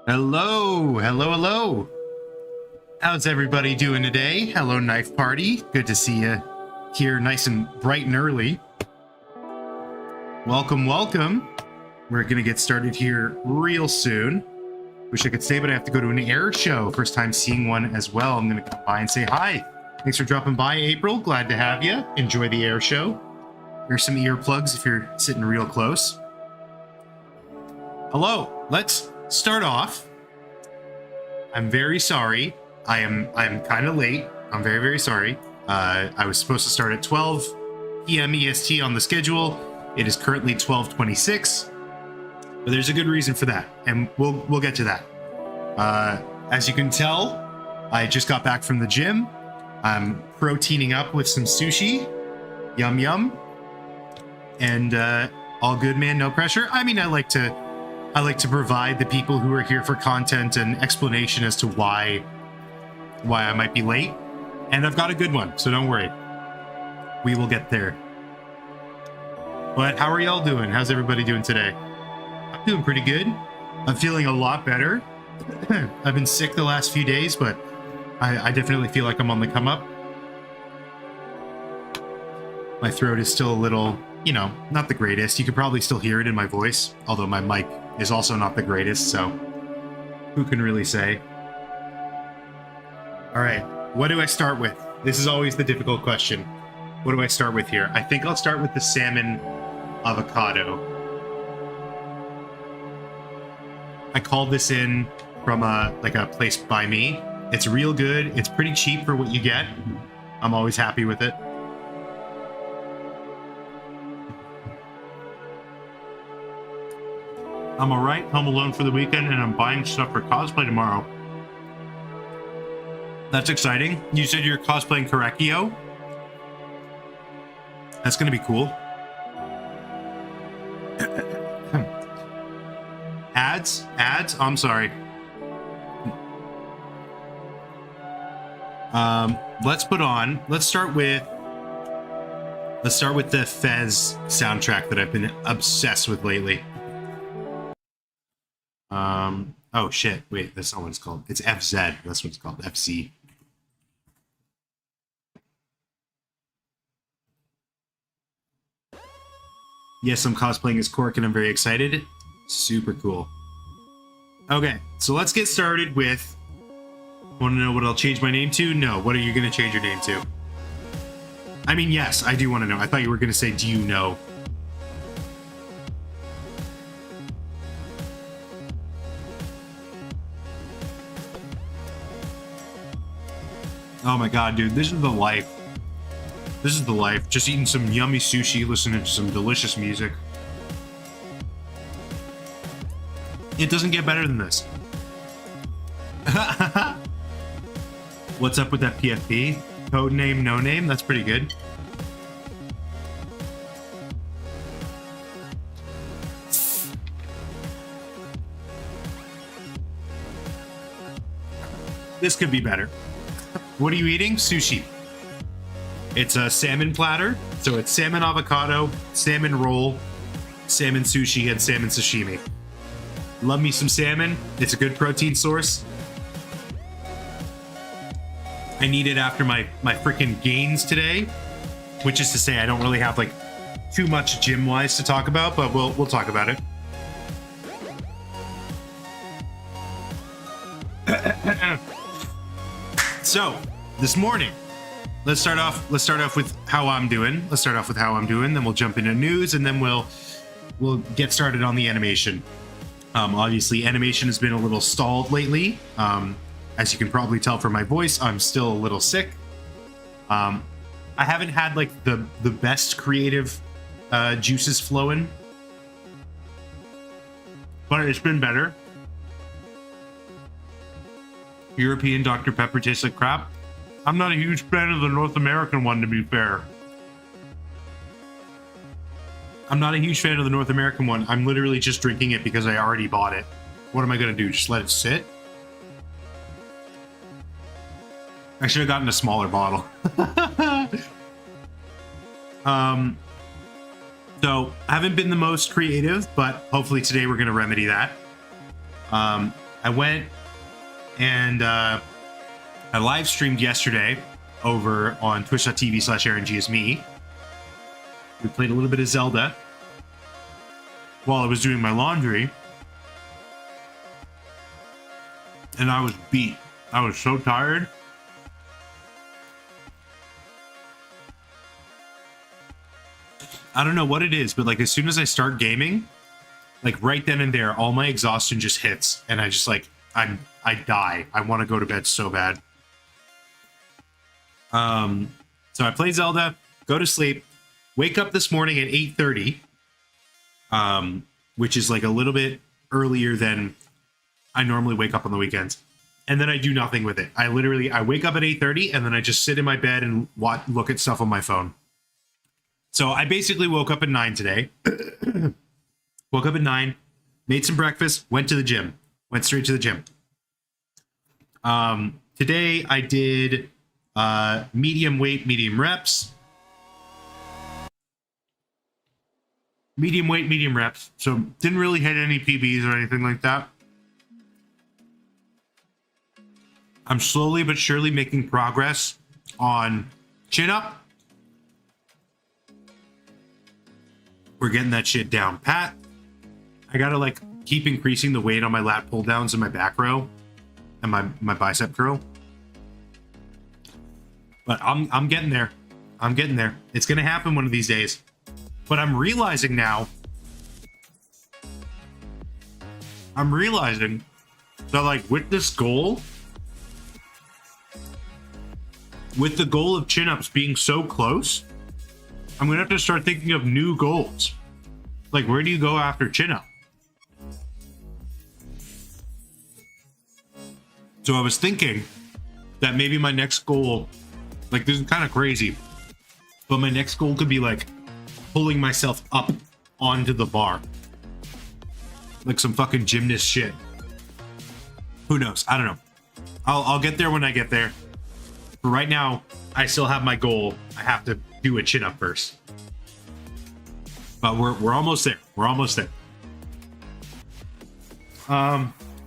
Hello, hello, hello. How's everybody doing today? Hello, Knife Party. Good to see you here nice and bright and early. Welcome, welcome. We're going to get started here real soon. Wish I could stay, but I have to go to an air show. First time seeing one as well. I'm going to come by and say hi. Thanks for dropping by, April. Glad to have you. Enjoy the air show. Here's some earplugs if you're sitting real close. Hello, let's start off. I'm very sorry. I'm kind of late. I'm very, very sorry. I was supposed to start at 12 p.m. EST on the schedule. It is currently 12:26, but there's a good reason for that, and we'll get to that. As you can tell, I just got back from the gym. I'm proteining up with some sushi. Yum yum. And all good, man. No pressure. I mean, I like to provide the people who are here for content and explanation as to why I might be late. And I've got a good one, so don't worry. We will get there. But how are y'all doing? How's everybody doing today? I'm doing pretty good. I'm feeling a lot better. I've been sick the last few days, but I definitely feel like I'm on the come up. My throat is still a little, you know, not the greatest. You could probably still hear it in my voice, although my mic is also not the greatest, so who can really say? All right, what do I start with? This is always the difficult question. What do I start with here? I think I'll start with the salmon avocado. I called this in from a place by me. It's real good. It's pretty cheap for what you get. I'm always happy with it. I'm alright, home alone for the weekend, and I'm buying stuff for cosplay tomorrow. That's exciting. You said you're cosplaying Korekio? That's gonna be cool. Ads? I'm sorry. Let's start with the Fez soundtrack that I've been obsessed with lately. Oh shit, wait, that's not what it's called. It's FZ, that's what it's called, FC. Yes, I'm cosplaying as Cork and I'm very excited. Super cool. Okay, so let's get started with... Want to know what I'll change my name to? No, what are you going to change your name to? I mean, yes, I do want to know. I thought you were going to say, do you know? Oh my god, dude, this is the life. This is the life. Just eating some yummy sushi, listening to some delicious music. It doesn't get better than this. What's up with that PFP? Code name, no name? That's pretty good. This could be better. What are you eating? Sushi. It's a salmon platter, so it's salmon avocado, salmon roll, salmon sushi, and salmon sashimi. Love me some salmon. It's a good protein source. I need it after my freaking gains today, which is to say I don't really have like too much gym-wise to talk about, but we'll talk about it. So, this morning, let's start off with how I'm doing. Then we'll jump into news, and then we'll get started on the animation. Obviously, animation has been a little stalled lately. As you can probably tell from my voice, I'm still a little sick. I haven't had like the best creative juices flowing, but it's been better. European Dr. Pepper tastes like crap. I'm not a huge fan of the North American one, to be fair. I'm literally just drinking it because I already bought it. What am I going to do? Just let it sit? I should have gotten a smaller bottle. So, I haven't been the most creative, but hopefully today we're going to remedy that. I went and I live streamed yesterday over on twitch.tv/AaronGSme. We played a little bit of Zelda while I was doing my laundry. And I was beat. I was so tired. I don't know what it is, but like as soon as I start gaming, like right then and there, all my exhaustion just hits, and I just like I die. I want to go to bed so bad. So I play Zelda, go to sleep, wake up this morning at 8:30, which is like a little bit earlier than I normally wake up on the weekends. And then I do nothing with it. I wake up at 8:30 and then I just sit in my bed and look at stuff on my phone. So I basically woke up at 9 today. Woke up at 9, made some breakfast, went to the gym. Went straight to the gym. Today I did medium weight, medium reps. Medium weight, medium reps. So didn't really hit any PBs or anything like that. I'm slowly but surely making progress on chin up. We're getting that shit down pat. I gotta like keep increasing the weight on my lat pull downs and my back row and my bicep curl. But I'm getting there. I'm getting there. It's gonna happen one of these days. But I'm realizing now. That like with this goal, with the goal of chin-ups being so close, I'm gonna have to start thinking of new goals. Like, where do you go after chin-up? So I was thinking that maybe my next goal, like this is kind of crazy, but my next goal could be like pulling myself up onto the bar. Like some fucking gymnast shit. Who knows? I don't know. I'll get there when I get there. But right now, I still have my goal. I have to do a chin up first. But we're almost there. We're almost there.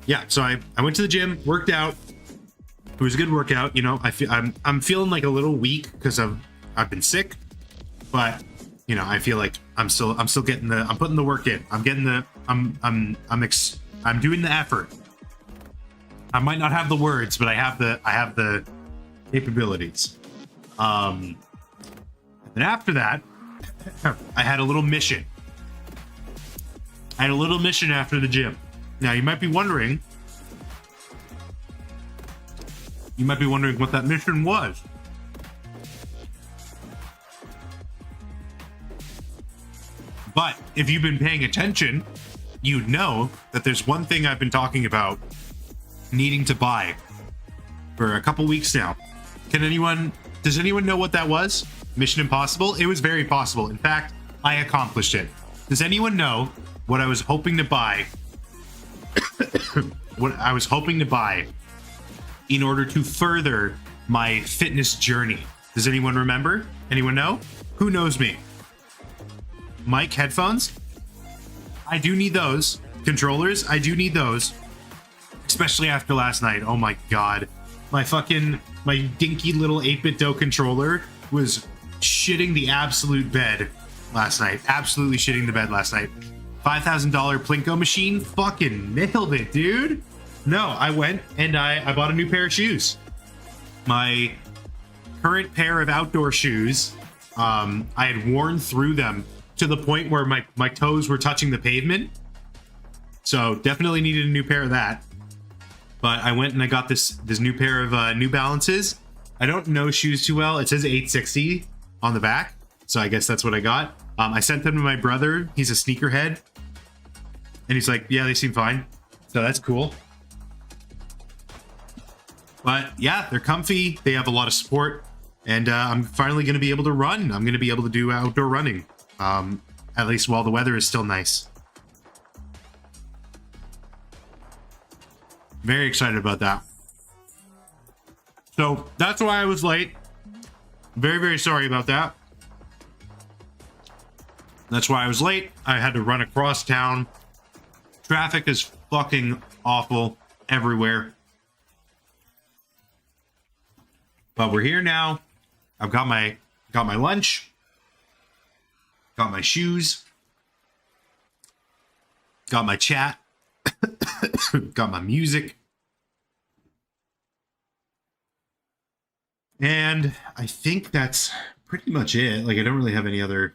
Yeah, so I went to the gym, worked out. It was a good workout, you know. I'm feeling like a little weak because I've been sick, but you know, I feel like I'm still getting I'm putting the work in. I'm getting I'm doing the effort. I might not have the words, but I have the capabilities. And then after that, I had a little mission. After the gym. Now you might be wondering what that mission was. But if you've been paying attention, you'd know that there's one thing I've been talking about needing to buy for a couple weeks now. Does anyone know what that was? Mission Impossible? It was very possible. In fact, I accomplished it. Does anyone know what I was hoping to buy? What I was hoping to buy in order to further my fitness journey. Does anyone remember? Anyone know? Who knows me? Mic, headphones? I do need those. Controllers? I do need those. Especially after last night. Oh my god. My dinky little 8-bit dough controller was shitting the absolute bed last night. Absolutely shitting the bed last night. $5,000 Plinko machine? Fucking nailed it, dude. No, I went and I bought a new pair of shoes. My current pair of outdoor shoes, I had worn through them to the point where my toes were touching the pavement. So definitely needed a new pair of that. But I went and I got this new pair of New Balances. I don't know shoes too well. It says 860 on the back, so I guess that's what I got. I sent them to my brother. He's a sneakerhead. And he's like, yeah, they seem fine. So that's cool. But yeah, they're comfy. They have a lot of support. And I'm finally going to be able to run. I'm going to be able to do outdoor running. At least while the weather is still nice. Very excited about that. So that's why I was late. Very, very sorry about that. That's why I was late. I had to run across town. Traffic is fucking awful. everywhere. But we're here now. I've got my lunch. Got my shoes. Got my chat. Got my music. And I think that's pretty much it. Like, I don't really have any other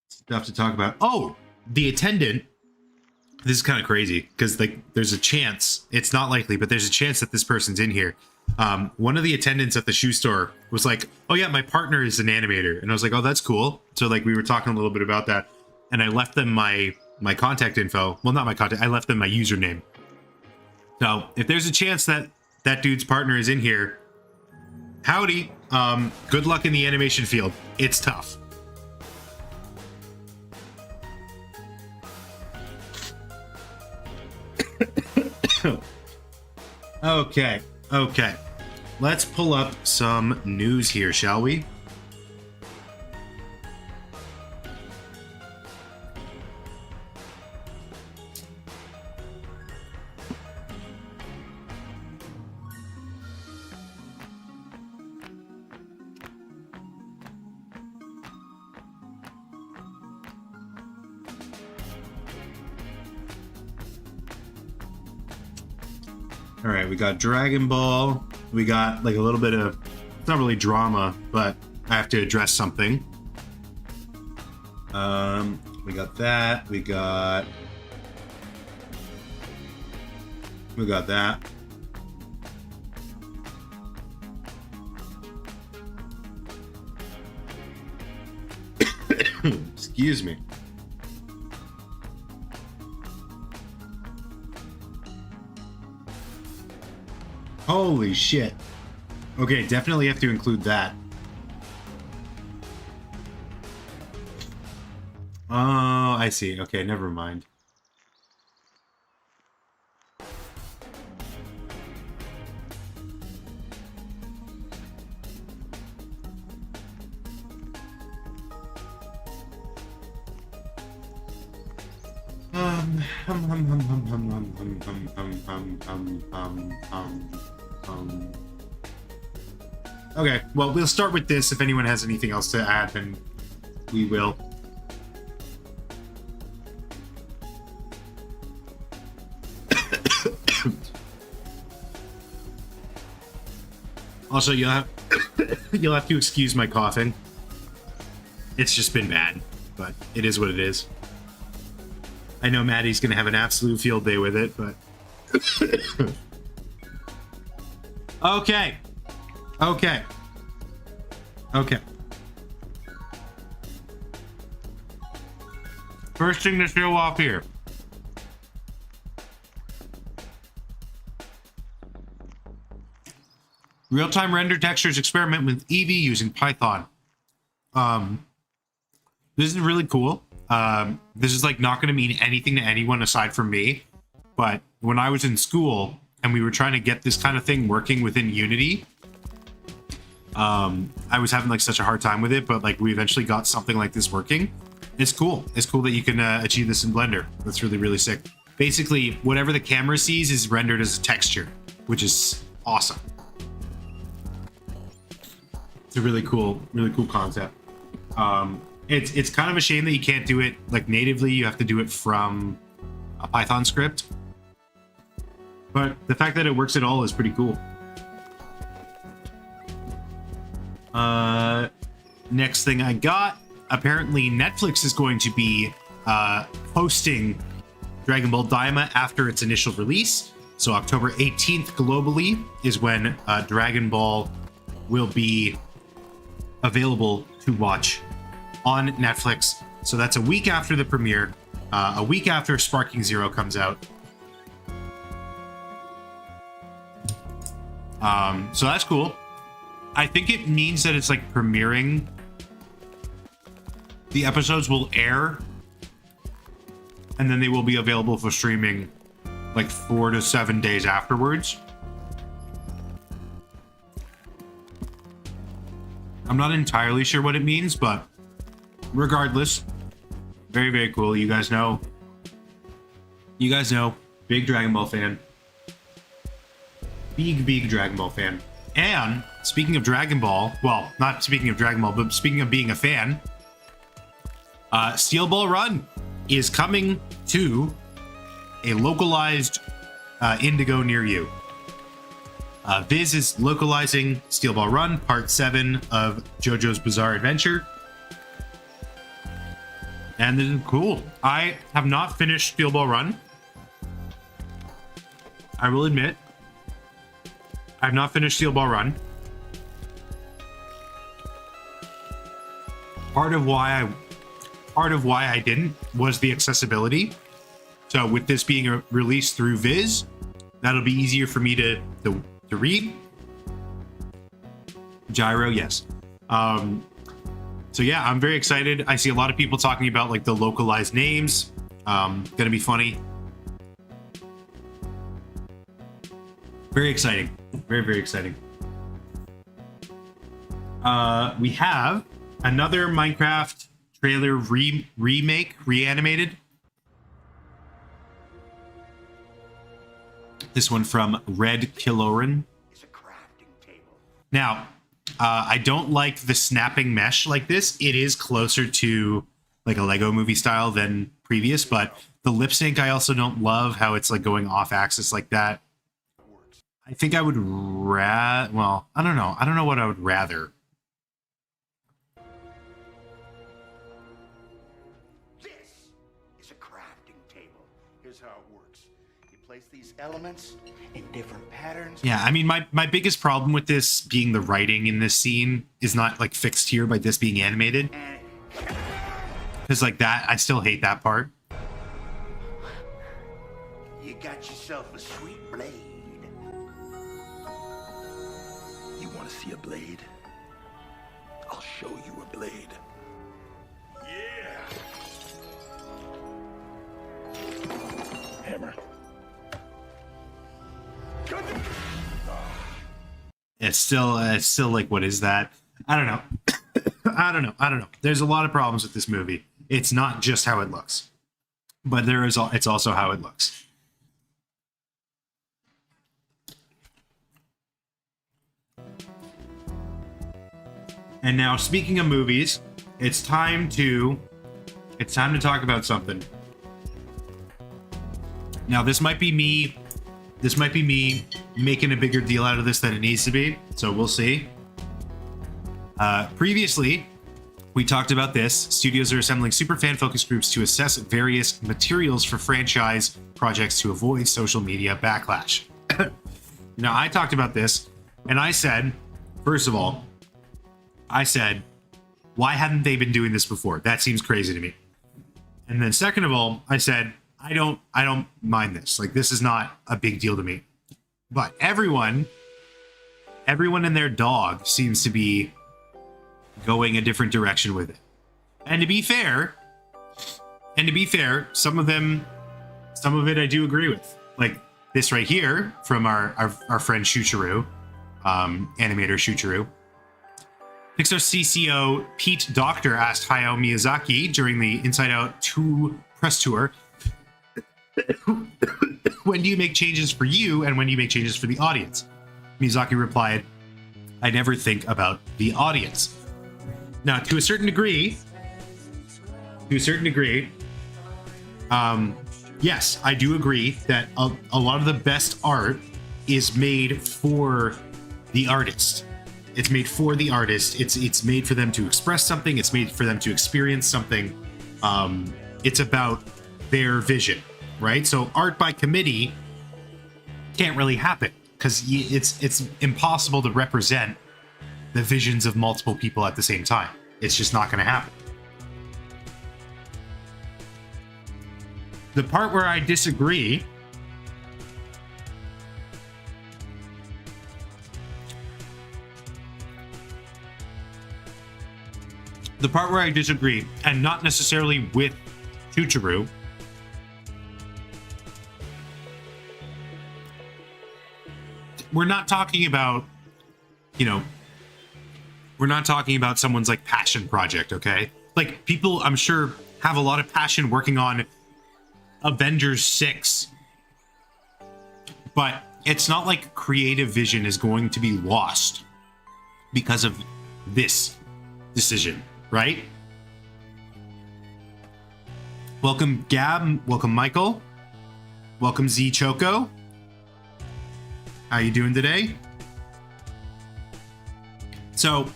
stuff to talk about. Oh, the attendant. This is kind of crazy because, like, there's a chance, it's not likely, but there's a chance that this person's in here. One of the attendants at the shoe store was like, oh yeah, my partner is an animator. And I was like, oh, that's cool. So, like, we were talking a little bit about that. And I left them my contact info. Well, not my contact. I left them my username. So if there's a chance that that dude's partner is in here, howdy. Good luck in the animation field. It's tough. Okay. Let's pull up some news here, shall we? All right, we got Dragon Ball. We got like a little bit of, it's not really drama, but I have to address something. We got that. We got that. Excuse me. Holy shit. Okay, definitely have to include that. Oh, I see. Okay, never mind. Okay, well, we'll start with this. If anyone has anything else to add, then we will. Also, you'll have to excuse my coughing. It's just been bad, but it is what it is. I know Maddie's gonna have an absolute field day with it, but okay. First thing to show off here. Real-time render textures experiment with Eevee using Python. This is really cool. This is like not going to mean anything to anyone aside from me. But when I was in school and we were trying to get this kind of thing working within Unity, I was having like such a hard time with it, but like we eventually got something like this working. It's cool. It's cool that you can achieve this in Blender. That's really, really sick. Basically, whatever the camera sees is rendered as a texture, which is awesome. It's a really cool concept. It's kind of a shame that you can't do it like natively. You have to do it from a Python script. But the fact that it works at all is pretty cool. Next thing I got, apparently Netflix is going to be hosting Dragon Ball Daima after its initial release. So October 18th globally is when Dragon Ball will be available to watch on Netflix. So that's a week after the premiere, a week after Sparking Zero comes out. So that's cool. I think it means that it's like premiering. The episodes will air and then they will be available for streaming like 4 to 7 days afterwards. I'm not entirely sure what it means, but regardless, very, very cool. You guys know, big Dragon Ball fan. big Dragon Ball fan. And speaking of Dragon Ball, well, not speaking of Dragon Ball, but speaking of being a fan, Steel Ball Run is coming to a localized Indigo near you. Viz is localizing Steel Ball Run, Part 7 of JoJo's Bizarre Adventure. And this is cool. I have not finished Steel Ball Run. I will admit, I've not finished Steel Ball Run. Part of why I didn't was the accessibility. So with this being released through Viz, that'll be easier for me to read. Gyro, yes. So yeah, I'm very excited. I see a lot of people talking about like the localized names. Gonna be funny. Very exciting. Very exciting. We have another Minecraft trailer remake, reanimated. This one from Red Killoran. Now, I don't like the snapping mesh like this. It is closer to like a Lego movie style than previous, but the lip sync I also don't love how it's like going off axis like that. I think I would well, I don't know. I don't know what I would rather. This is a crafting table. Here's how it works. You place these elements in different patterns. Yeah, I mean, my biggest problem with this being the writing in this scene is not like fixed here by this being animated. Because like that, I still hate that part. You got yourself a sweet blade. You want to see a blade? I'll show you a blade. Yeah. Hammer. It's still like, what is that? I don't know. I don't know. There's a lot of problems with this movie. It's not just how it looks, but it's also how it looks. And now, speaking of movies, it's time to talk about something. Now, this might be me making a bigger deal out of this than it needs to be, so we'll see. Previously, we talked about this. Studios are assembling super fan focus groups to assess various materials for franchise projects to avoid social media backlash. Now, I talked about this, and I said, first of all, why hadn't they been doing this before? That seems crazy to me. And then second of all, I said, I don't mind this. Like, this is not a big deal to me. But everyone and their dog seems to be going a different direction with it. And to be fair, some of it I do agree with. Like this right here from our friend Shuchiru, animator Shuchiru. Pixar CCO Pete Docter asked Hayao Miyazaki during the Inside Out 2 press tour, when do you make changes for you and when do you make changes for the audience? Miyazaki replied, I never think about the audience. Now, to a certain degree, yes, I do agree that a lot of the best art is made for the artist. It's made for the artist. It's made for them to express something. It's made for them to experience something. It's about their vision, right? So art by committee can't really happen because it's impossible to represent the visions of multiple people at the same time. It's just not going to happen. The part where I disagree and not necessarily with Chuchiru, we're not talking about, we're not talking about someone's like passion project, okay? Like people, I'm sure, have a lot of passion working on Avengers 6. But it's not like creative vision is going to be lost because of this decision, right? Welcome Gab, welcome Michael, welcome Z Choco. How you doing today? So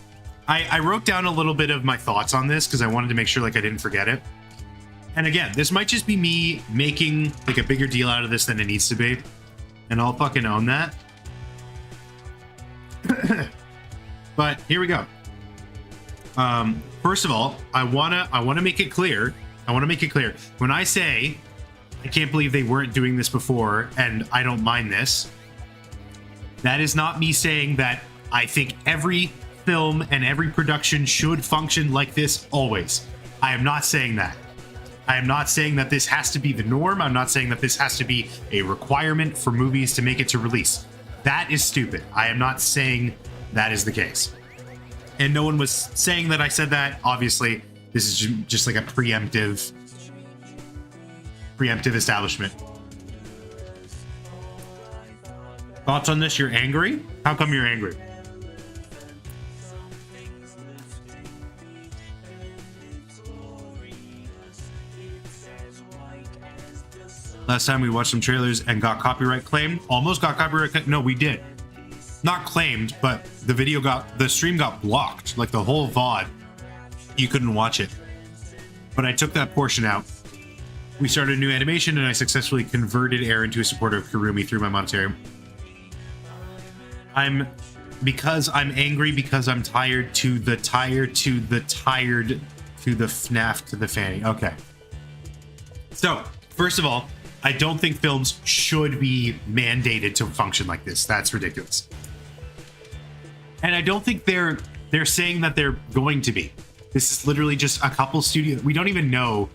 I wrote down a little bit of my thoughts on this because I wanted to make sure like I didn't forget it. And again, this might just be me making like a bigger deal out of this than it needs to be. And I'll fucking own that. But here we go. First of all, I wanna make it clear. When I say I can't believe they weren't doing this before and I don't mind this, that is not me saying that I think every film and every production should function like this always. I am not saying that. I am not saying that this has to be the norm. I'm not saying that this has to be a requirement for movies to make it to release. That is stupid. I am not saying that is the case. And no one was saying that I said that. Obviously, this is just like a preemptive establishment. Thoughts on this? You're angry? How come you're angry? Last time we watched some trailers and got copyright claimed. Almost got copyright claimed. No, we did. Not claimed, but the stream got blocked. Like the whole VOD. You couldn't watch it. But I took that portion out. We started a new animation and I successfully converted Aaron to a supporter of Kurumi through my monetary. Because I'm angry because I'm tired to the FNAF to the fanny. Okay. So, first of all, I don't think films should be mandated to function like this. That's ridiculous. And I don't think they're saying that they're going to be. This is literally just a couple studios. We don't even know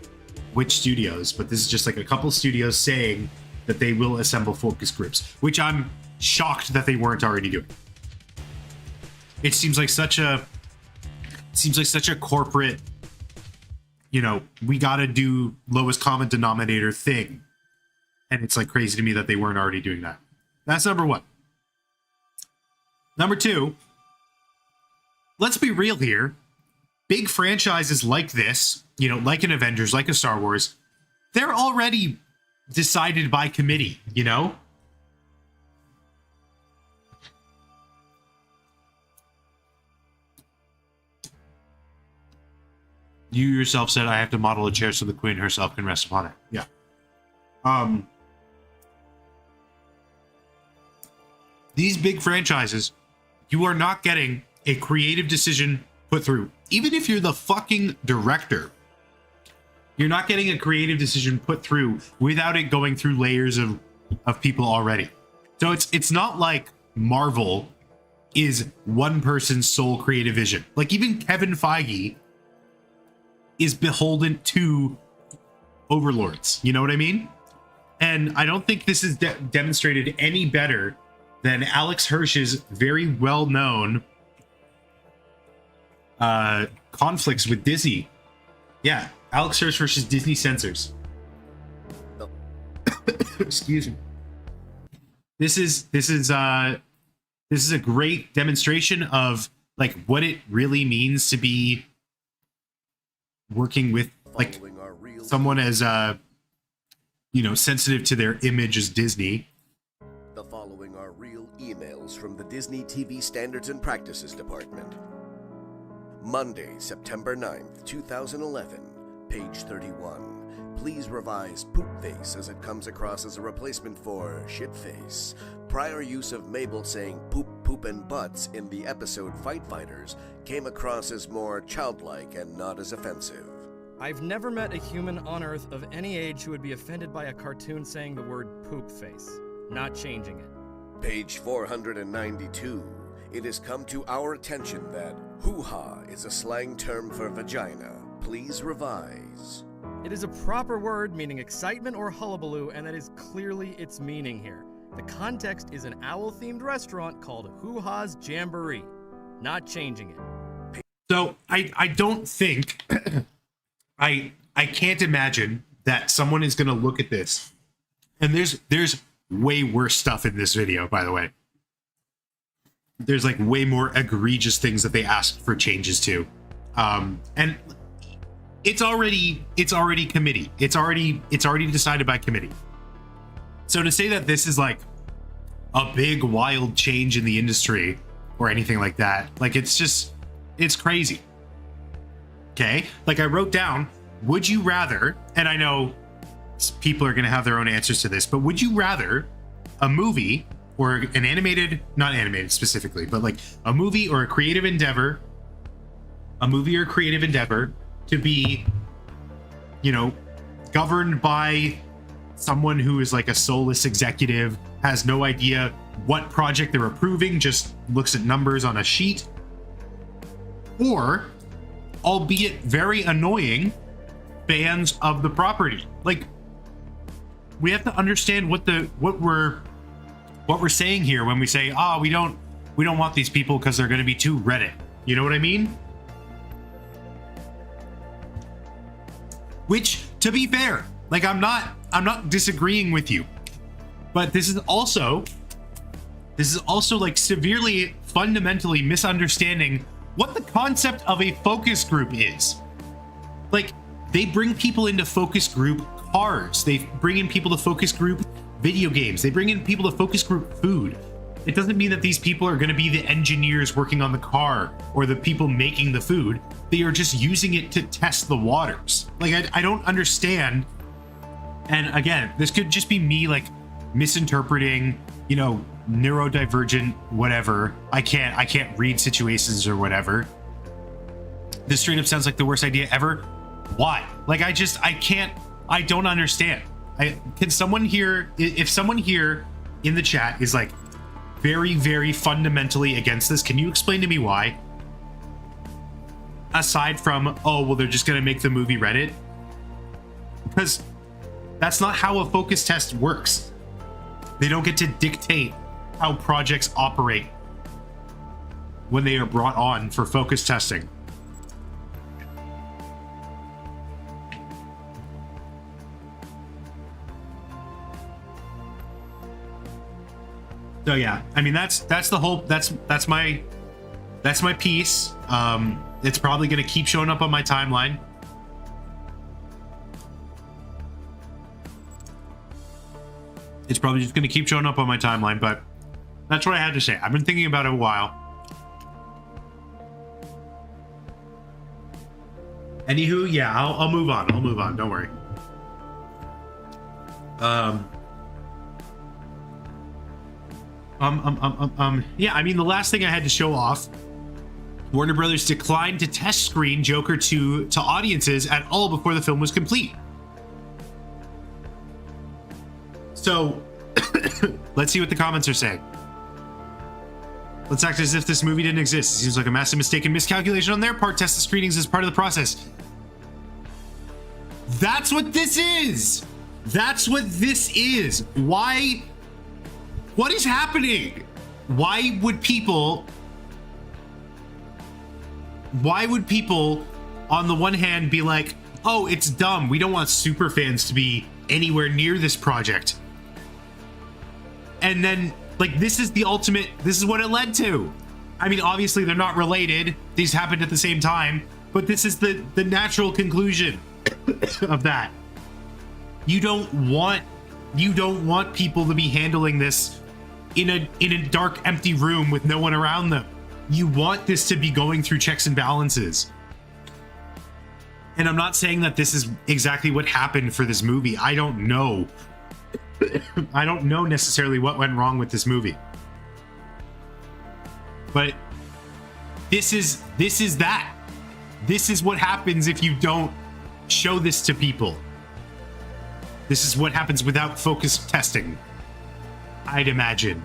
which studios, but this is just like a couple studios saying that they will assemble focus groups, which I'm shocked that they weren't already doing. It seems like such a corporate, you know, we gotta do lowest common denominator thing. And it's like crazy to me that they weren't already doing that. That's number one. Number two, let's be real here. Big franchises like this, you know, like an Avengers, like a Star Wars, they're already decided by committee, you know? You yourself said I have to model a chair so the queen herself can rest upon it. Yeah. These big franchises, you are not getting a creative decision put through. Even if you're the fucking director, you're not getting a creative decision put through without it going through layers of people already. So it's not like Marvel is one person's sole creative vision. Like even Kevin Feige is beholden to overlords. You know what I mean? And I don't think this is demonstrated any better than Alex Hirsch's very well-known conflicts with Disney. Yeah, Alex Hirsch versus Disney censors. Excuse me. This is a great demonstration of like what it really means to be working with like someone as you know, sensitive to their image as Disney. The following are real emails from the Disney TV Standards and Practices Department. Monday, September 9th, 2011, page 31. Please revise poop face as it comes across as a replacement for shit face. Prior use of Mabel saying poop, poop, and butts in the episode Fight Fighters came across as more childlike and not as offensive. I've never met a human on Earth of any age who would be offended by a cartoon saying the word poop face. Not changing it. Page 492. It has come to our attention that hoo-ha is a slang term for vagina. Please revise. It is a proper word meaning excitement or hullabaloo, and that is clearly its meaning here. The context is an owl-themed restaurant called Hoo Ha's Jamboree. Not changing it. So I don't think I can't imagine that someone is going to look at this, and there's way worse stuff in this video, by the way. There's like way more egregious things that they asked for changes to. And it's already committee. It's already decided by committee. So to say that this is like a big wild change in the industry or anything like that, like it's crazy. Okay? Like I wrote down, would you rather, and I know people are going to have their own answers to this, but would you rather a movie or an animated, not animated specifically, but like a movie or a creative endeavor to be, you know, governed by someone who is like a soulless executive, has no idea what project they're approving, just looks at numbers on a sheet, or, albeit very annoying, fans of the property? Like, we have to understand what we're saying here when we say, we don't want these people because they're going to be too Reddit. You know what I mean? Which, to be fair, like I'm not disagreeing with you, but this is also like severely, fundamentally misunderstanding what the concept of a focus group is. Like, they bring people into focus group cars. They bring in people to focus group video games. They bring in people to focus group food. It doesn't mean that these people are going to be the engineers working on the car or the people making the food. They are just using it to test the waters. Like, I don't understand. And again, this could just be me like misinterpreting, you know, neurodivergent, whatever. I can't read situations or whatever. This straight up sounds like the worst idea ever. Why? Like, I don't understand. Can someone here, if someone here in the chat is like very, very fundamentally against this, can you explain to me why? Aside from, oh, well, they're just going to make the movie Reddit. Because that's not how a focus test works. They don't get to dictate how projects operate when they are brought on for focus testing. So yeah, I mean that's my piece. It's probably gonna keep showing up on my timeline. It's probably just gonna keep showing up on my timeline, but that's what I had to say. I've been thinking about it a while. Anywho, yeah, I'll move on. I'll move on. Don't worry. Yeah, I mean, the last thing I had to show off, Warner Brothers declined to test screen Joker 2 to audiences at all before the film was complete. So, let's see what the comments are saying. Let's act as if this movie didn't exist. It seems like a massive mistake and miscalculation on their part. Test the screenings as part of the process. That's what this is! That's what this is! Why? What is happening? Why would people on the one hand be like, oh, it's dumb, we don't want super fans to be anywhere near this project, and then like this is what it led to. I mean, obviously they're not related, these happened at the same time, but this is the natural conclusion of that. You don't want people to be handling this in a dark, empty room with no one around them. You want this to be going through checks and balances. And I'm not saying that this is exactly what happened for this movie. I don't know. I don't know necessarily what went wrong with this movie. But this is that. This is what happens if you don't show this to people. This is what happens without focus testing, I'd imagine.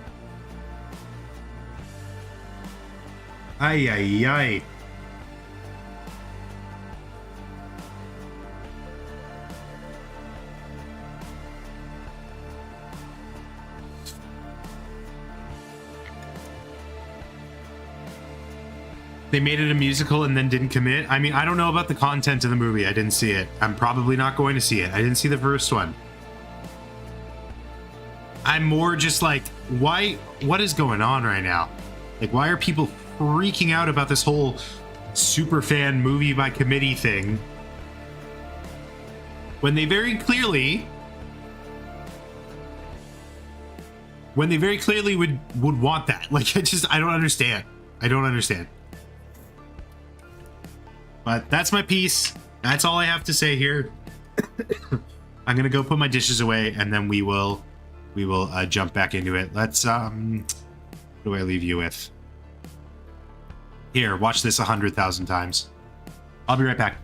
Ay, ay, ay. They made it a musical and then didn't commit. I mean, I don't know about the content of the movie. I didn't see it. I'm probably not going to see it. I didn't see the first one. I'm more just like, why? What is going on right now? Like, why are people freaking out about this whole super fan movie by committee thing when they very clearly would want that? Like, I don't understand. I don't understand. But that's my piece. That's all I have to say here. I'm gonna go put my dishes away, and then we will jump back into it. Let's what do I leave you with? Here, watch this 100,000 times. I'll be right back.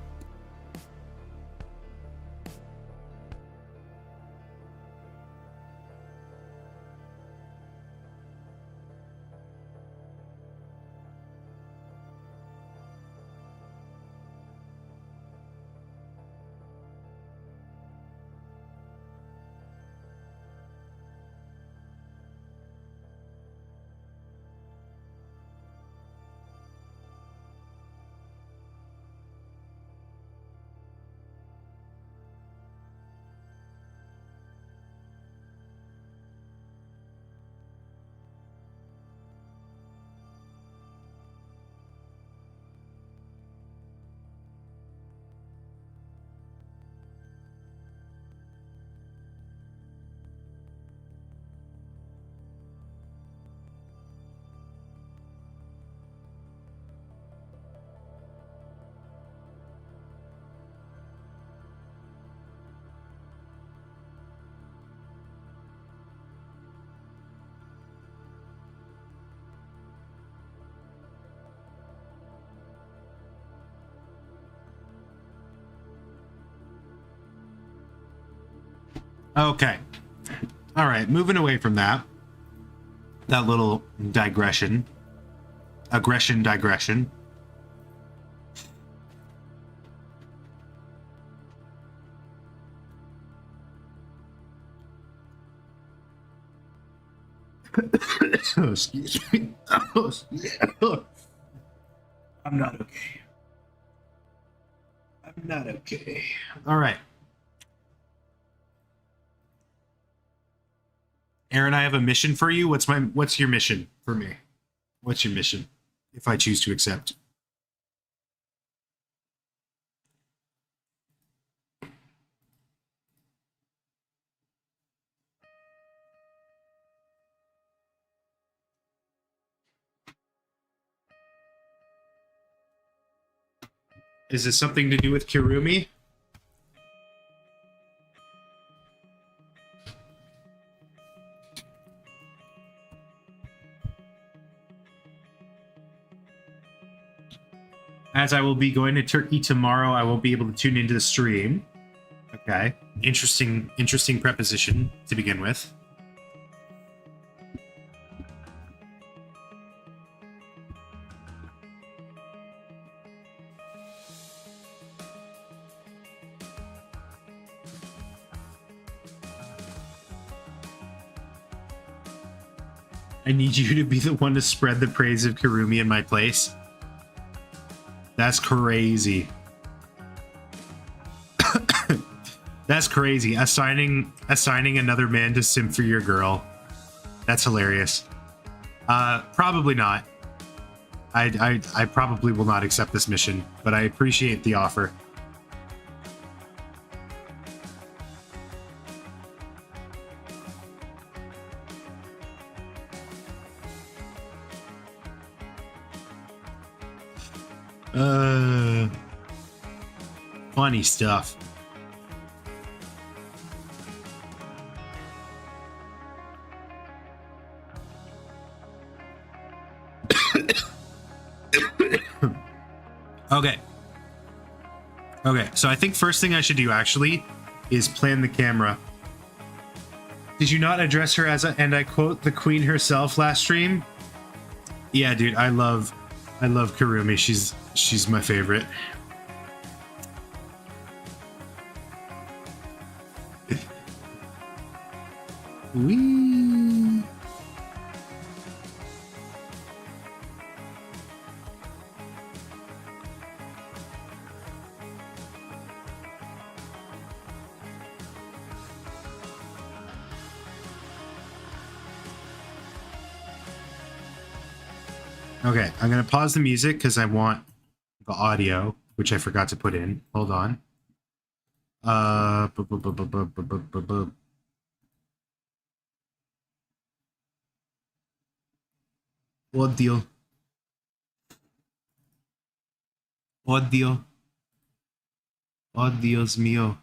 Okay. All right, moving away from that little digression. Oh, excuse me. Oh, I'm not okay. I'm not okay. All right. Aaron, I have a mission for you. What's your mission for me? What's your mission, if I choose to accept? Is this something to do with Kirumi? As I will be going to Turkey tomorrow, I won't be able to tune into the stream. Okay. Interesting preposition to begin with. I need you to be the one to spread the praise of Kirumi in my place. That's crazy. That's crazy. Assigning another man to simp for your girl. That's hilarious. Probably not. I probably will not accept this mission, but I appreciate the offer. Funny stuff. Okay, so I think first thing I should do actually is plan the camera. Did you not address her as and I quote, the queen herself last stream? Yeah, dude, I love Kirumi. She's my favorite. Whee! Okay, I'm gonna pause the music because I want the audio, which I forgot to put in. Hold on. Audio. Audio. Oh, Dios mío.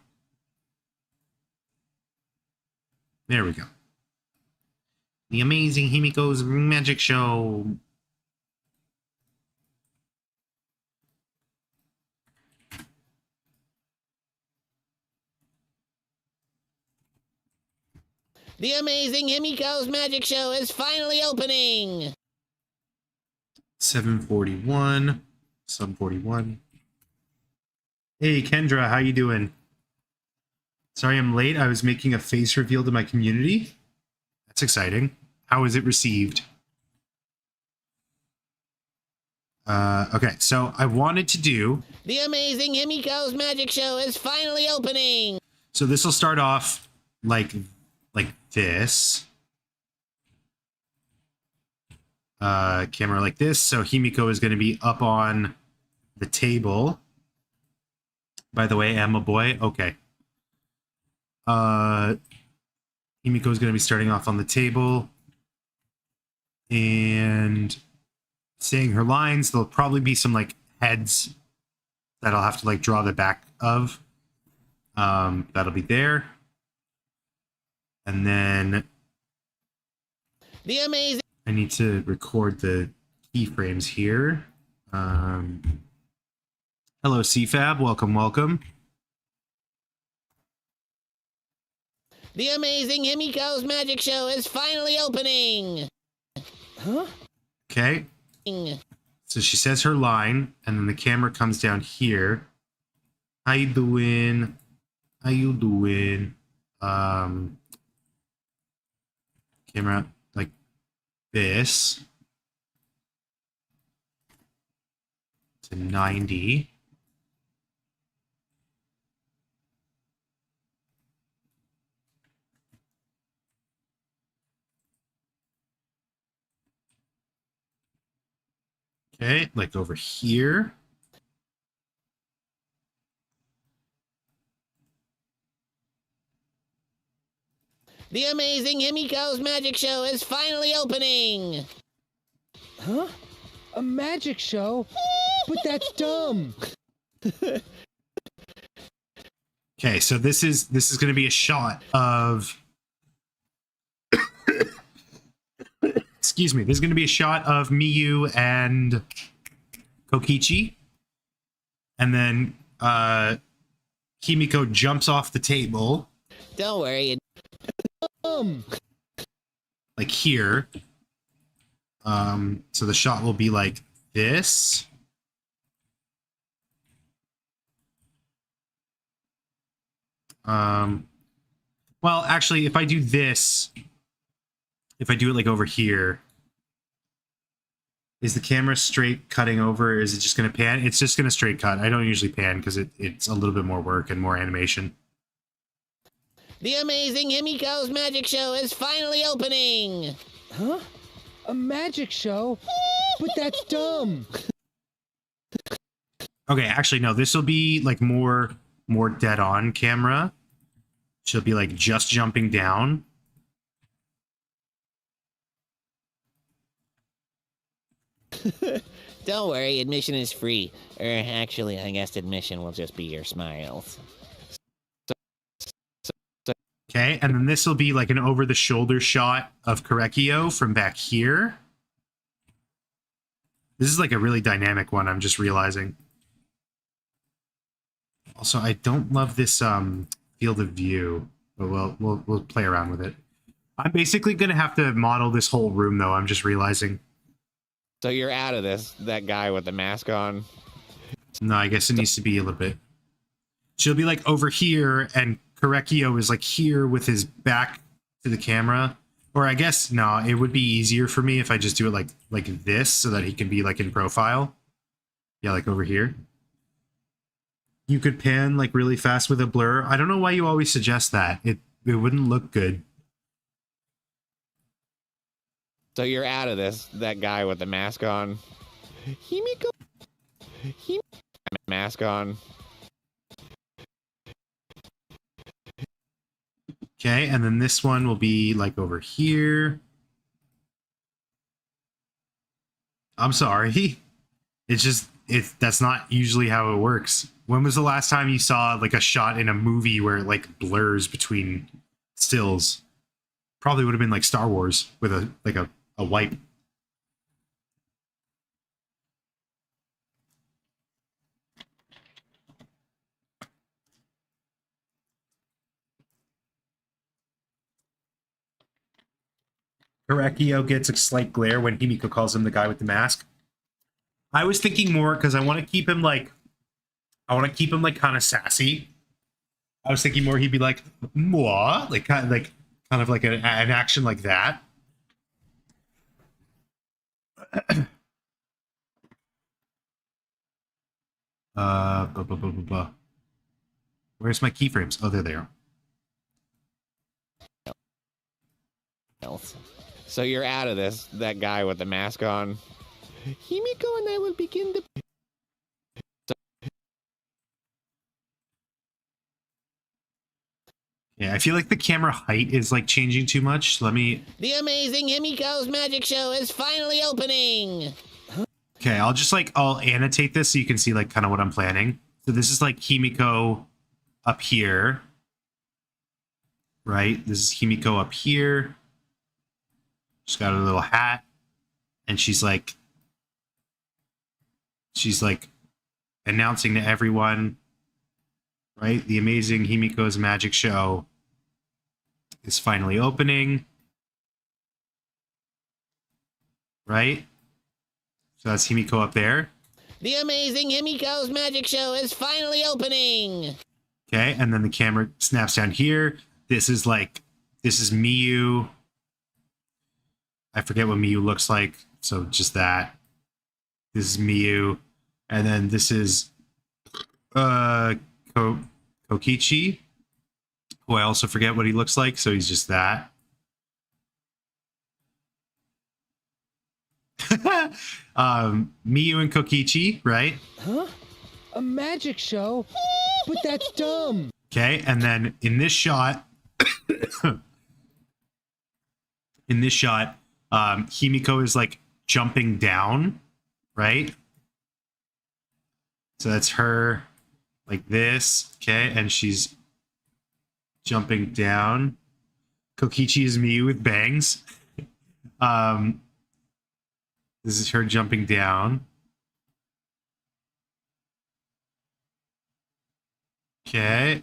There we go. The Amazing Himiko's Magic Show. The Amazing Himiko's Magic Show is finally opening! 741. Sub 41. Hey, Kendra, how you doing? Sorry I'm late. I was making a face reveal to my community. That's exciting. How is it received? Okay, so I wanted to do... The Amazing Himiko's Magic Show is finally opening! So this will start off like this. Camera like this. So Himiko is going to be up on the table. By the way, I'm a boy. Okay. Himiko is going to be starting off on the table and saying her lines. There'll probably be some like heads that I'll have to like draw the back of. That'll be there. And then The Amazing... I need to record the keyframes here. Hello, CFAB. Welcome, welcome. The Amazing Himiko's Magic Show is finally opening! Huh? Okay. So she says her line, and then the camera comes down here. How you doing? How you doing? Camera like this to 90. Okay, like over here. The Amazing Himiko's Magic Show is finally opening! Huh? A magic show? But that's dumb. Okay, so this is going to be a shot of excuse me. This is going to be a shot of Miyu and Kokichi, and then Himiko jumps off the table. Don't worry. Like here. So the shot will be like this. Well, actually, if I do this, if I do it like over here, is the camera straight cutting over? Or is it just going to pan? It's just going to straight cut. I don't usually pan because it's a little bit more work and more animation. The Amazing Himiko's Magic Show is finally opening! Huh? A magic show? But that's dumb. Okay, actually, no, this will be like more dead on camera. She'll be like just jumping down. Don't worry, admission is free. Actually, I guess admission will just be your smiles. Okay, and then this will be like an over-the-shoulder shot of Korekio from back here. This is like a really dynamic one, I'm just realizing. Also, I don't love this field of view, but we'll play around with it. I'm basically going to have to model this whole room, though, I'm just realizing. So you're out of this, that guy with the mask on? No, I guess it needs to be a little bit. She'll be like over here, and Korekio is like here with his back to the camera. Or I guess, no, it would be easier for me if I just do it like this so that he can be like in profile. Yeah, like over here. You could pan like really fast with a blur. I don't know why you always suggest that. It wouldn't look good. So you're out of this. That guy with the mask on. Himiko. Mask on. Okay, and then this one will be like over here. I'm sorry. That's not usually how it works. When was the last time you saw like a shot in a movie where it like blurs between stills? Probably would have been like Star Wars with a wipe. Hirakio gets a slight glare when Himiko calls him the guy with the mask. I was thinking more because I want to keep him like kind of sassy. I was thinking more he'd be like moi, like kind of like an action like that. Where's my keyframes? Oh, there they are. So you're out of this. That guy with the mask on. Himiko and I will begin the... Yeah, I feel like the camera height is like changing too much. Let me... The amazing Himiko's magic show is finally opening! Okay, I'll annotate this so you can see like kind of what I'm planning. So this is like Himiko up here. Right? This is Himiko up here. She's got a little hat. And she's like announcing to everyone, right? The amazing Himiko's magic show is finally opening. Right? So that's Himiko up there. The amazing Himiko's magic show is finally opening! Okay, and then the camera snaps down here. This is Miyu. I forget what Miyu looks like, so just that. This is Miyu. And then this is Kokichi, who I also forget what he looks like, so he's just that. Miyu and Kokichi, right? Huh? A magic show? But that's dumb. Okay, and then in this shot, Himiko is like jumping down, right? So that's her like this, okay, and she's jumping down. Kokichi is Miyu with bangs. This is her jumping down. Okay.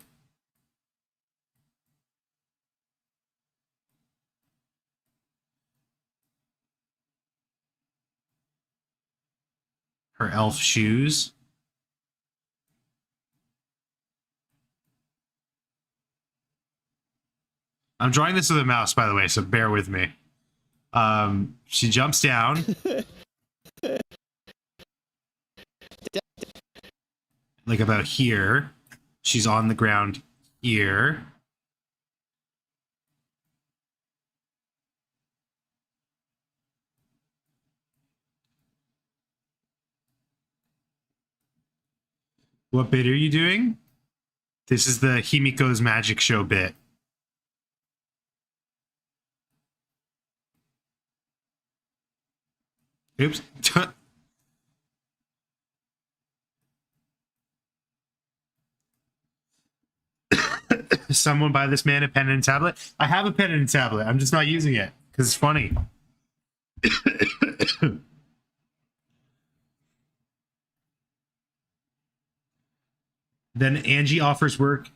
Her elf shoes. I'm drawing this with a mouse, by the way, so bear with me. She jumps down. Like about here. She's on the ground here. What bit are you doing? This is the Himiko's magic show bit. Oops. Someone buy this man a pen and tablet? I have a pen and tablet. I'm just not using it because it's funny. Then Angie offers work,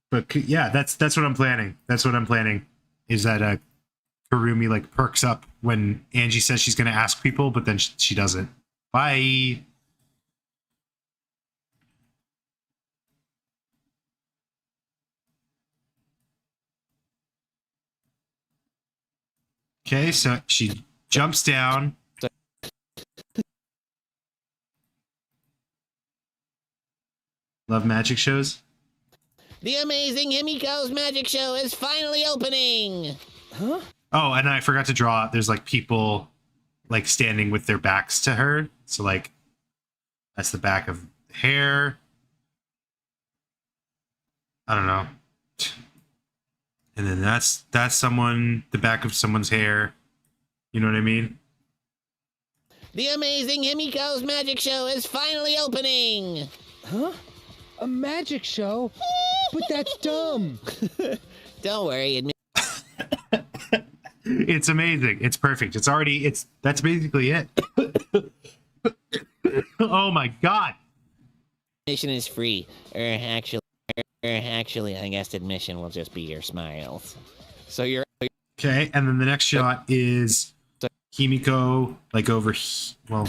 but yeah, that's what I'm planning. That's what I'm planning. Is that Karumi like perks up when Angie says she's going to ask people, but then she doesn't. Bye. Okay, so she jumps down. Love magic shows. The amazing Himiko's magic show is finally opening! Huh? Oh, and I forgot to draw. There's like people like standing with their backs to her. So like that's the back of hair. I don't know. And then that's someone, the back of someone's hair. You know what I mean? The amazing Himiko's magic show is finally opening! Huh? A magic show? But that's dumb. Don't worry, It's amazing. It's perfect. That's basically it. Oh my god. admission is free. Actually, I guess admission will just be your smiles. So you're... Okay, and then the next shot is Himiko, like over well.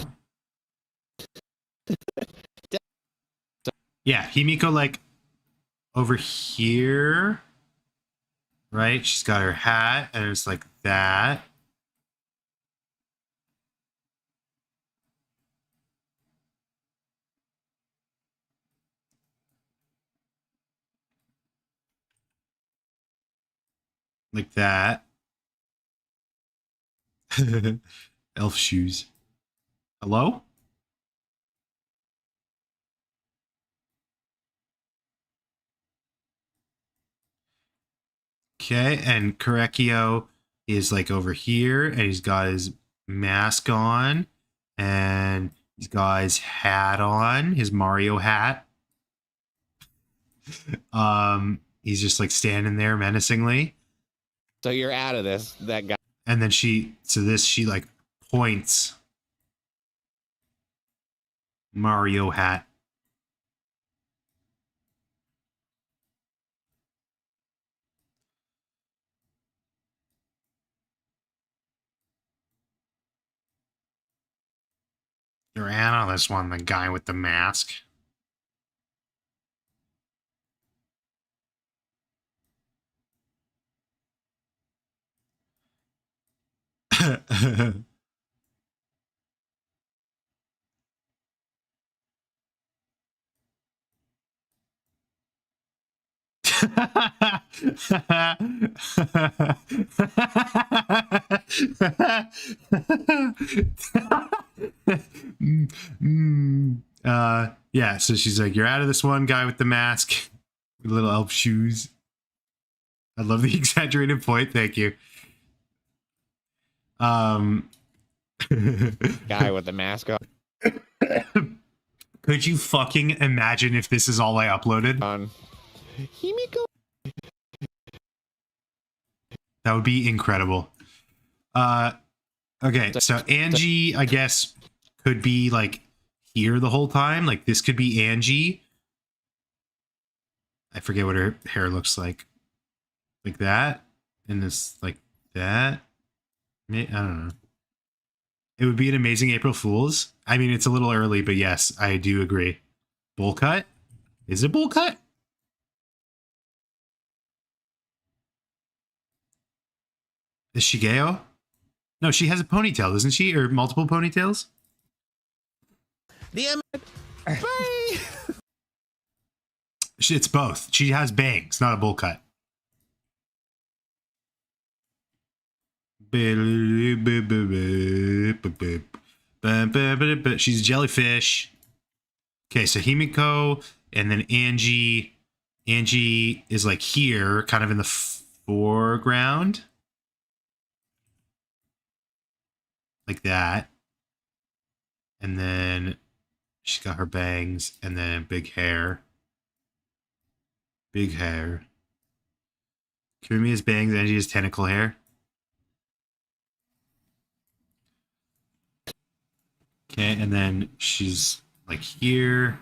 Yeah, Himiko like over here. Right? She's got her hat, and it's like that. Like that. Elf shoes. Hello? Okay, and Korekio is like over here, and he's got his mask on, and he's got his hat on, his Mario hat. He's just like standing there menacingly. So you're out of this. That guy. And then she like points. Mario hat. You're out of this one, the guy with the mask. Yeah, so she's like, you're out of this one, guy with the mask with little elf shoes. I love the exaggerated point, thank you. Guy with the mask on. Could you fucking imagine if this is all I uploaded? Himiko. That would be incredible. Okay, so Angie, I guess, could be like here the whole time. Like this could be Angie. I forget what her hair looks like. Like that. And this like that. I don't know. It would be an amazing April Fool's. I mean, it's a little early, but yes, I do agree. Bowl cut? Is it bowl cut? Is Shigeo? No, she has a ponytail, doesn't she? Or multiple ponytails? It's both. She has bangs, not a bowl cut. She's a jellyfish. Okay, so Himiko and then Angie. Angie is like here, kind of in the foreground. Like that. And then she's got her bangs and then big hair. Big hair. Kirumi has bangs, Angie has tentacle hair. Okay, and then she's like here.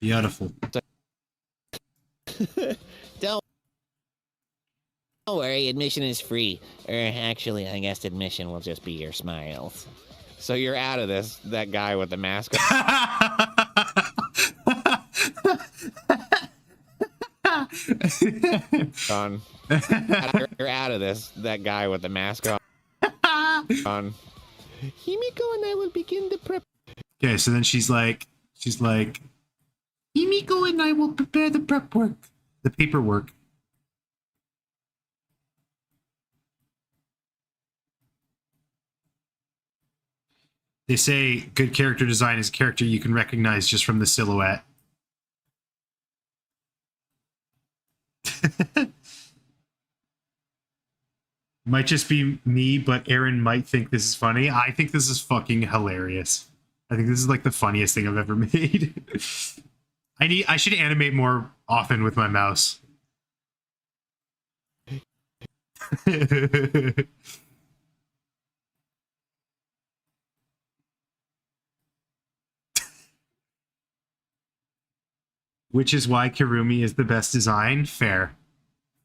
Beautiful. Don't worry, admission is free. Actually, I guess admission will just be your smiles. So you're out of this. That guy with the mask on. You're out of this. That guy with the mask on. Himiko and I will begin the prep. Okay, so then she's like, Himiko and I will prepare the prep work. The paperwork. They say good character design is a character you can recognize just from the silhouette. Might just be me, but Aaron might think this is funny. I think this is fucking hilarious. I think this is like the funniest thing I've ever made. I should animate more often with my mouse. Which is why Kirumi is the best design? Fair.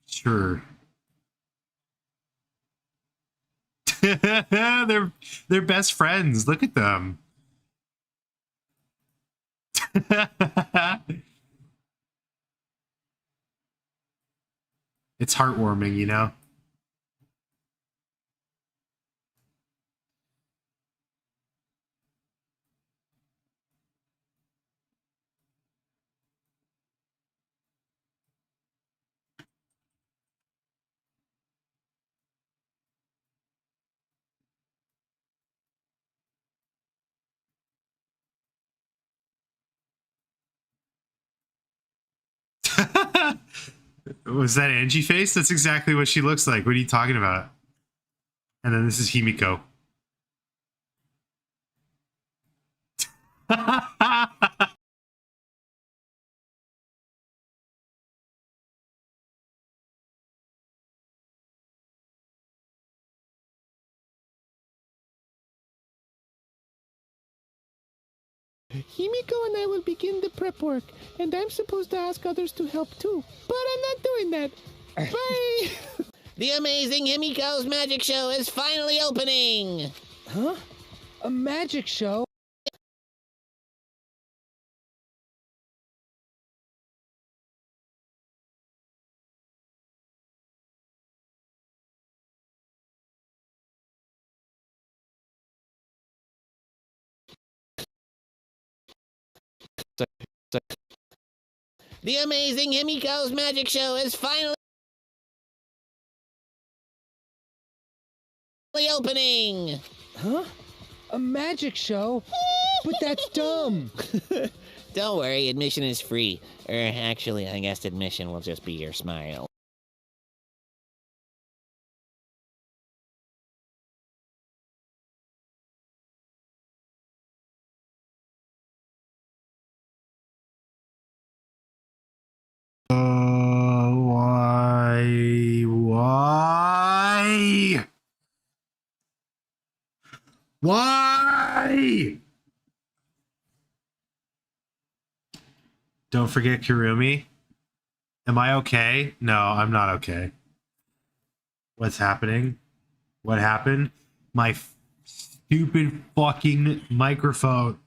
Sure. they're best friends. Look at them. It's heartwarming, you know? Was that Angie face? That's exactly what she looks like. What are you talking about? And then this is Himiko. Himiko and I will begin the prep work, and I'm supposed to ask others to help too. But I'm not doing that. Bye! The amazing Himiko's magic show is finally opening! Huh? A magic show? The amazing Himiko's magic show is finally opening! Huh? A magic show? But that's dumb. Don't worry, admission is free. Actually, I guess admission will just be your smile. Why? Don't forget Kirumi. Am I okay? No, I'm not okay. What's happening? What happened? My stupid fucking microphone.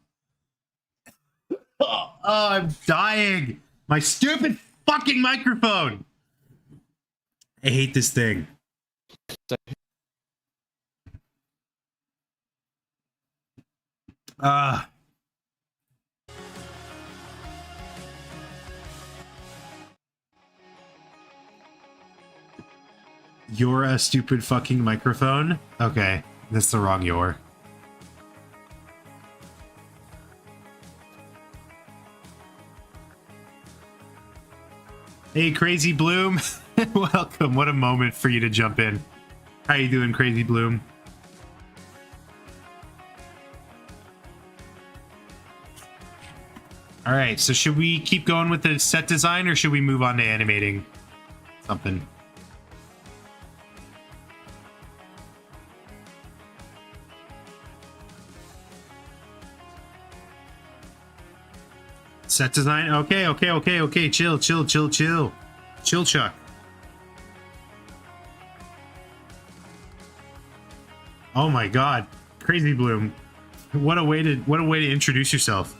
Oh, I'm dying. My stupid fucking microphone. I hate this thing. You're a stupid fucking microphone? Okay, that's the wrong you're. Hey, Crazy Bloom. Welcome. What a moment for you to jump in. How you doing, Crazy Bloom? All right, so should we keep going with the set design or should we move on to animating something? Set design? Okay. Chill. Chill, Chuck. Oh my god. Crazy Bloom. What a way to introduce yourself.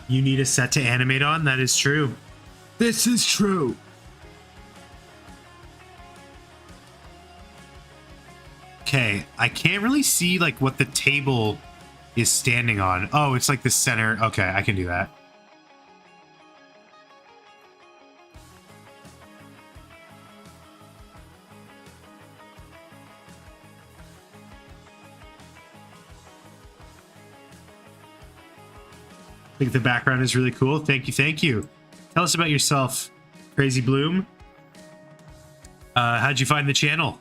You need a set to animate on? That is true. This is true. Okay, I can't really see like what the table is standing on. Oh, it's like the center. Okay, I can do that. I think the background is really cool. Thank you, thank you. Tell us about yourself, Crazy Bloom. How'd you find the channel?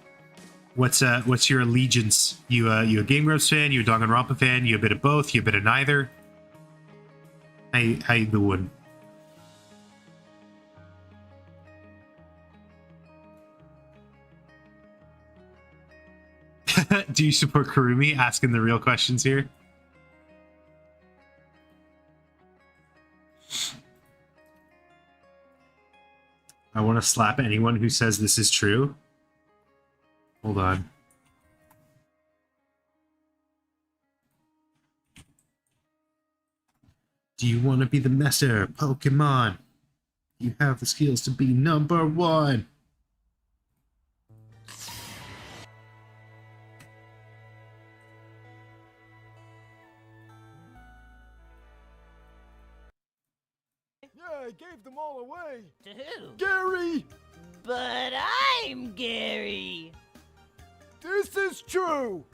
What's your allegiance? You a Game Grumps fan? You a Danganronpa fan? You a bit of both? You a bit of neither? How you doing? Do you support Kurumi? Asking the real questions here. I want to slap anyone who says this is true. Hold on. Do you want to be the master Pokemon? You have the skills to be number one. Yeah, I gave them all away. To who? Gary! But I'm Gary. This is true.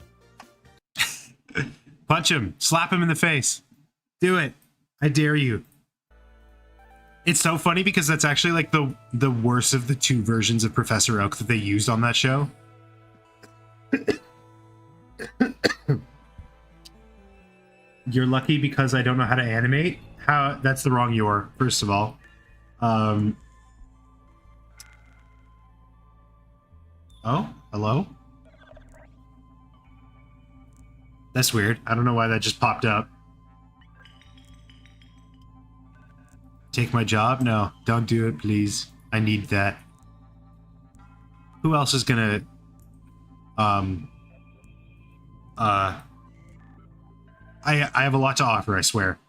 Punch him. Slap him in the face. Do it. I dare you. It's so funny because that's actually like the worst of the two versions of Professor Oak that they used on that show. You're lucky because I don't know how to animate. That's the wrong you're, first of all. Oh, hello? That's weird. I don't know why that just popped up. Take my job? No, don't do it, please. I need that. Who else is gonna... I have a lot to offer, I swear.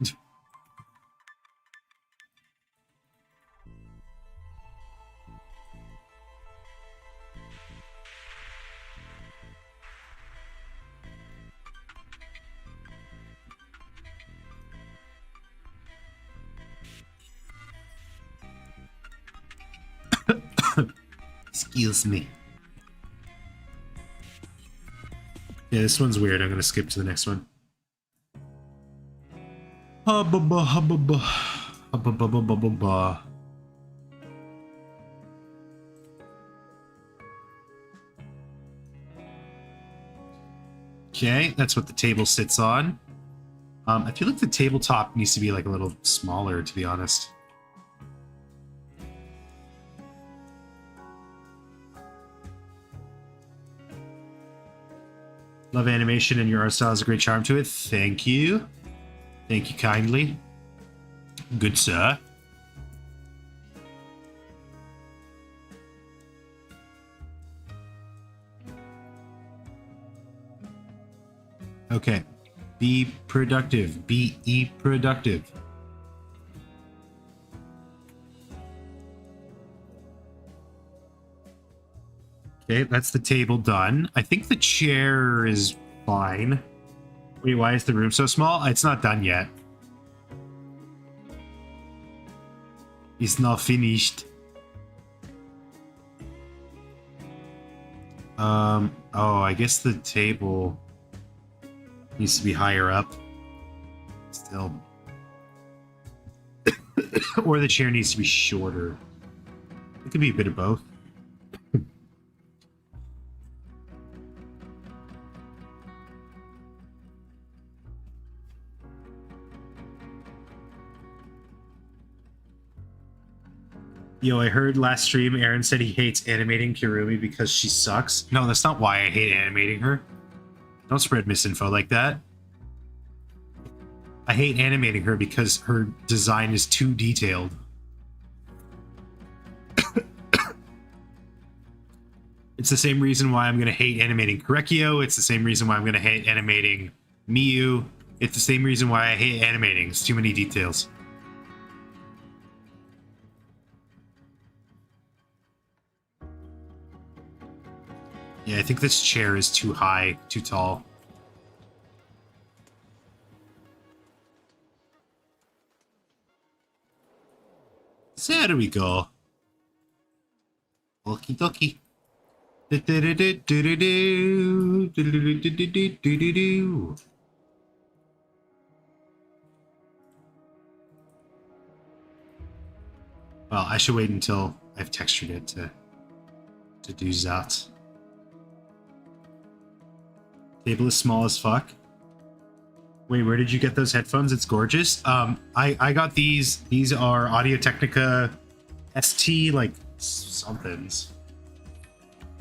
Excuse me. Yeah, this one's weird. I'm gonna skip to the next one. Hubba hubba hubba. Okay, that's what the table sits on. I feel like the tabletop needs to be like a little smaller, to be honest. Love animation and your art style has a great charm to it. Thank you. Thank you kindly. Good sir. Okay. Be productive. Be productive. Okay, that's the table done. I think the chair is fine. Wait, why is the room so small? It's not done yet. It's not finished. Oh, I guess the table needs to be higher up. Still. Or the chair needs to be shorter. It could be a bit of both. Yo, I heard last stream Aaron said he hates animating Kirumi because she sucks. No, that's not why I hate animating her. Don't spread misinfo like that. I hate animating her because her design is too detailed. It's the same reason why I'm going to hate animating Korekio. It's the same reason why I'm going to hate animating Miyu. It's the same reason why I hate animating. It's too many details. Yeah, I think this chair is too high, too tall. So how do we go? Okie dokie. Well, I should wait until I've textured it to do that. Table is small as fuck. Wait, where did you get those headphones? It's gorgeous. I got these. These are Audio-Technica ST like somethings.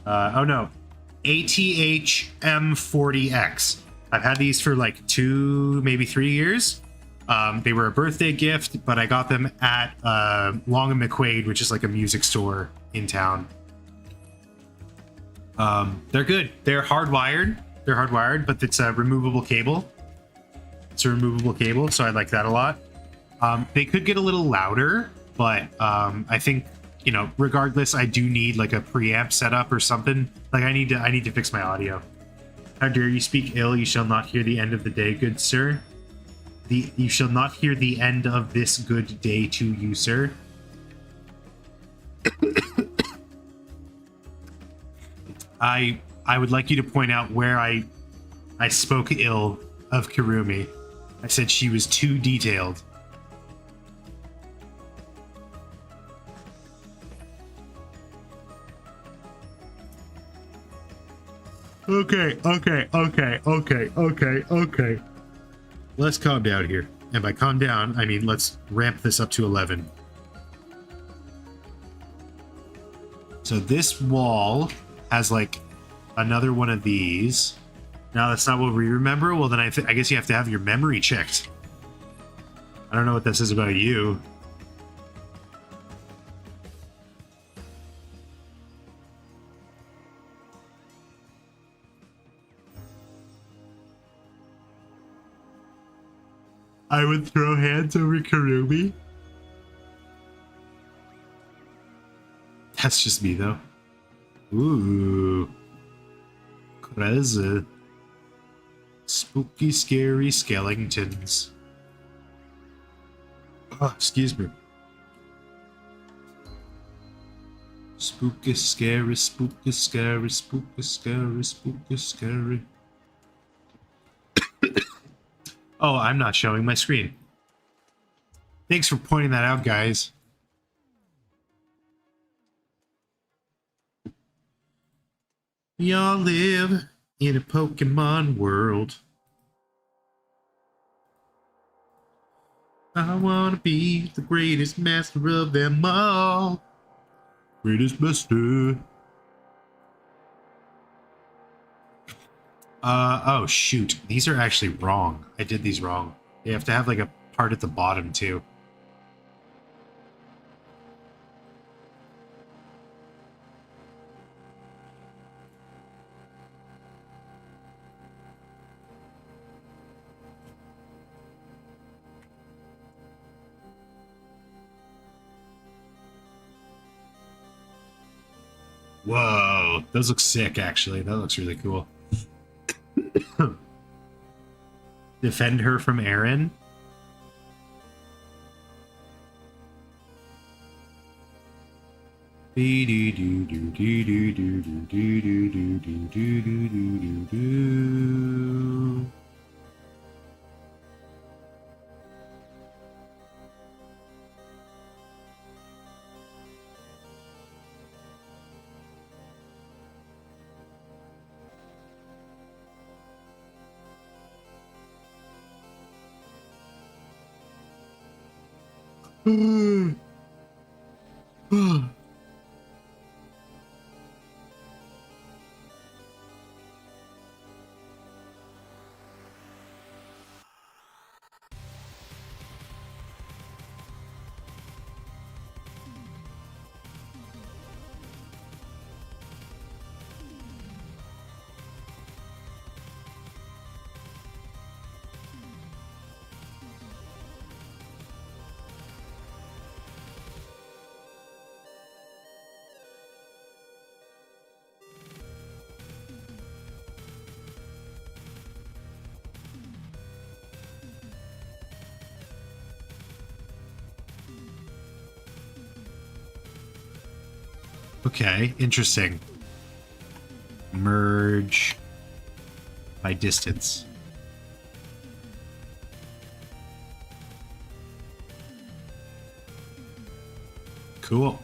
Oh no, ATH M40X. I've had these for like 2, maybe 3 years. They were a birthday gift, but I got them at Long and McQuaid, which is like a music store in town. They're good. They're hardwired. They're hardwired, but it's a removable cable. It's a removable cable, so I like that a lot. They could get a little louder, but I think, you know, regardless, I do need like a preamp setup or something. Like I need to fix my audio. How dare you speak ill? You shall not hear the end of the day, good sir. You shall not hear the end of this good day to you, sir. I would like you to point out where I spoke ill of Kirumi. I said she was too detailed. Okay. Let's calm down here. And by calm down, I mean let's ramp this up to 11. So this wall has like another one of these. Now that's not what we remember. Well, then I guess you have to have your memory checked. I don't know what this is about you. I would throw hands over Kirumi. That's just me, though. Ooh. Crazy. Spooky, scary skeletons. Oh, excuse me. Spooky, scary, spooky, scary, spooky, scary, spooky, scary. Oh, I'm not showing my screen. Thanks for pointing that out, guys. We all live in a Pokemon world. I wanna be the greatest master of them all. Greatest master. Oh shoot. These are actually wrong. I did these wrong. You have to have like a part at the bottom too. Whoa, those look sick actually. That looks really cool. Defend her from Aaron. Okay, interesting. Merge by distance. Cool.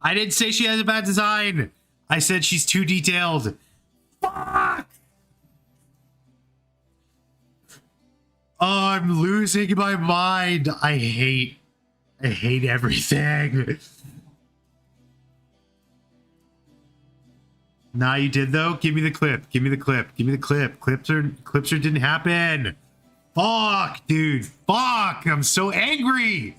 I didn't say she has a bad design. I said she's too detailed. Fuck! Oh, I'm losing my mind. I hate everything. Nah, you did though. Give me the clip. Give me the clip. Give me the clip. Clips are didn't happen. Fuck, dude. Fuck. I'm so angry.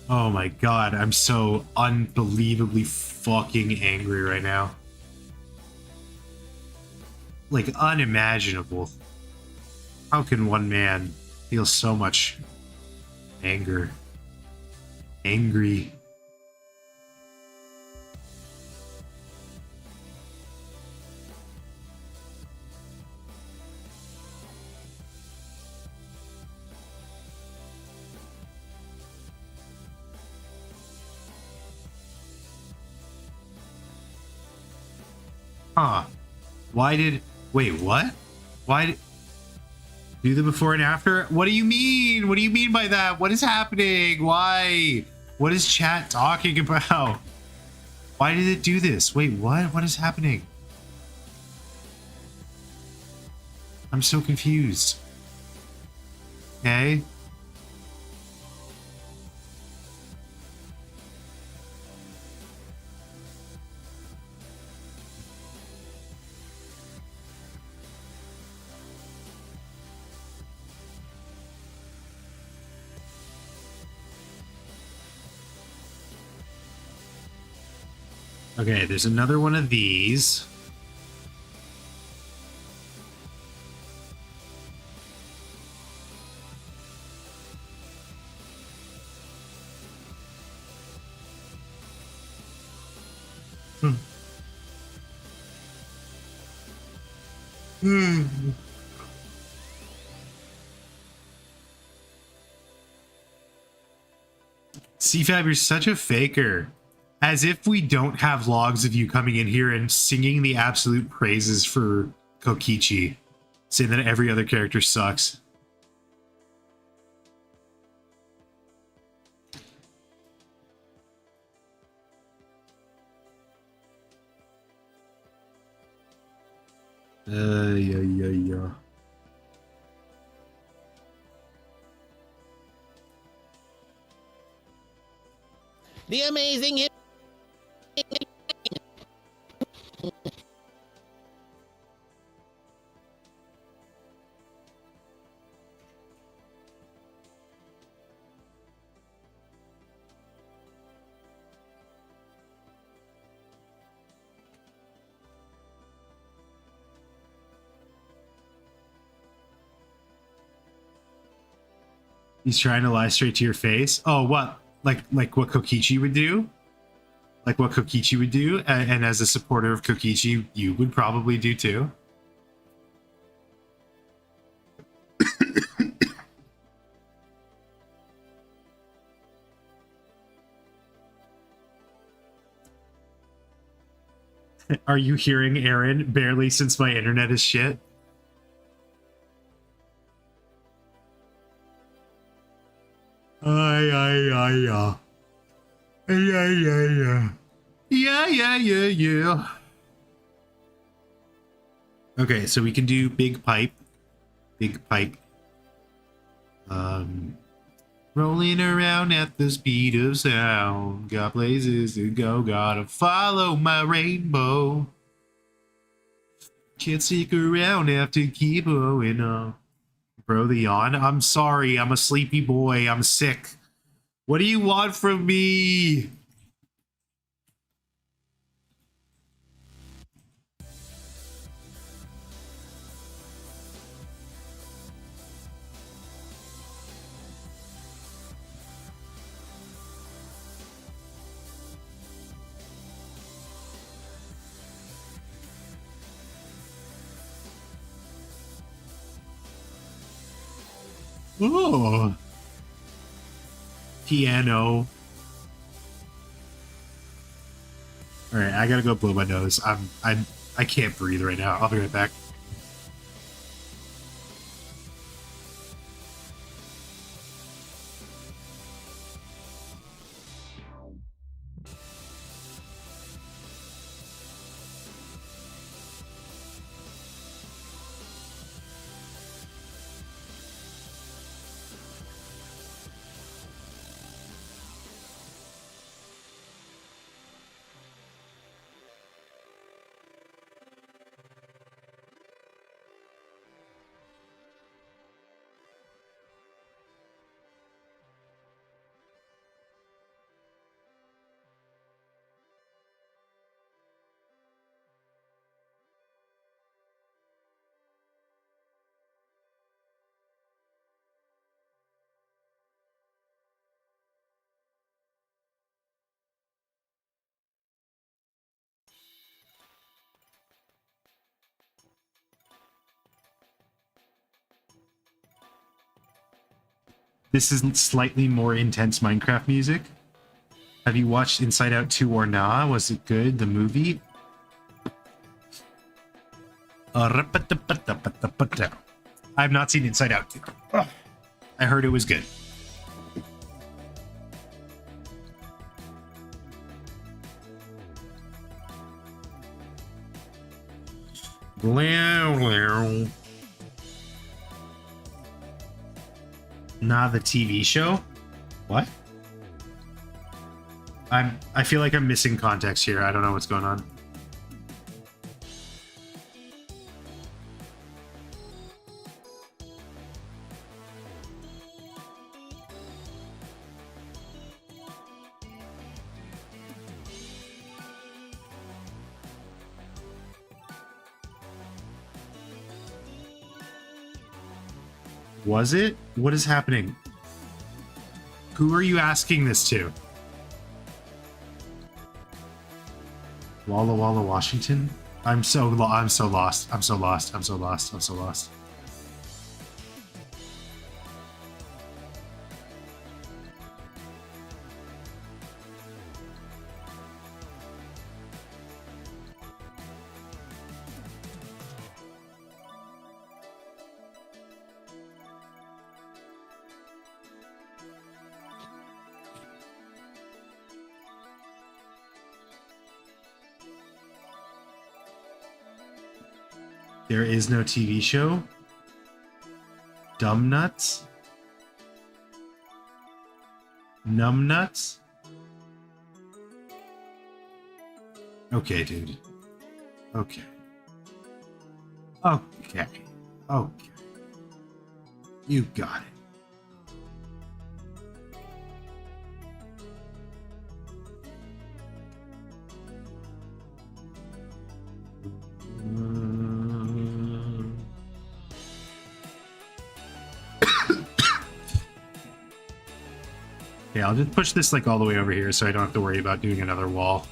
Oh my god, I'm so unbelievably fucking angry right now. Like, unimaginable. How can one man feel so much anger? Angry. Huh. Why did... Wait, what? Why did... Do the before and after? What do you mean? What do you mean by that? What is happening? Why? What is chat talking about? Why did it do this? Wait, what? What is happening? I'm so confused. Okay. Okay, there's another one of these. CFAB, you're such a faker. As if we don't have logs of you coming in here and singing the absolute praises for Kokichi, saying that every other character sucks. Yeah. The amazing him. He's trying to lie straight to your face. Oh, what? Like what Kokichi would do? Like what Kokichi would do? And as a supporter of Kokichi, you would probably do too. Are you hearing Aaron? Barely, since my internet is shit. Yeah. Okay, so we can do big pipe. Rolling around at the speed of sound. Got places to go, gotta follow my rainbow. Can't stick around, have to keep going on. Bro, the yawn? I'm sorry, I'm a sleepy boy, I'm sick. What do you want from me? Oh, piano. All right, I gotta go blow my nose. I can't breathe right now. I'll be right back. This is slightly more intense Minecraft music. Have you watched Inside Out 2 or nah? Was it good, the movie? I have not seen Inside Out 2. I heard it was good. Nah, the TV show? What? I feel like I'm missing context here. I don't know what's going on. Was it? What is happening? Who are you asking this to? Walla Walla, Washington? I'm so lost. I'm so lost. There is no TV show. Dumb nuts. Numb nuts. Okay, dude. Okay. Okay. Okay. You got it. Okay, I'll just push this like all the way over here so I don't have to worry about doing another wall.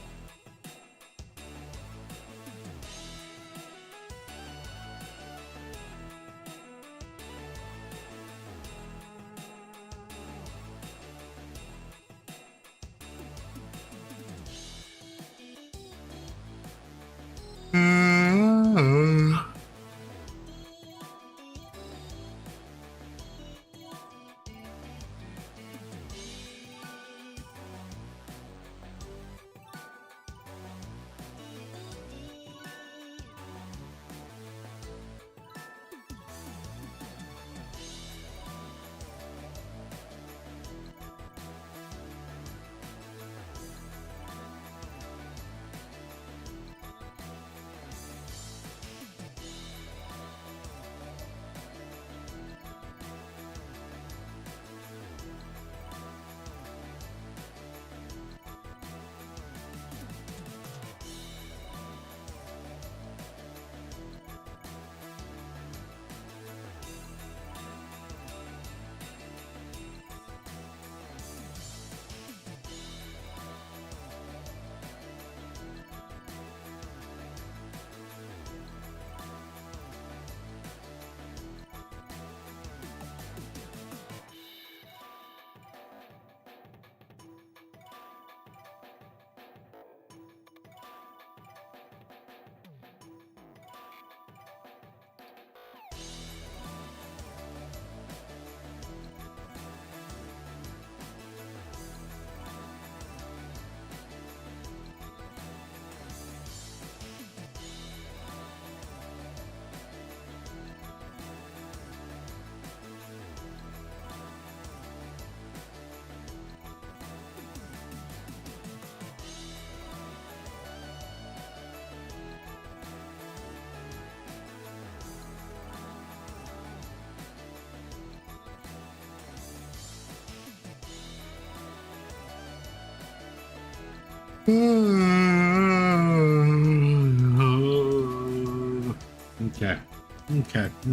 Okay.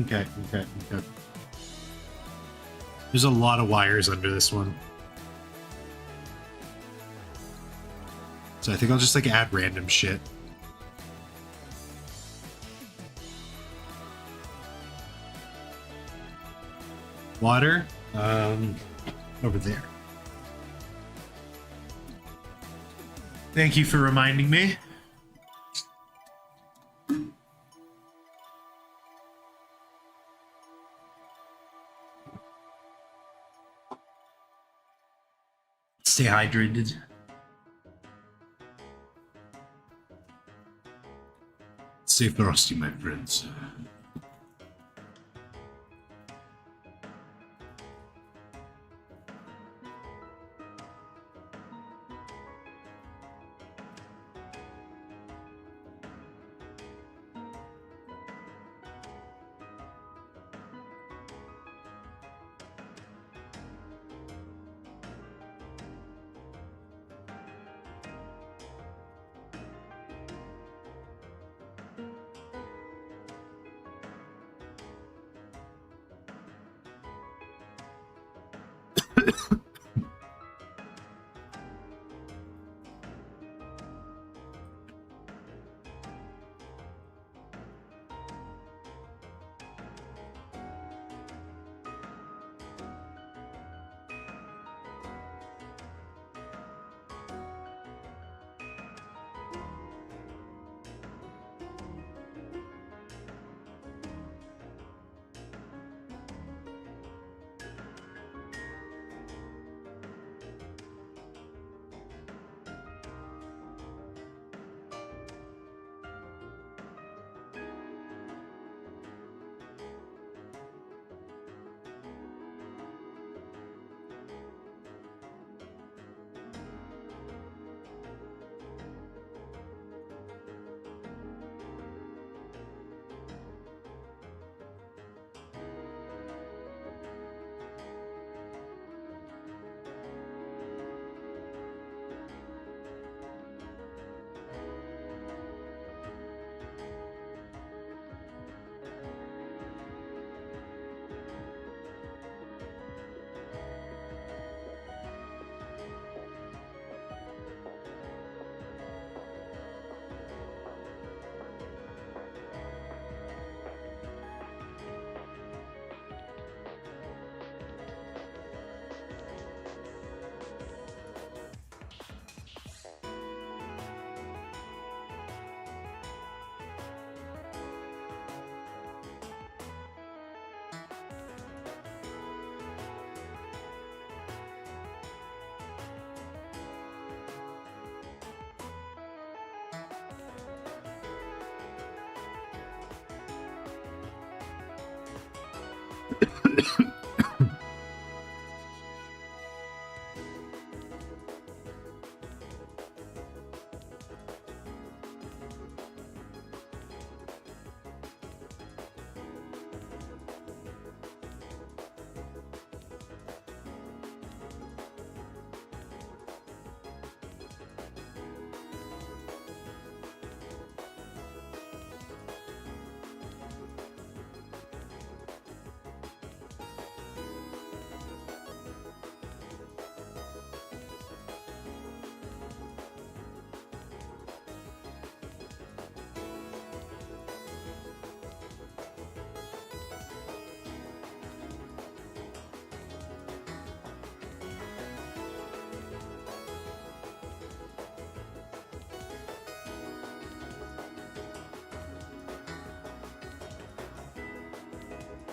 Okay. There's a lot of wires under this one. So I think I'll just like add random shit. Water, over there. Thank you for reminding me. Stay hydrated. Stay frosty, my friends.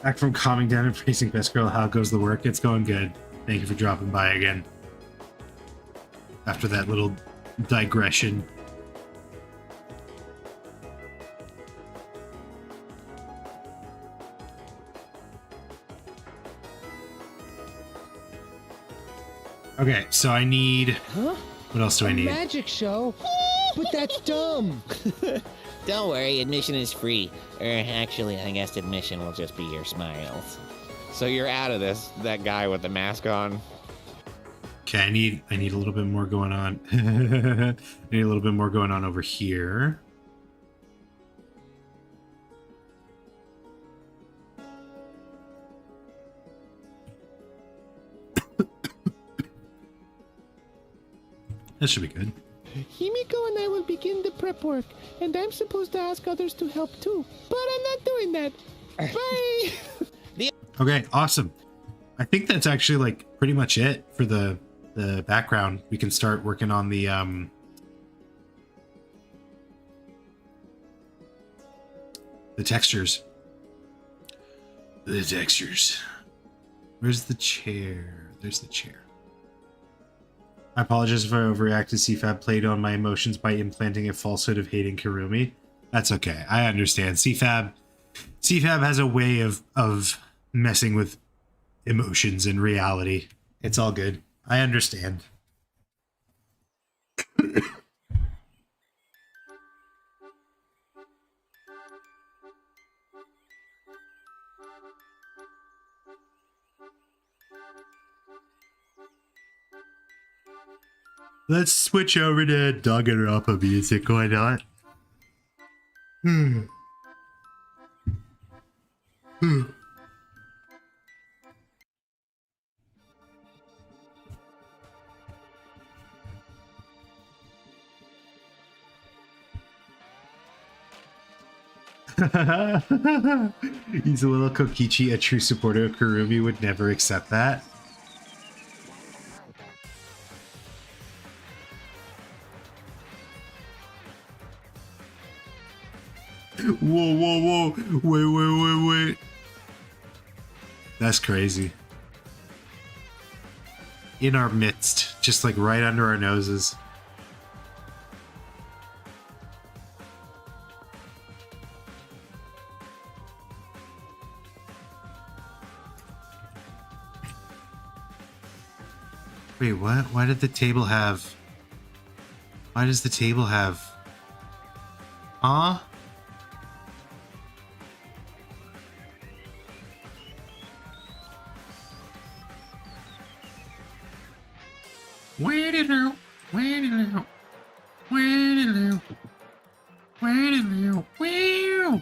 Back from calming down and praising Best Girl, how goes the work? It's going good. Thank you for dropping by again. After that little digression. Okay, so I need... Huh? What else do I need? Magic show? But that's dumb. Don't worry, admission is free. Actually, I guess admission will just be your smiles. So you're out of this, that guy with the mask on. Okay, I need a little bit more going on. I need a little bit more going on over here. That should be good. Himiko and I will begin the prep work, and I'm supposed to ask others to help too. But I'm not doing that. Bye! Okay, awesome. I think that's actually like pretty much it for the background. We can start working on the textures. The textures. Where's the chair? There's the chair. I apologize if I overreacted. CFAB played on my emotions by implanting a falsehood of hating Kurumi. That's okay. I understand. CFAB has a way of messing with emotions and reality. It's all good. I understand. Let's switch over to Danganronpa music, why not? He's a little Kokichi, a true supporter of Kurumi would never accept that. Whoa, whoa, whoa. Wait. That's crazy. In our midst, just like right under our noses. Wait, what? Why did the table have... Why does the table have... Huh? Where did you? Where did you? Where did you? Where did you? Where?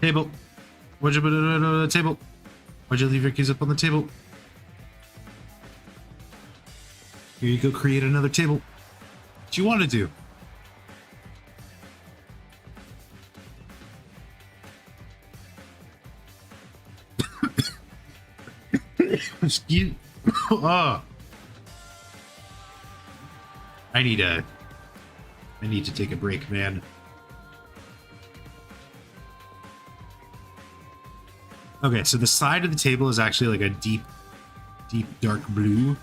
Table. Why'd you put it on the table? Why'd you leave your keys up on the table? Here you go, create another table. What do you want to do? Excuse. Oh. I need to take a break, man. Okay, so the side of the table is actually like a deep dark blue.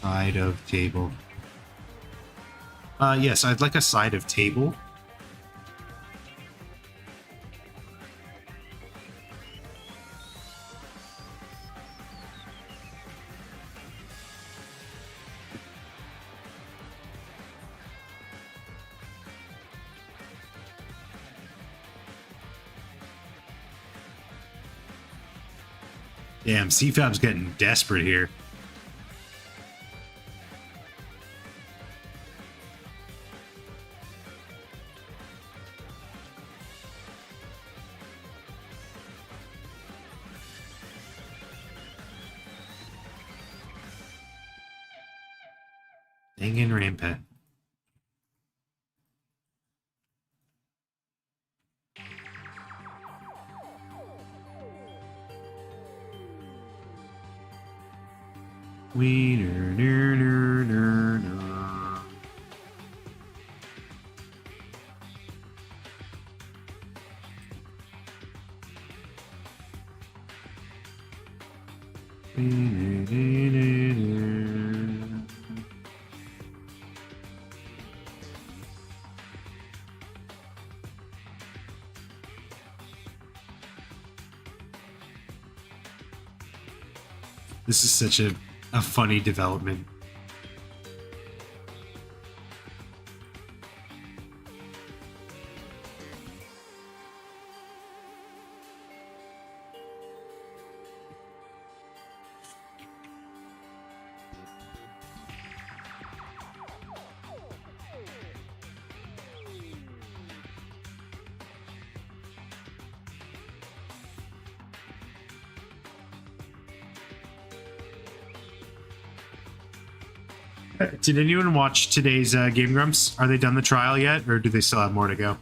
Side of table. Yes, I'd like a side of table. Damn, CFAB's getting desperate here. Dang rampant. Wiener, ner, ner, ner, ner. Wiener, ner, ner, ner. This is such a funny development. Did anyone watch today's Game Grumps? Are they done the trial yet, or do they still have more to go?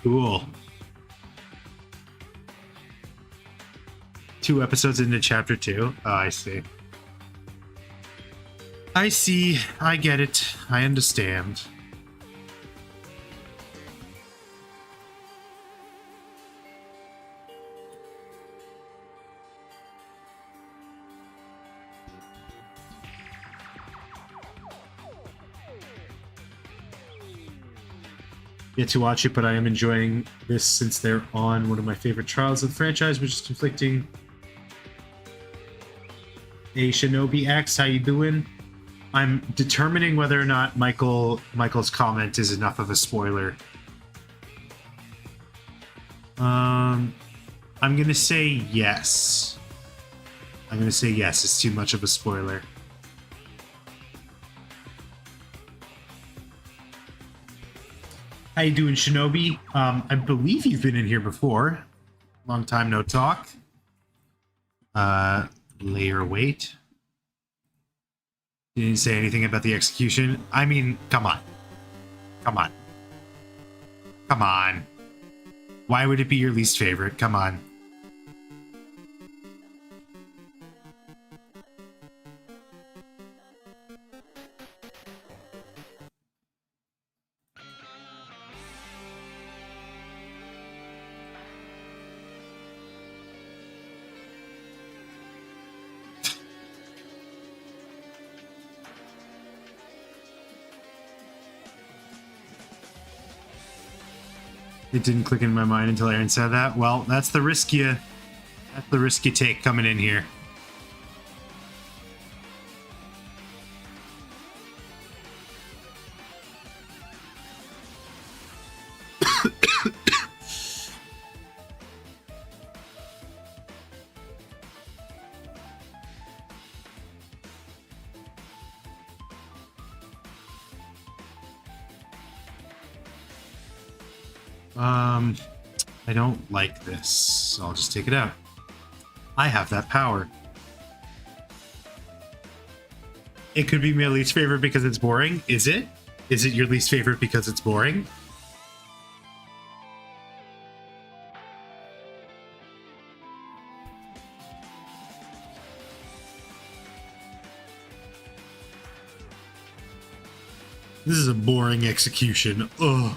Cool. 2 episodes into chapter 2. Oh, I see. I see. I get it. I understand. Yet to watch it, but I am enjoying this since they're on one of my favorite trials of the franchise, which is conflicting. Hey, Shinobi X, how you doing? I'm determining whether or not Michael's comment is enough of a spoiler. I'm gonna say yes. I'm gonna say yes. It's too much of a spoiler. How you doing, Shinobi? I believe you've been in here before. Long time no talk. Layer weight. You didn't say anything about the execution. I mean, come on. Come on. Come on. Why would it be your least favorite? Come on. It didn't click in my mind until Aaron said that. Well, that's the risk you take coming in here. I don't like this, so I'll just take it out. I have that power. It could be my least favorite because it's boring. Is it? Is it your least favorite because it's boring? This is a boring execution. Ugh.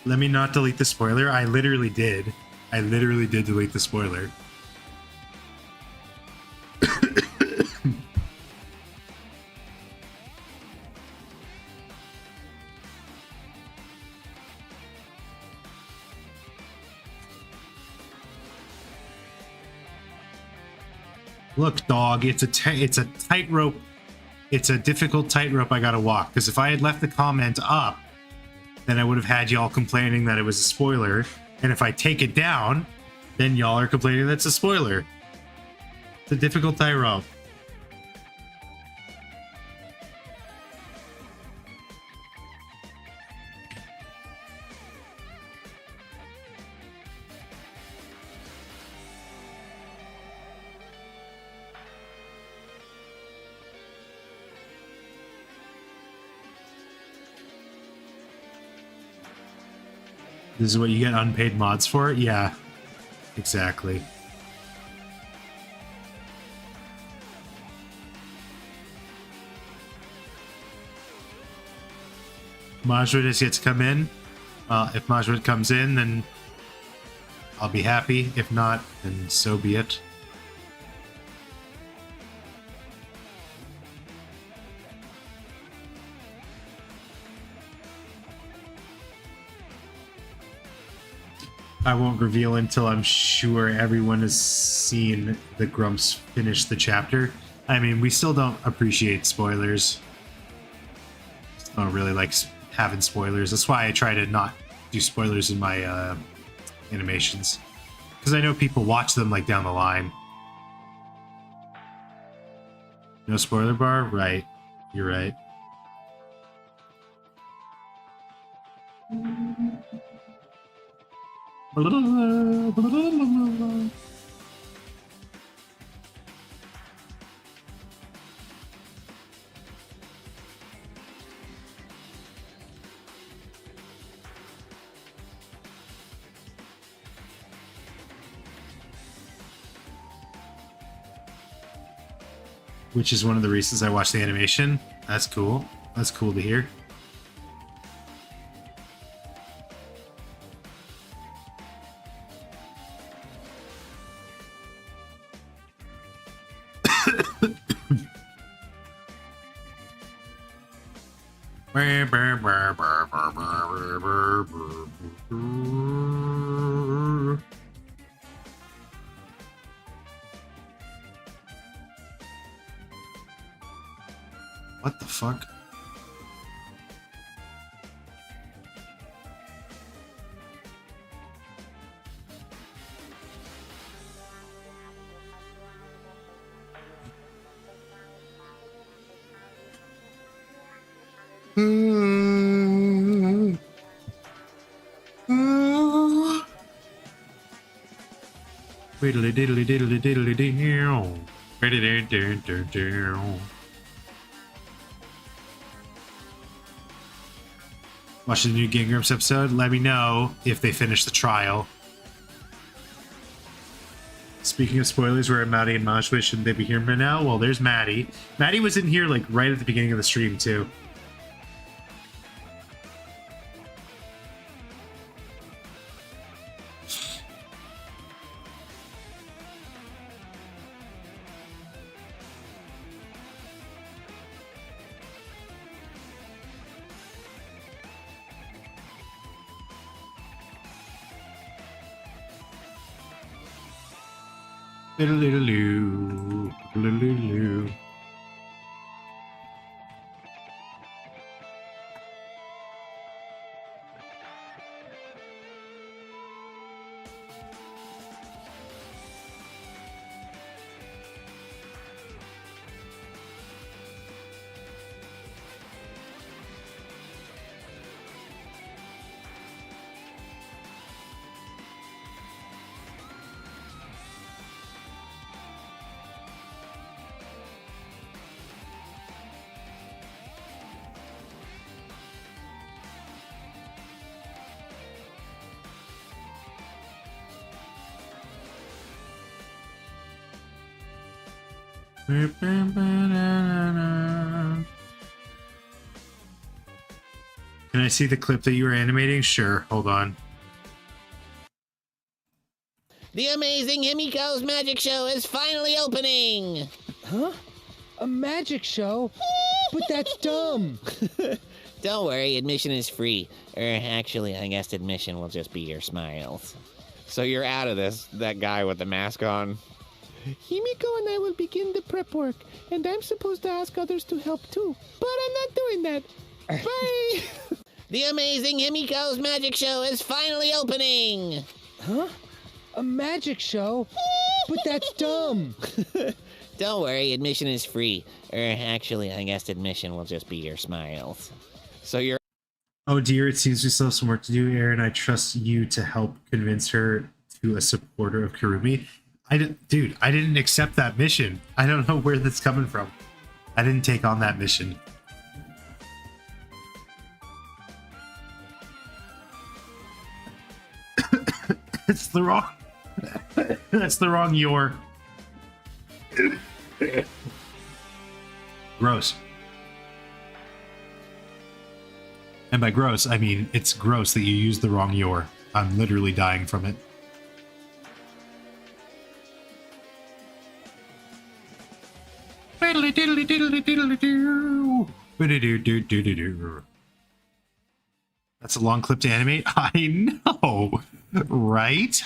Let me not delete the spoiler. I literally did. I literally did delete the spoiler. Look, dog, it's a tightrope. It's a difficult tightrope I gotta walk. Because if I had left the comment up, then I would have had y'all complaining that it was a spoiler. And if I take it down, then y'all are complaining that's a spoiler. It's a difficult tightrope. This is what you get unpaid mods for? Yeah, exactly. Majwood has yet to come in. If Majwood comes in, then I'll be happy. If not, then so be it. I won't reveal until I'm sure everyone has seen the Grumps finish the chapter. I mean, we still don't appreciate spoilers. Just don't really like having spoilers. That's why I try to not do spoilers in my animations. Because I know people watch them like down the line. No spoiler bar? Right. You're right. Which is one of the reasons I watched the animation. That's cool. That's cool to hear. What the fuck? Diddly diddly diddly diddly down. Watch the new Game Grumps episode. Let me know if they finish the trial. Speaking of spoilers, where are Maddie and Majwa? Shouldn't they be here by now? Well, there's Maddie. Maddie was in here like right at the beginning of the stream too. Diddle-diddle-loo, diddle-diddle-loo. Can I see the clip that you were animating? Sure, hold on. The amazing Himiko's magic show is finally opening! Huh? A magic show? But that's dumb. Don't worry, admission is free. Actually, I guess admission will just be your smiles. So you're out of this, that guy with the mask on. Himiko and I will begin the prep work, and I'm supposed to ask others to help too. But I'm not doing that. Bye! The amazing Himiko's magic show is finally opening! Huh? A magic show? But that's dumb. Don't worry, admission is free. Actually, I guess admission will just be your smiles. So you're Oh dear, it seems we still have some work to do, Aaron. I trust you to help convince her to a supporter of Kurumi. Dude, I didn't accept that mission. I don't know where that's coming from. I didn't take on that mission. It's the wrong... That's the wrong your. Gross. And by gross, I mean it's gross that you used the wrong your. I'm literally dying from it. Diddly diddly diddly diddly doo. Ba-da-doo-doo-doo-doo-doo. That's a long clip to animate. I know, right?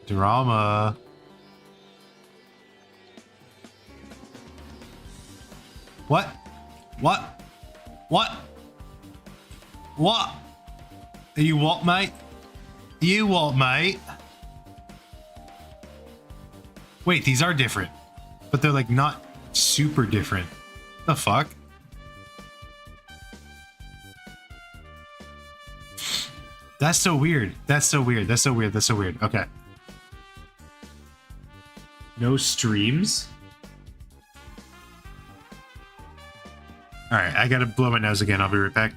Drama. What? What? What? What? You what, mate? You what, mate? Wait, these are different, but they're like not super different. The fuck? That's so weird. That's so weird. That's so weird. That's so weird. Okay. No streams? Alright, I gotta blow my nose again. I'll be right back.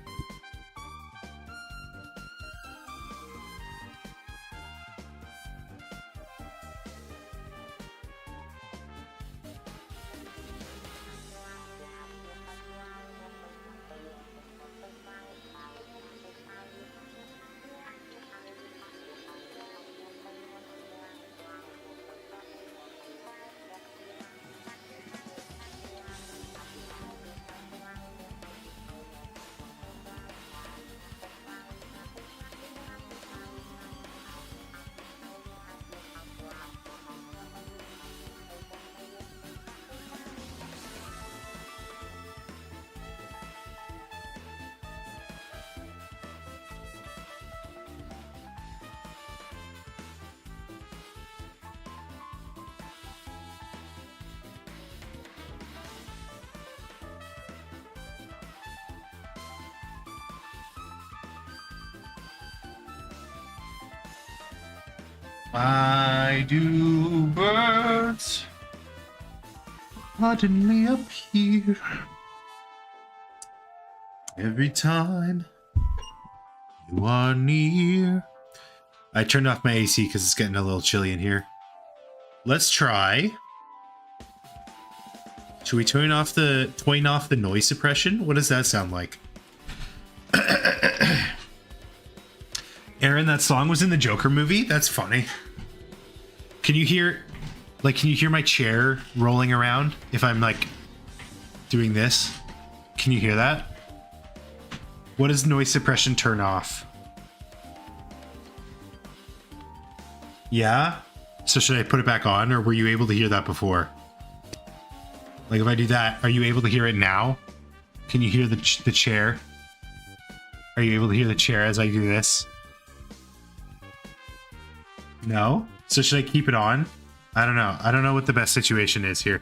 Why do birds suddenly appear every time you are near? I turned off my AC because it's getting a little chilly in here. Let's try. Should we turn off the noise suppression? What does that sound like? Aaron, that song was in the Joker movie? That's funny. Can you hear my chair rolling around if I'm like doing this? Can you hear that? What does noise suppression turn off? Yeah? So should I put it back on, or were you able to hear that before? Like if I do that, are you able to hear it now? Can you hear the chair? Are you able to hear the chair as I do this? No? So should I keep it on? I don't know. I don't know what the best situation is here.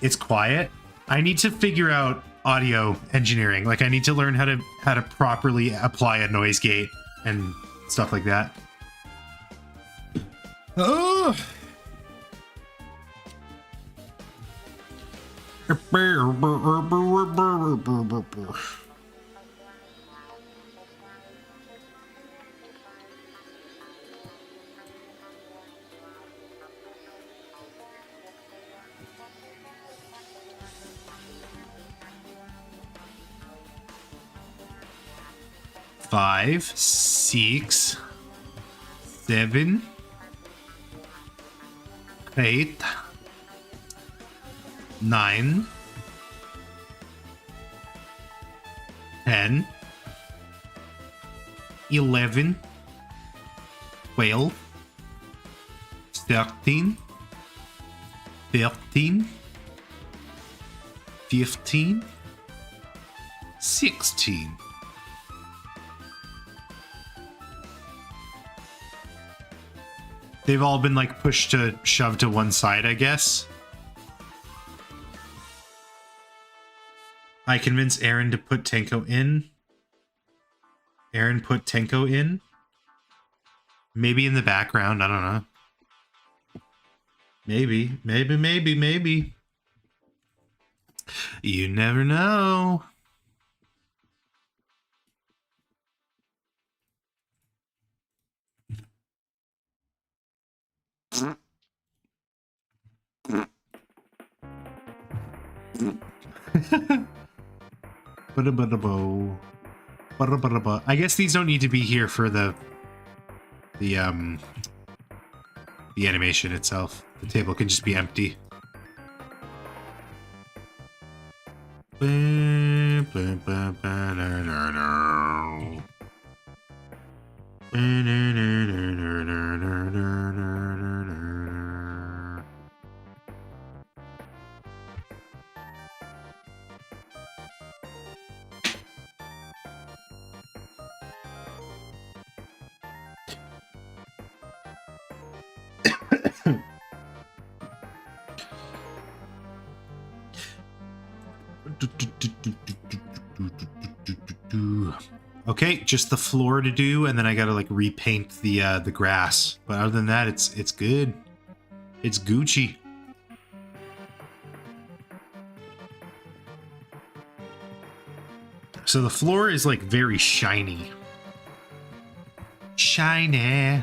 It's quiet. I need to figure out audio engineering. Like I need to learn how to properly apply a noise gate and stuff like that. Oh! 5, 6, 7, 8, 9, 10, 11, 12, 13, 14, 15, 16. They've all been like pushed to shoved to one side, I guess. I convinced Aaron to put Tenko in. Aaron put Tenko in. Maybe in the background, I don't know. Maybe. You never know. I guess these don't need to be here for the animation itself. The table can just be empty. Okay, just the floor to do, and then I gotta like repaint the grass. But other than that, it's good. It's Gucci. So the floor is like very shiny. Shiny.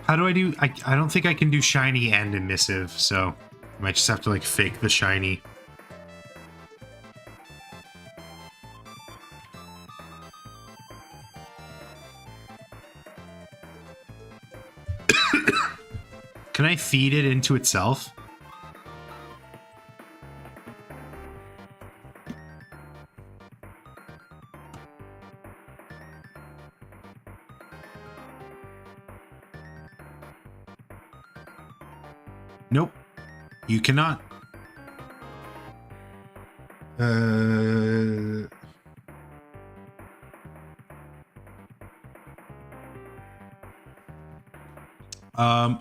How do I do? I don't think I can do shiny and emissive, so I might just have to like fake the shiny. Can I feed it into itself? Nope. You cannot.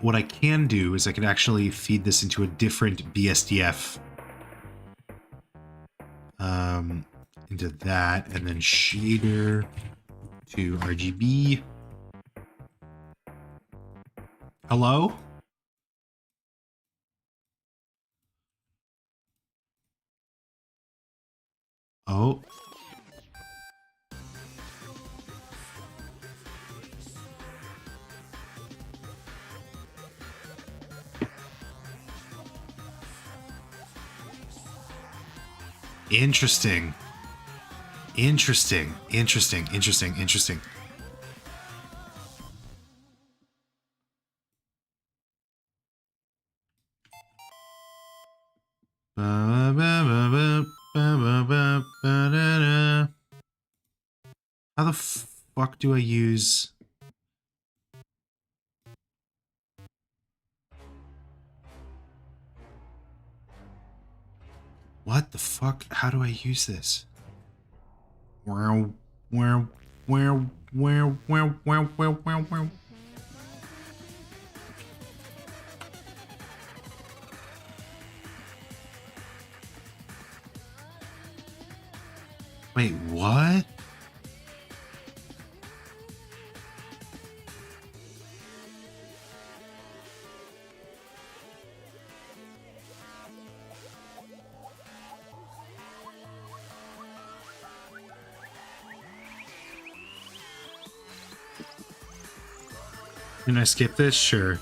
What I can do is I can actually feed this into a different BSDF. Into that, and then shader to RGB. Hello? Oh. Interesting. Interesting. How the fuck do I use... What the fuck? How do I use this? Wow. Wait, what? Can I skip this? Sure.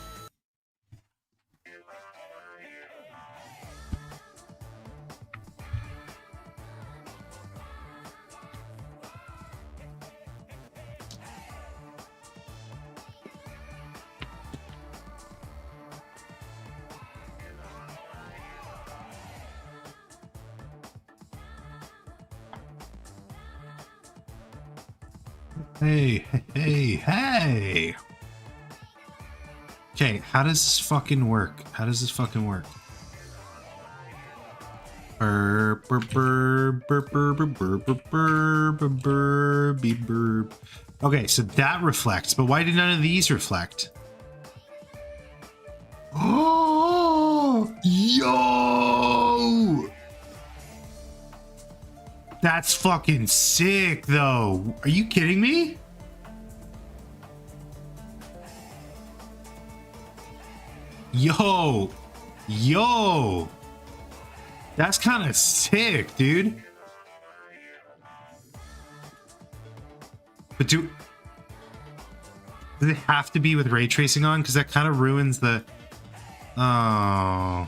Hey, hey, hey! Okay, how does this fucking work? How does this fucking work? Burr, burr, burr, burr, burr, burr, burr, burr, burr, burr, beep, burr. Okay, so that reflects, but why did none of these reflect? Oh, yo! That's fucking sick, though. Are you kidding me? Yo, yo, that's kind of sick, dude. But does it have to be with ray tracing on? Because that kind of ruins the... Oh.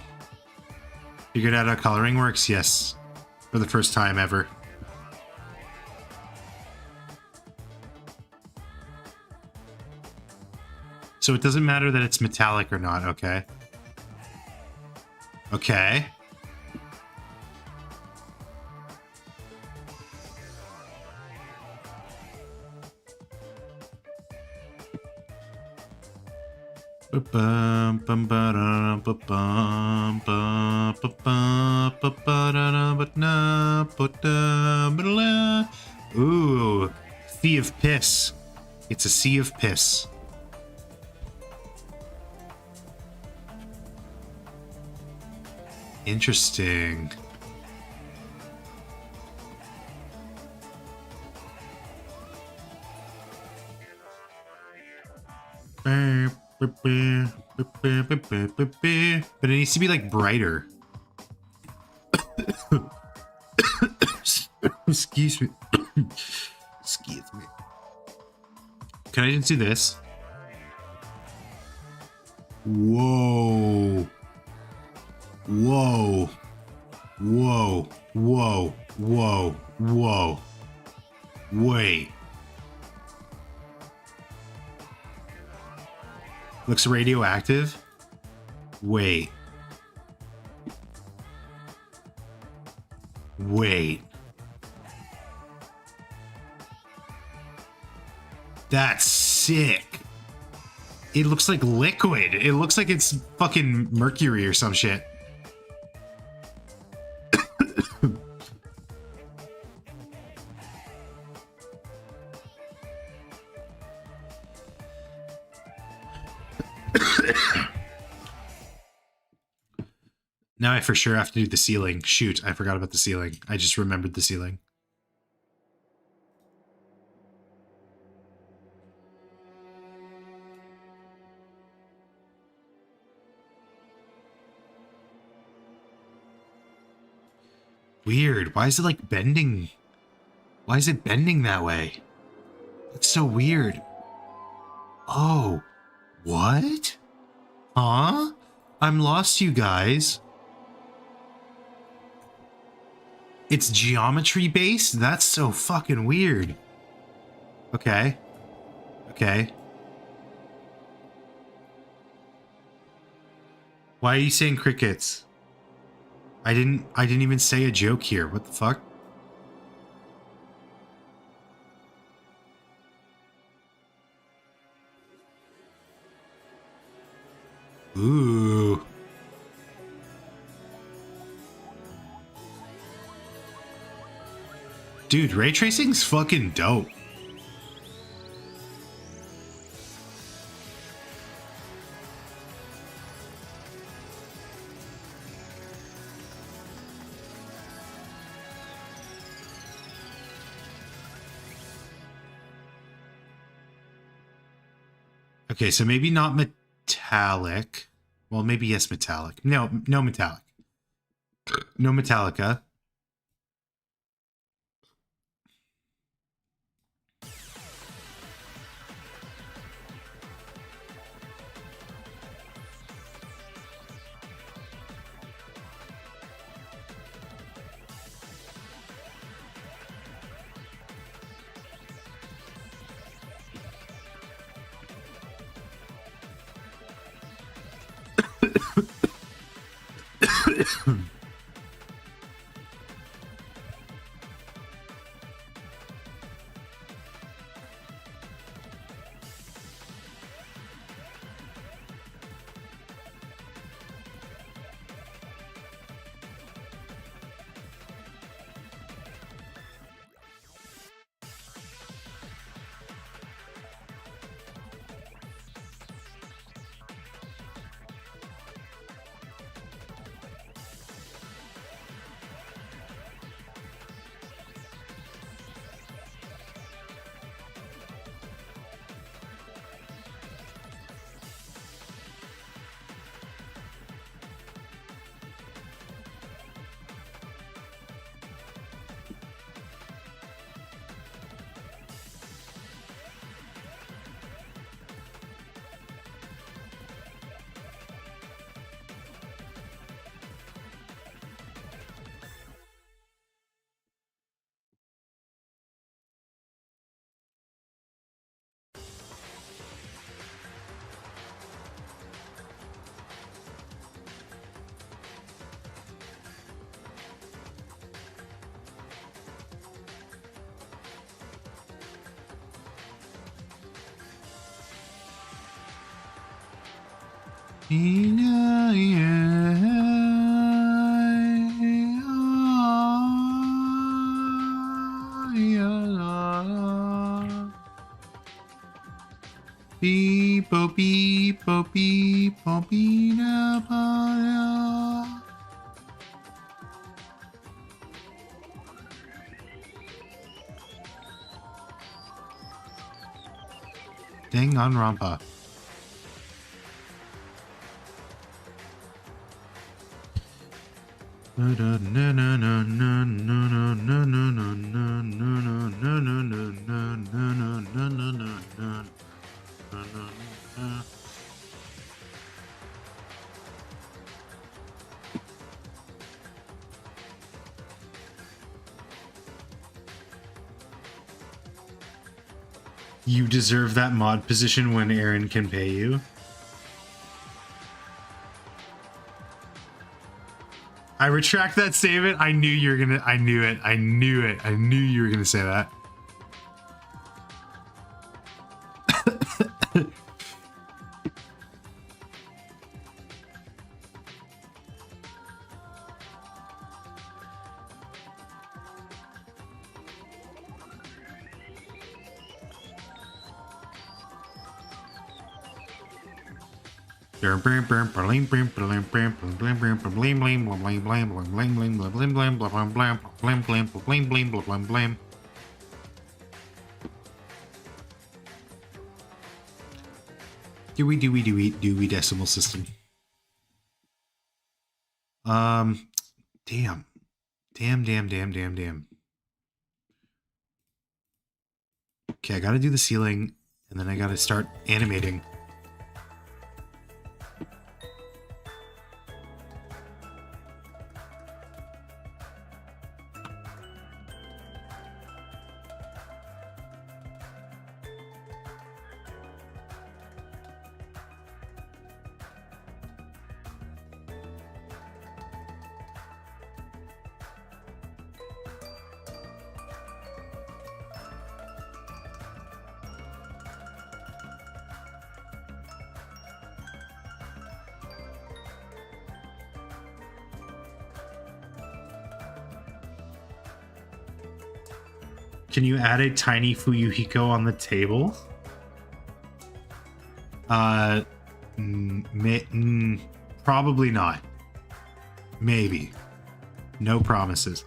Figured out how coloring works? Yes. For the first time ever. So it doesn't matter that it's metallic or not, okay? Okay. Ooh, sea of piss. It's a sea of piss. Interesting. But it needs to be like brighter. Excuse me. Excuse me. Can I just do this? Whoa. Whoa. Whoa. Whoa. Whoa. Whoa. Wait. Looks radioactive? Wait. Wait. That's sick. It looks like liquid. It looks like it's fucking mercury or some shit. Now I for sure have to do the ceiling. Shoot, I forgot about the ceiling. I just remembered the ceiling. Weird. Why is it like bending? Why is it bending that way? That's so weird. Oh, what? Huh? I'm lost, you guys. It's geometry based? That's so fucking weird. Okay. Okay. Why are you saying crickets? I didn't even say a joke here. What the fuck? Ooh. Dude, ray tracing's fucking dope. Okay, so maybe not metallic. Well, maybe yes, metallic. No metallic. No Metallica. Beep, boop, beep, boop, beep, boop, beep, da, ba, da. Dang on Rampa. You deserve that mod position when Aaron can pay you. I retract that statement. I knew you were gonna. I knew it. I knew it. I knew you were gonna say that. Dewey decimal system. Damn. Okay, I gotta do the ceiling, and then I gotta start animating. Can you add a tiny Fuyuhiko on the table? Probably not. Maybe. No promises.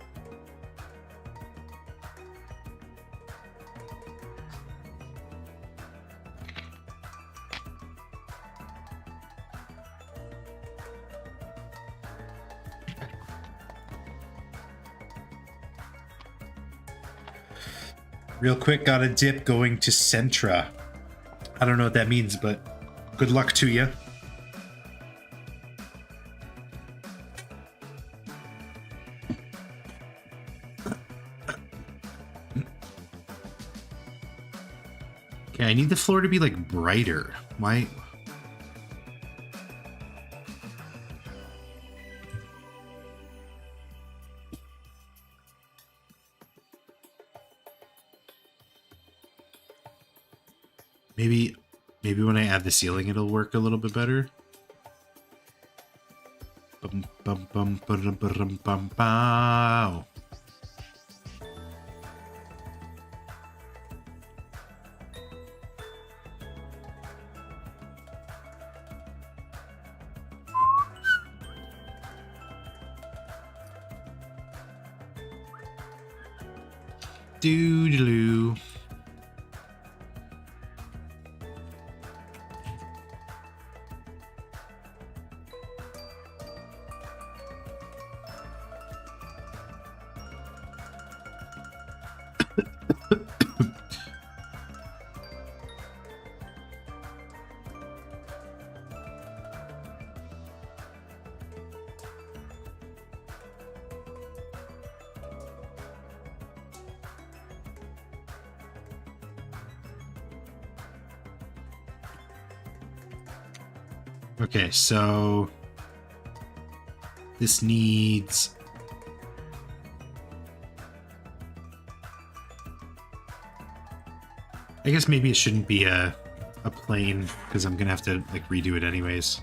Real quick, got a dip going to Centra. I don't know what that means, but good luck to you. Okay, I need the floor to be like brighter. Why? Maybe when I add the ceiling, it'll work a little bit better. Bum, bum, bum, ba-dum, ba-dum, bum, bow. Doodaloo. Okay, so this needs I guess maybe it shouldn't be a plane because I'm gonna have to like redo it anyways.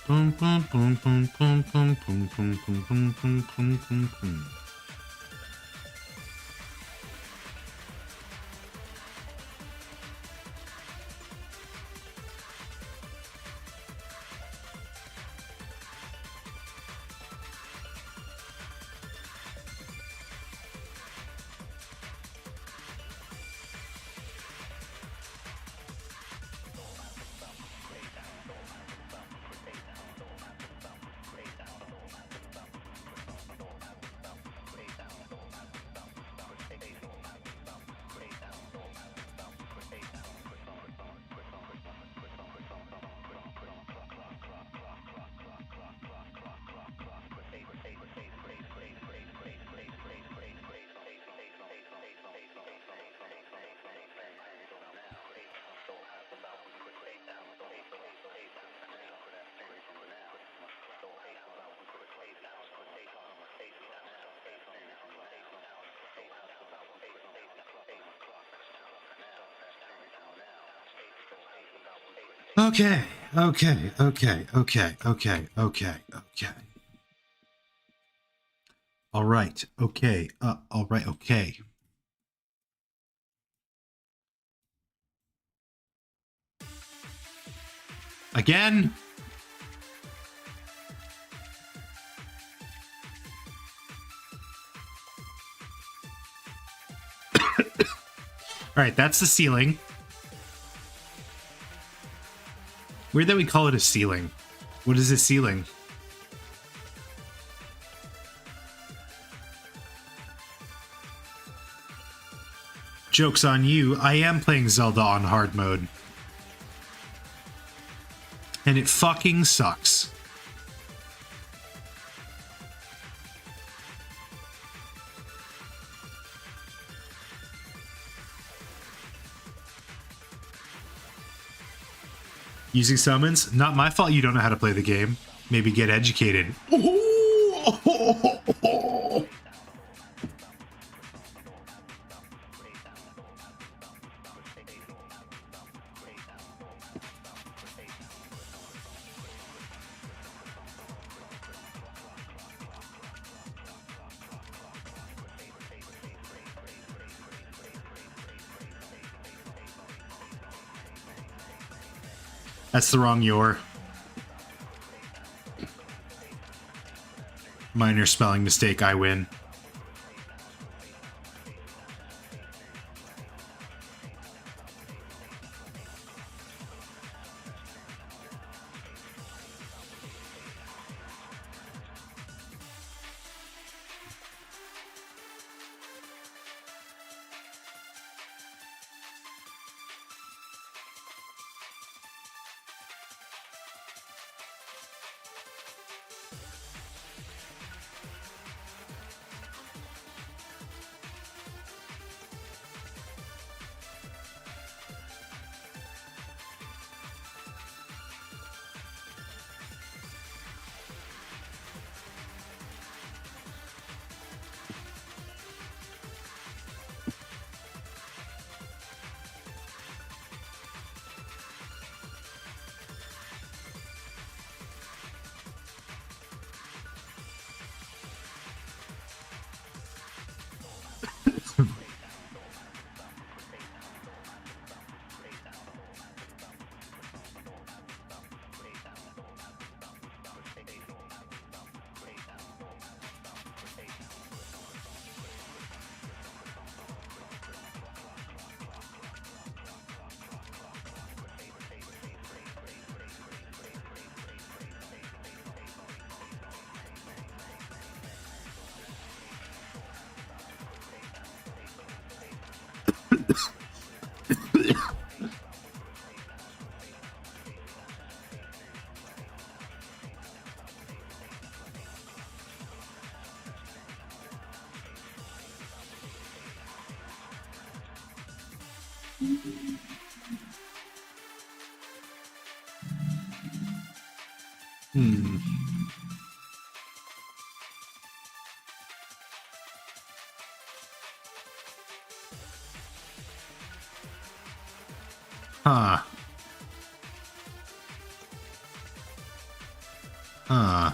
Boom, boom, boom, boom, boom, boom, boom, boom, boom, boom, boom, boom, boom, boom. Okay, okay, okay, okay, okay, okay, okay. All right, okay, all right, okay. Again? All right, that's the ceiling. Weird that we call it a ceiling. What is a ceiling? Joke's on you, I am playing Zelda on hard mode. And it fucking sucks. Using summons? Not my fault you don't know how to play the game. Maybe get educated. That's the wrong your. Minor spelling mistake, I win. Huh. Huh.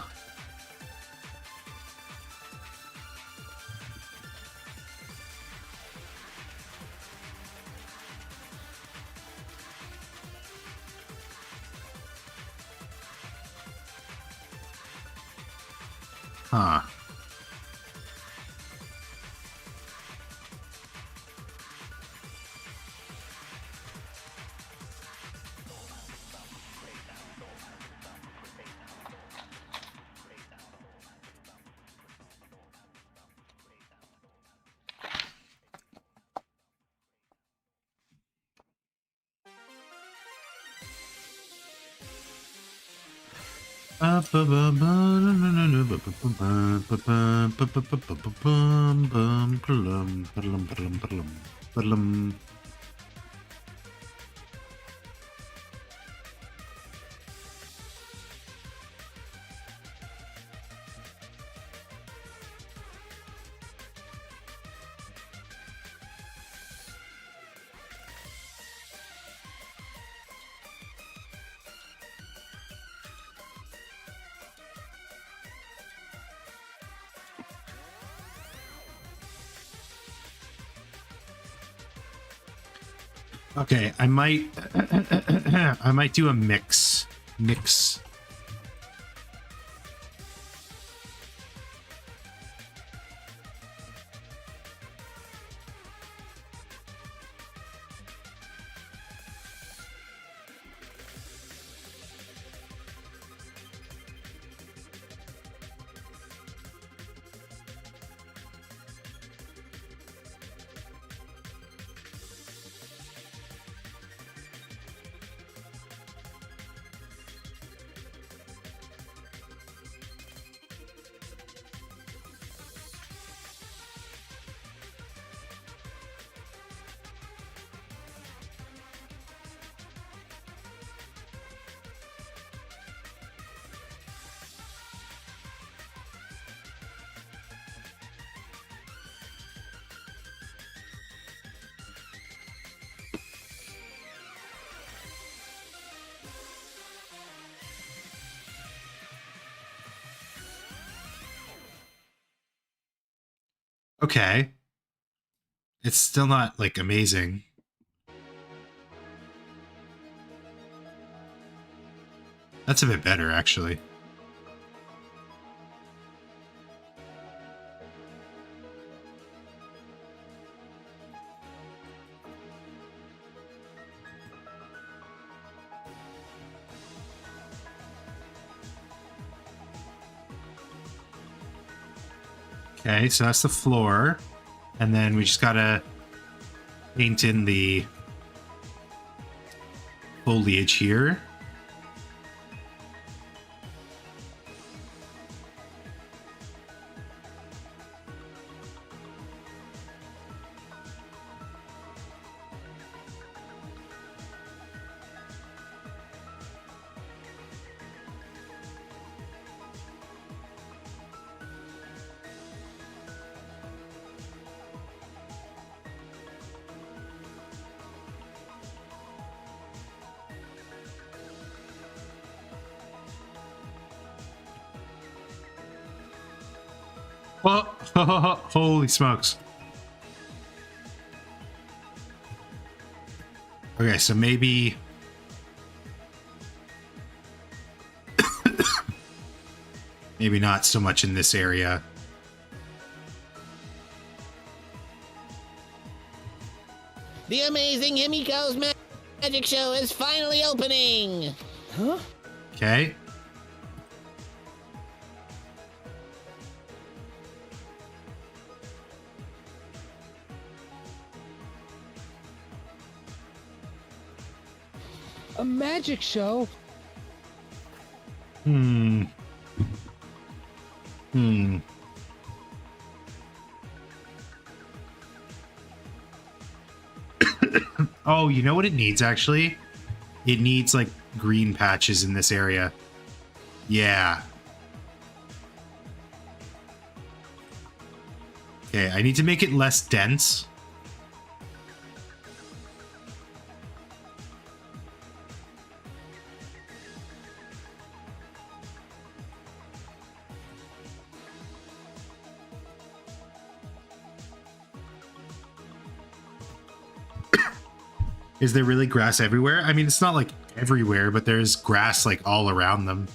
Huh. Okay, I might I might do a mix. Okay. It's still not like amazing. That's a bit better actually. Okay, so that's the floor. And then we just gotta paint in the foliage here. Oh, holy smokes. Okay, so maybe... maybe not so much in this area. The amazing Himiko's magic show is finally opening! Huh? Okay. A magic show? Hmm. Oh, you know what it needs, actually? It needs, like, green patches in this area. Yeah. Okay, I need to make it less dense. Is there really grass everywhere? I mean, it's not like everywhere, but there's grass like all around them.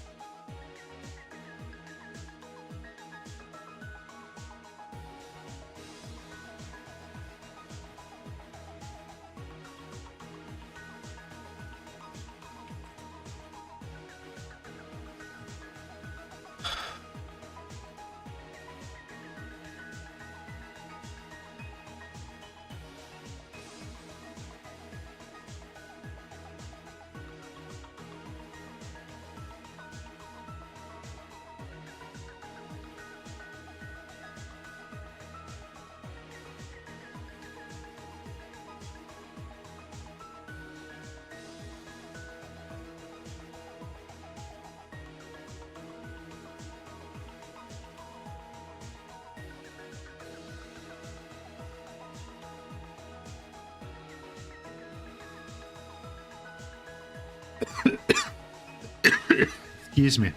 Excuse me.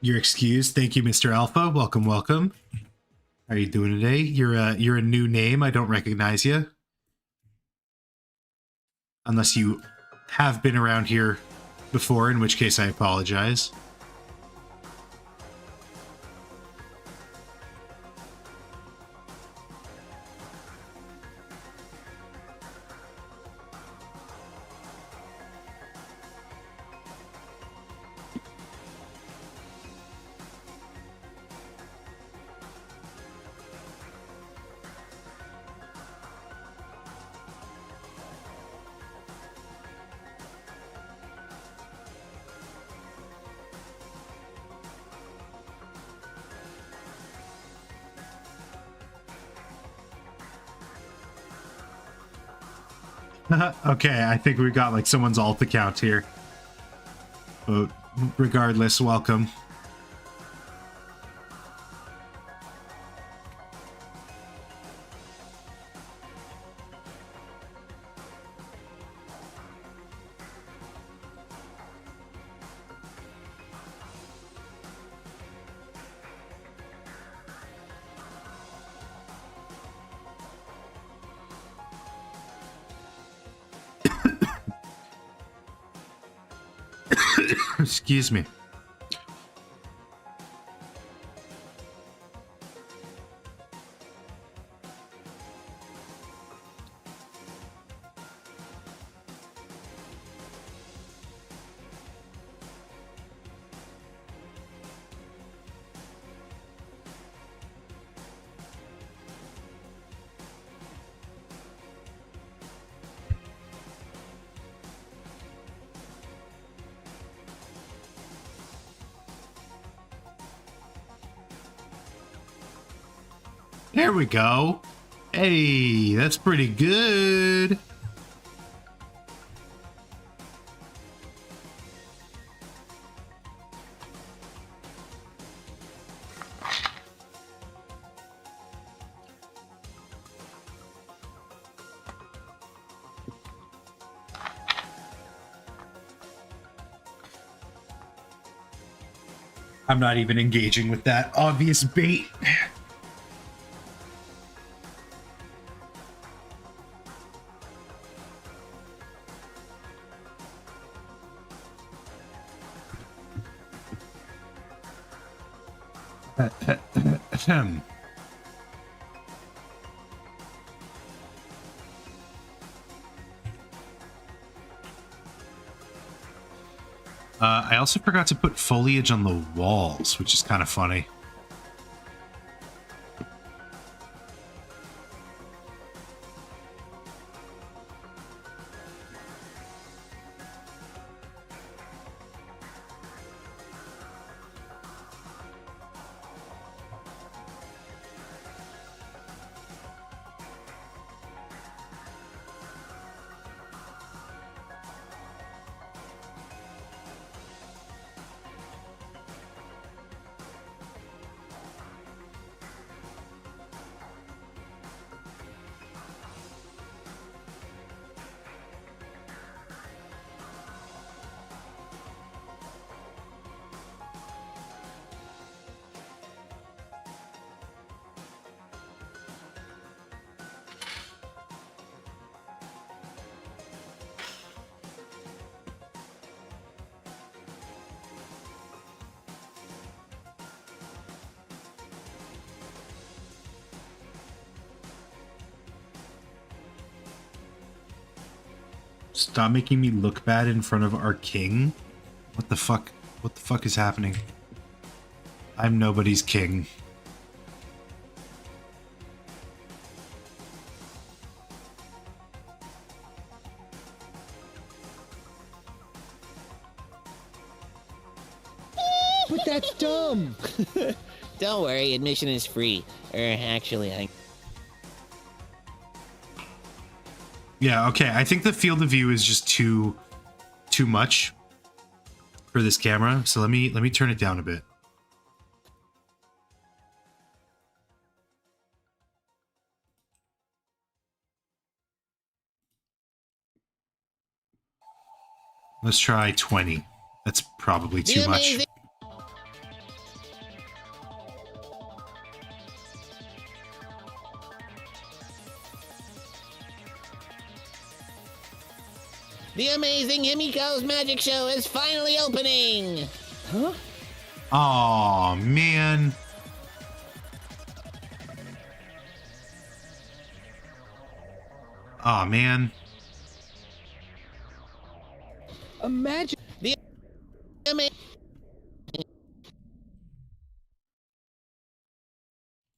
You're excused. Thank you, Mr. Alpha. Welcome, welcome. How are you doing today? You're a new name. I don't recognize you. Unless you have been around here before, in which case I apologize. Okay, I think we got like someone's alt account here. But regardless, welcome. Excuse me. There we go. Hey, that's pretty good. I'm not even engaging with that obvious bait. I also forgot to put foliage on the walls, which is kind of funny. Stop making me look bad in front of our king. What the fuck? What the fuck is happening? I'm nobody's king. But that's dumb. Don't worry, admission is free. Actually, I... Yeah, okay. I think the field of view is just too much for this camera. So let me turn it down a bit. Let's try 20. That's probably too much. The amazing Himiko's magic show is finally opening! Huh? Oh man. Oh man. A magic. The ama-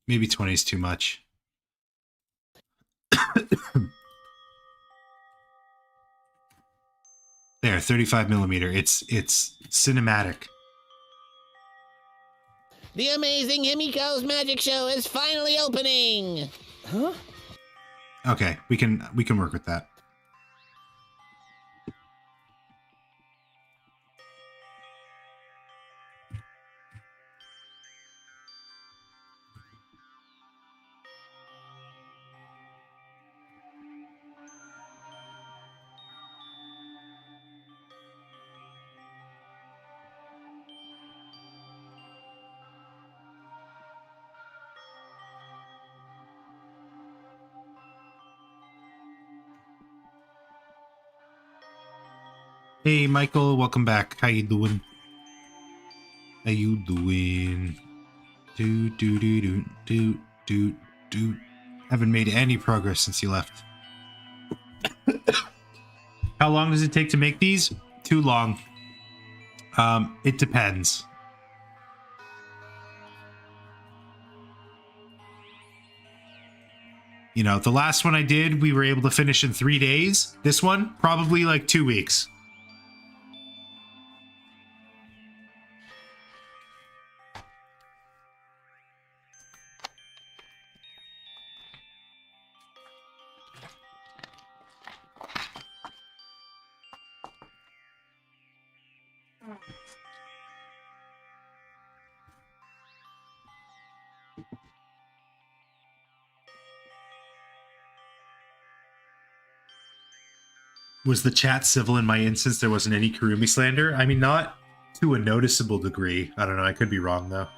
Maybe 20 is too much. There, 35 millimeter. It's cinematic. The amazing Himiko's magic show is finally opening! Huh? Okay, we can work with that. Hey, Michael, welcome back. How you doing? How you doing? Do do do do do do do. Haven't made any progress since you left. How long does it take to make these? Too long. It depends. You know, the last one I did, we were able to finish in 3 days. This one, probably like 2 weeks. Was the chat civil in my instance? There wasn't any Kurumi slander? I mean, not to a noticeable degree. I don't know. I could be wrong, though.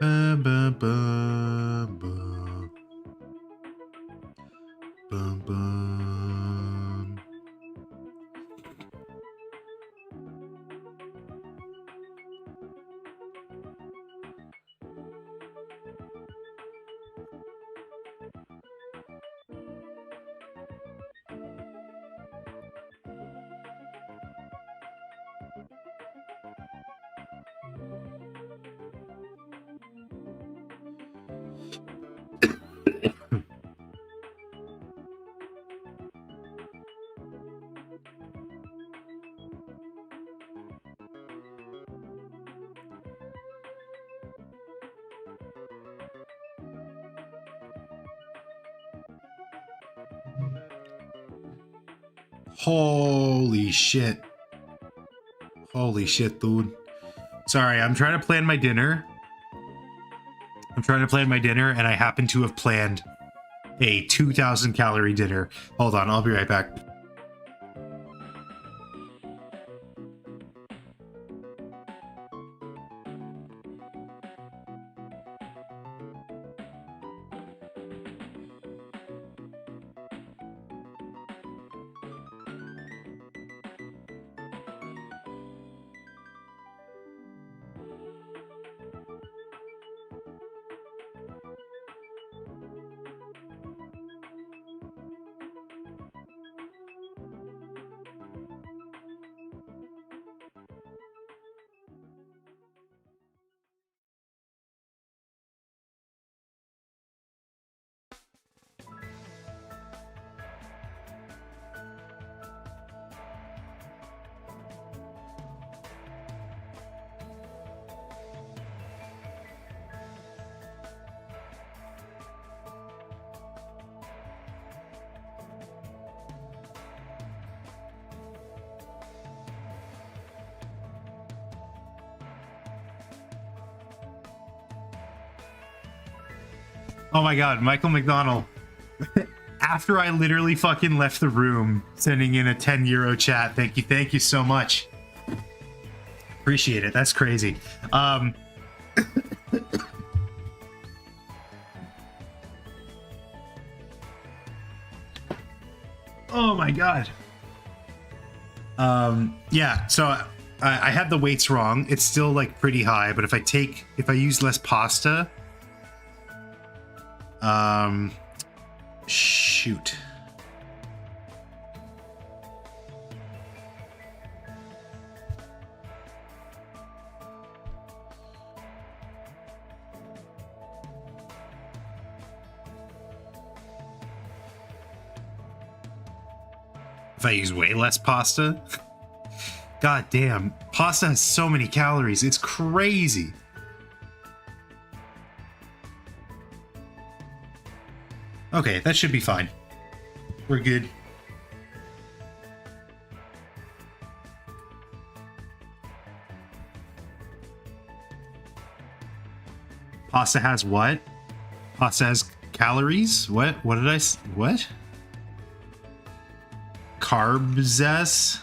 Bum, bum, bum, bum. Bum, bum. Holy shit. Holy shit, dude. Sorry, I'm trying to plan my dinner. And I happen to have planned a 2,000 calorie dinner. Hold on, I'll be right back. Oh my god, Michael McDonald. After I literally fucking left the room, sending in a 10 euro chat. Thank you so much. Appreciate it. That's crazy. Oh my god. Yeah, so I had the weights wrong. It's still like pretty high, but if I use less pasta, shoot. If I use way less pasta, god damn, pasta has so many calories. It's crazy. Okay, that should be fine. We're good. Pasta has what? Pasta has calories? What? What did I... What? Carbs?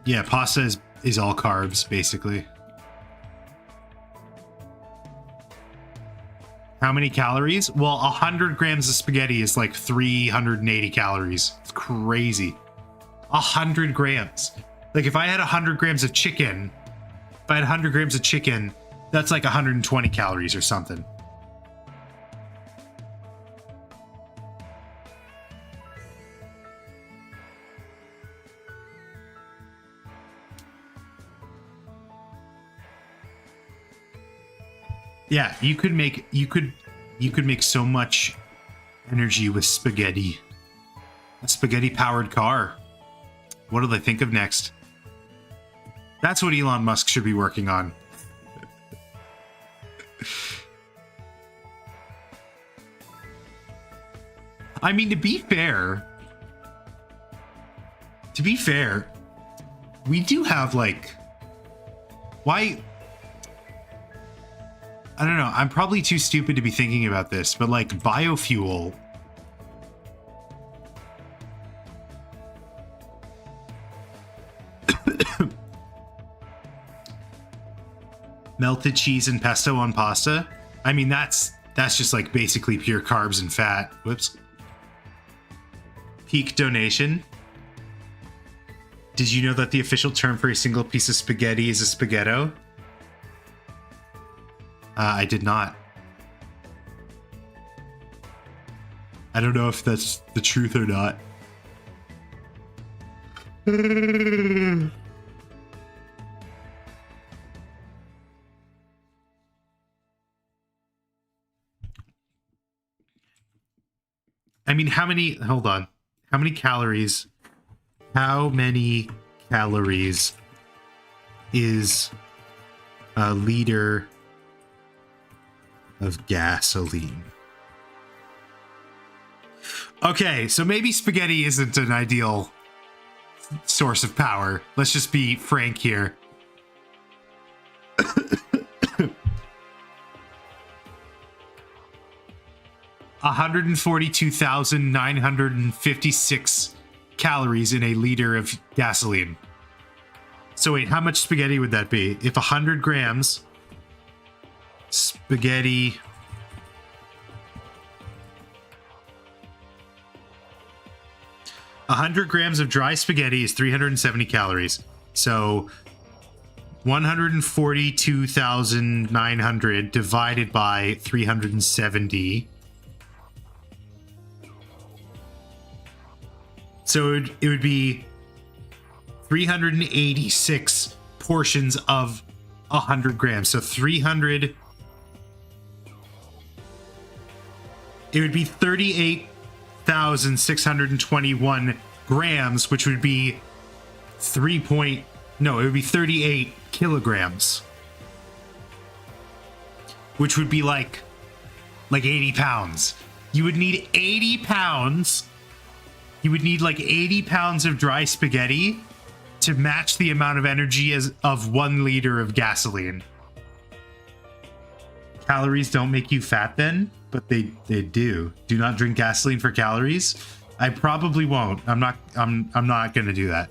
Yeah, pasta is all carbs, basically. How many calories? Well, 100 grams of spaghetti is like 380 calories. It's crazy. 100 grams. Like if I had 100 grams of chicken, that's like 120 calories or something. Yeah, you could make so much energy with spaghetti. A spaghetti powered car. What do they think of next? That's what Elon Musk should be working on. I mean, to be fair, we do have like, why? I don't know. I'm probably too stupid to be thinking about this, but like biofuel. Melted cheese and pesto on pasta. I mean, that's just like basically pure carbs and fat. Whoops. Peak donation. Did you know that the official term for a single piece of spaghetti is a spaghetto? I did not. I don't know if that's the truth or not. I mean, hold on. How many calories is a liter of gasoline? Okay, so maybe spaghetti isn't an ideal source of power. Let's just be frank here. 142,956 calories in a liter of gasoline. So wait, how much spaghetti would that be? If 100 grams spaghetti... A 100 grams of dry spaghetti is 370 calories. So 142,900 divided by 370. So it would be 386 portions of 100 grams. So 300... It would be 38,621 grams, which would be it would be 38 kilograms. Which would be like 80 pounds. You would need 80 pounds. You would need like 80 pounds of dry spaghetti to match the amount of energy of 1 liter of gasoline. Calories don't make you fat then, but they do. Do not drink gasoline for calories. I probably won't. I'm not going to do that.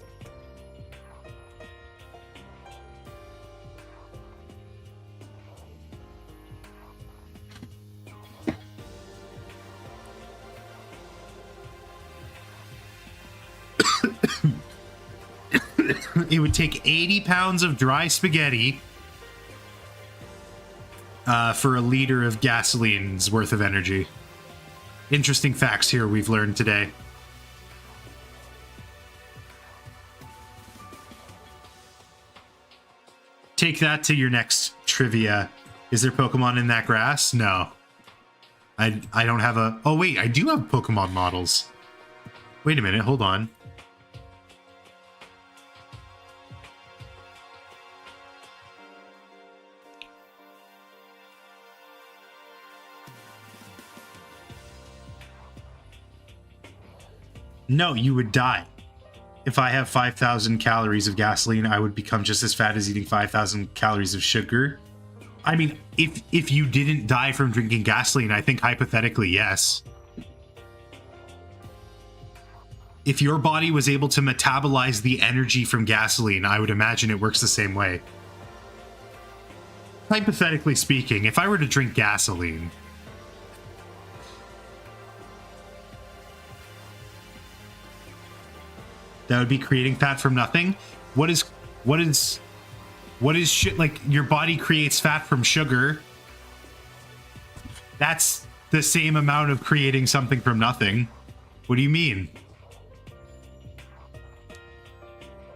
It would take 80 pounds of dry spaghetti for a liter of gasoline's worth of energy. Interesting facts here we've learned today. Take that to your next trivia. Is there Pokemon in that grass? No. I don't have a... Oh, wait, I do have Pokemon models. Wait a minute, hold on. No, you would die. If I have 5,000 calories of gasoline, I would become just as fat as eating 5,000 calories of sugar. I mean, if you didn't die from drinking gasoline, I think hypothetically, yes. If your body was able to metabolize the energy from gasoline, I would imagine it works the same way. Hypothetically speaking, if I were to drink gasoline... that would be creating fat from nothing. What is shit? Like, your body creates fat from sugar. That's the same amount of creating something from nothing. What do you mean?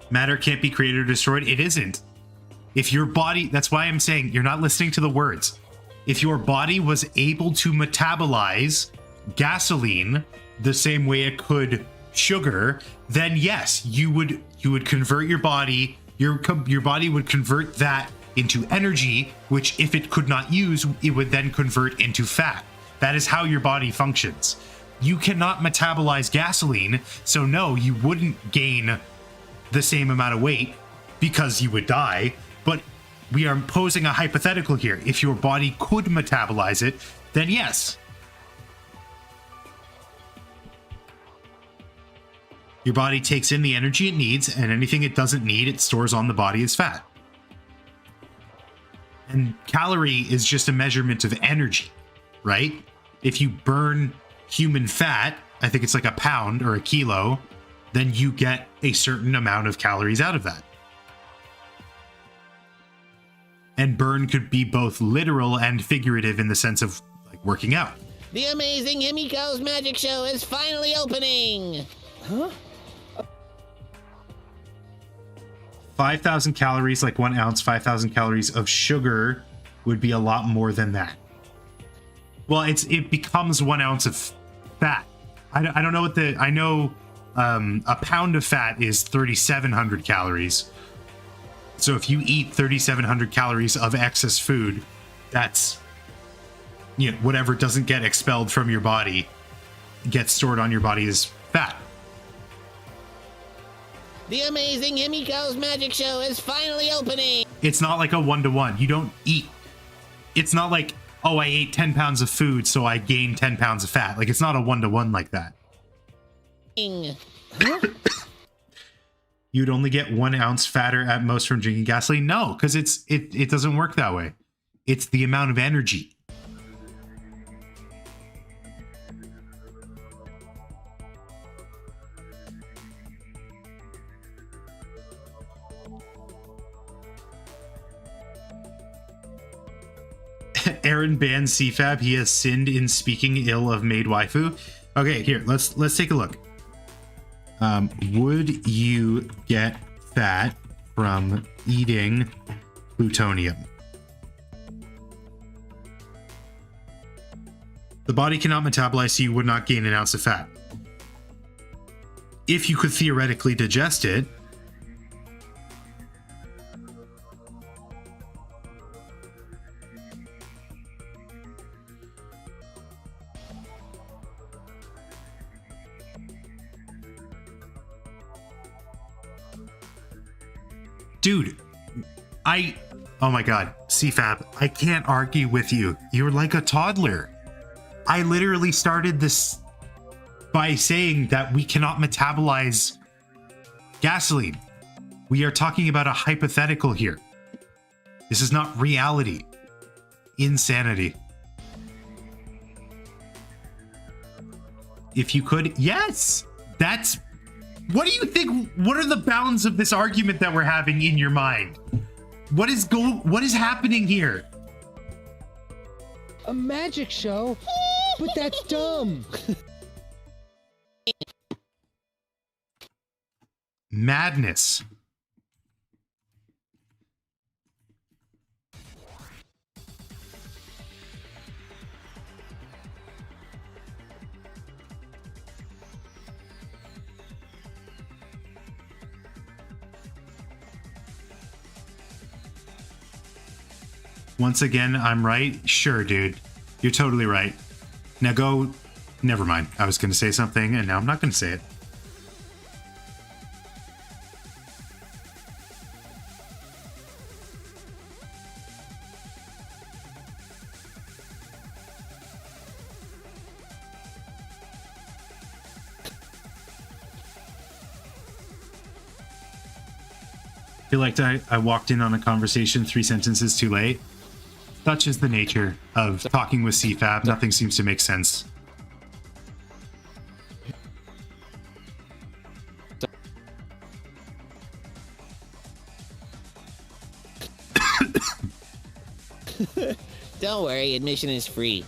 Matter can't be created or destroyed. It isn't. If your body, that's why I'm saying you're not listening to the words. If your body was able to metabolize gasoline the same way it could sugar, then yes, you would convert your body. Your body would convert that into energy, which if it could not use, it would then convert into fat. That is how your body functions. You cannot metabolize gasoline, so no, you wouldn't gain the same amount of weight because you would die. But we are posing a hypothetical here. If your body could metabolize it, then yes. Your body takes in the energy it needs, and anything it doesn't need, it stores on the body as fat. And calorie is just a measurement of energy, right? If you burn human fat, I think it's like a pound or a kilo, then you get a certain amount of calories out of that. And burn could be both literal and figurative in the sense of like working out. The amazing Himiko's magic show is finally opening! Huh? 5,000 calories, like 1 ounce, 5,000 calories of sugar would be a lot more than that. Well, it becomes 1 ounce of fat. I don't know what I know a pound of fat is 3,700 calories. So if you eat 3,700 calories of excess food, that's, you know, whatever doesn't get expelled from your body gets stored on your body as fat. The amazing Himiko's magic show is finally opening! It's not like a 1-to-1. You don't eat. It's not like, oh, I ate 10 pounds of food, so I gained 10 pounds of fat. Like, it's not a 1-to-1 like that. You'd only get 1 ounce fatter at most from drinking gasoline? No, because it doesn't work that way. It's the amount of energy. Aaron bans CFAB. He has sinned in speaking ill of maid waifu. Okay, here, let's take a look. Would you get fat from eating plutonium? The body cannot metabolize, so you would not gain an ounce of fat. If you could theoretically digest it, dude, Oh my god, CFAB, I can't argue with you. You're like a toddler. I literally started this by saying that we cannot metabolize gasoline. We are talking about a hypothetical here. This is not reality. Insanity. If you could, yes, that's... What do you think? What are the bounds of this argument that we're having in your mind? What is happening here? A magic show? But that's dumb. Madness. Once again, I'm right? Sure, dude. You're totally right. Now go... Never mind. I was going to say something, and now I'm not going to say it. I feel like I walked in on a conversation 3 sentences too late. Such is the nature of talking with CFAB. Nothing seems to make sense. Don't worry, admission is free.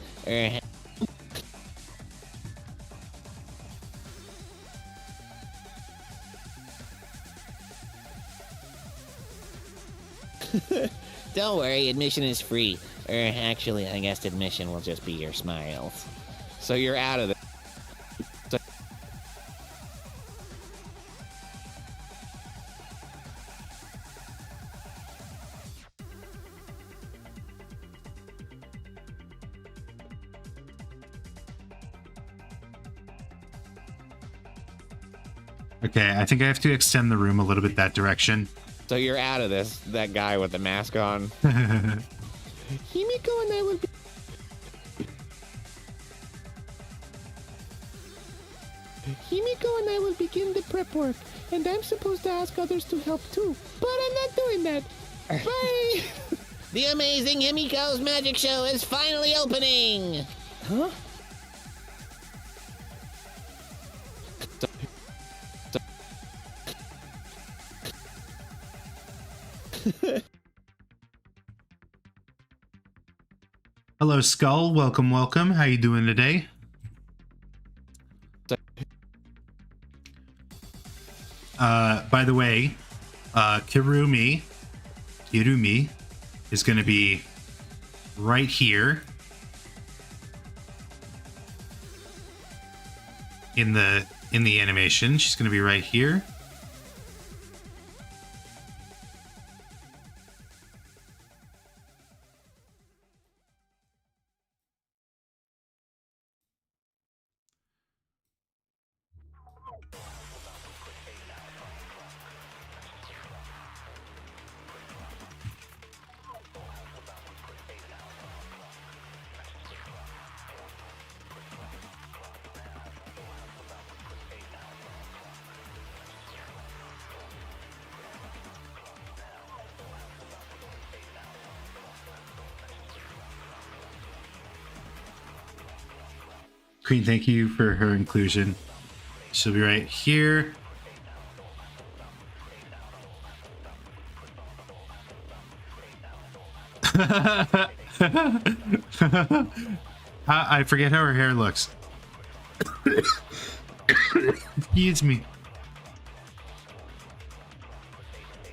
Don't worry, admission is free. Actually, I guess admission will just be your smiles. So you're out of it. Okay, I think I have to extend the room a little bit that direction. So you're out of this. That guy with the mask on. Himiko and I will be... Himiko and I will begin the prep work, and I'm supposed to ask others to help too. But I'm not doing that. Bye! The amazing Himiko's Magic Show is finally opening! Huh? Hello, Skull. Welcome, welcome. How you doing today? By the way, Kirumi is going to be right here in the animation. She's going to be right here. Queen, thank you for her inclusion. She'll be right here. I forget how her hair looks. Excuse me.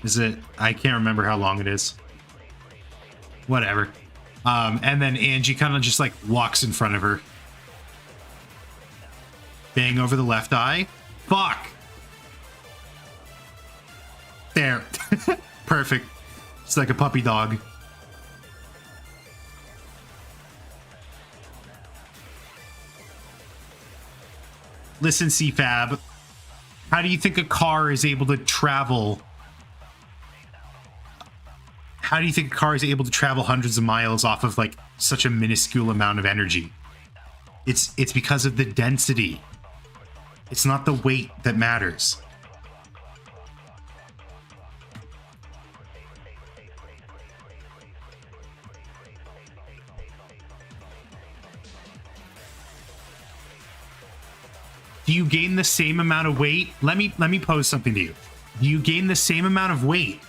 Is it? I can't remember how long it is. Whatever. And then Angie kind of just like walks in front of her. Bang over the left eye. Fuck. There. Perfect. It's like a puppy dog. Listen, CFAB. How do you think a car is able to travel? how do you think a car is able to travel hundreds of miles off of like such a minuscule amount of energy? It's because of the density. It's not the weight that matters. Do you gain the same amount of weight? Let me pose something to you. Do you gain the same amount of weight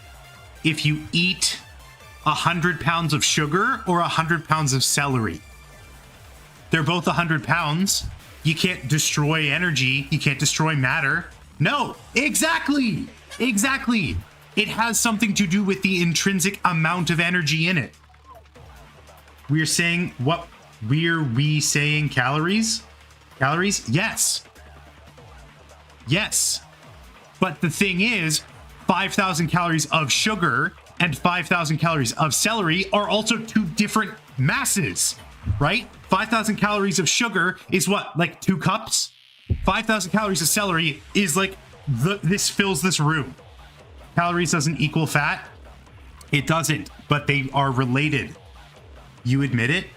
if you eat 100 pounds of sugar or 100 pounds of celery? They're both 100 pounds. You can't destroy energy. You can't destroy matter. No, exactly. Exactly. It has something to do with the intrinsic amount of energy in it. We're saying what? We saying calories? Calories? Yes. Yes. But the thing is, 5,000 calories of sugar and 5,000 calories of celery are also two different masses, right? 5,000 calories of sugar is what, like 2 cups? 5,000 calories of celery is like this fills this room. Calories doesn't equal fat. It doesn't, but they are related. You admit it?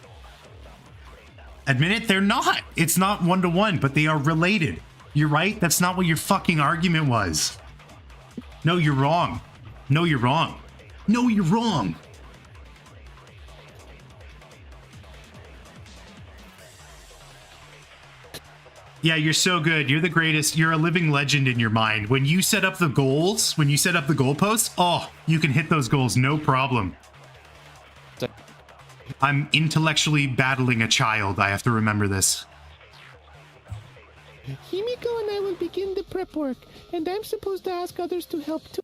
Admit it? They're not. It's not 1-to-1, but they are related. You're right. That's not what your fucking argument was. No, you're wrong. No, you're wrong. No, you're wrong. Yeah, you're so good. You're the greatest. You're a living legend in your mind. When you set up the goals, when you set up the goalposts, oh, you can hit those goals, no problem. I'm intellectually battling a child. I have to remember this. Himiko and I will begin the prep work, and I'm supposed to ask others to help too.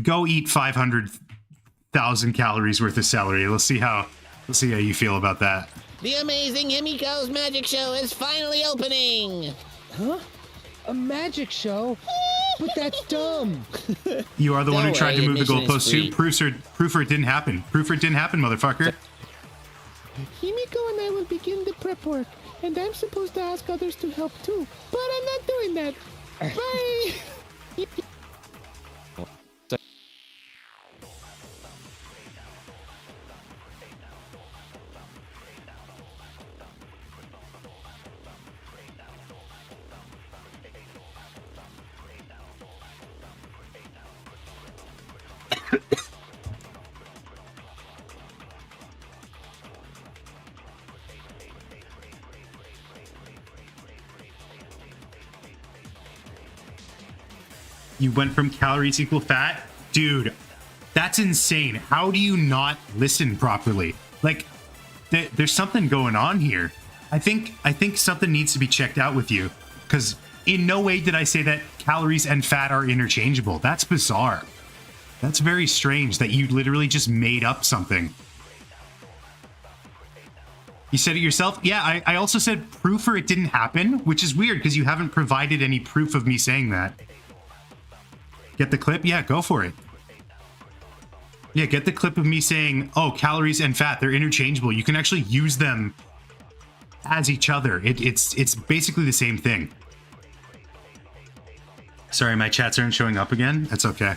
Go eat 500,000 calories worth of celery. Let's see how you feel about that. The amazing Himiko's magic show is finally opening! Huh? A magic show? But that's dumb. You are the one who tried to move the admission is goalpost too. free. Proof or it didn't happen. Proof or it didn't happen, motherfucker. Himiko and I will begin the prep work, and I'm supposed to ask others to help too. But I'm not doing that. Bye! You went from calories equal fat? Dude, that's insane. How do you not listen properly? Like, there's something going on here. I think something needs to be checked out with you, because in no way did I say that calories and fat are interchangeable. That's bizarre. That's very strange that you literally just made up something. You said it yourself? Yeah, I also said proof or it didn't happen, which is weird because you haven't provided any proof of me saying that. Get the clip? Yeah, go for it. Yeah, get the clip of me saying, oh, calories and fat, they're interchangeable. You can actually use them as each other. It's basically the same thing. Sorry, my chats aren't showing up again. That's okay.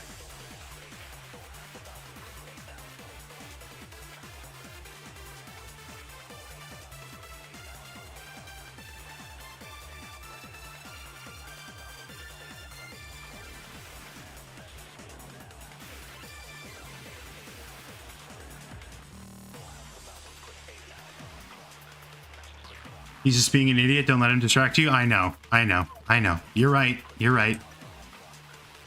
He's just being an idiot. Don't let him distract you. I know. You're right.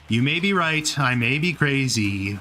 You may be right. I may be crazy.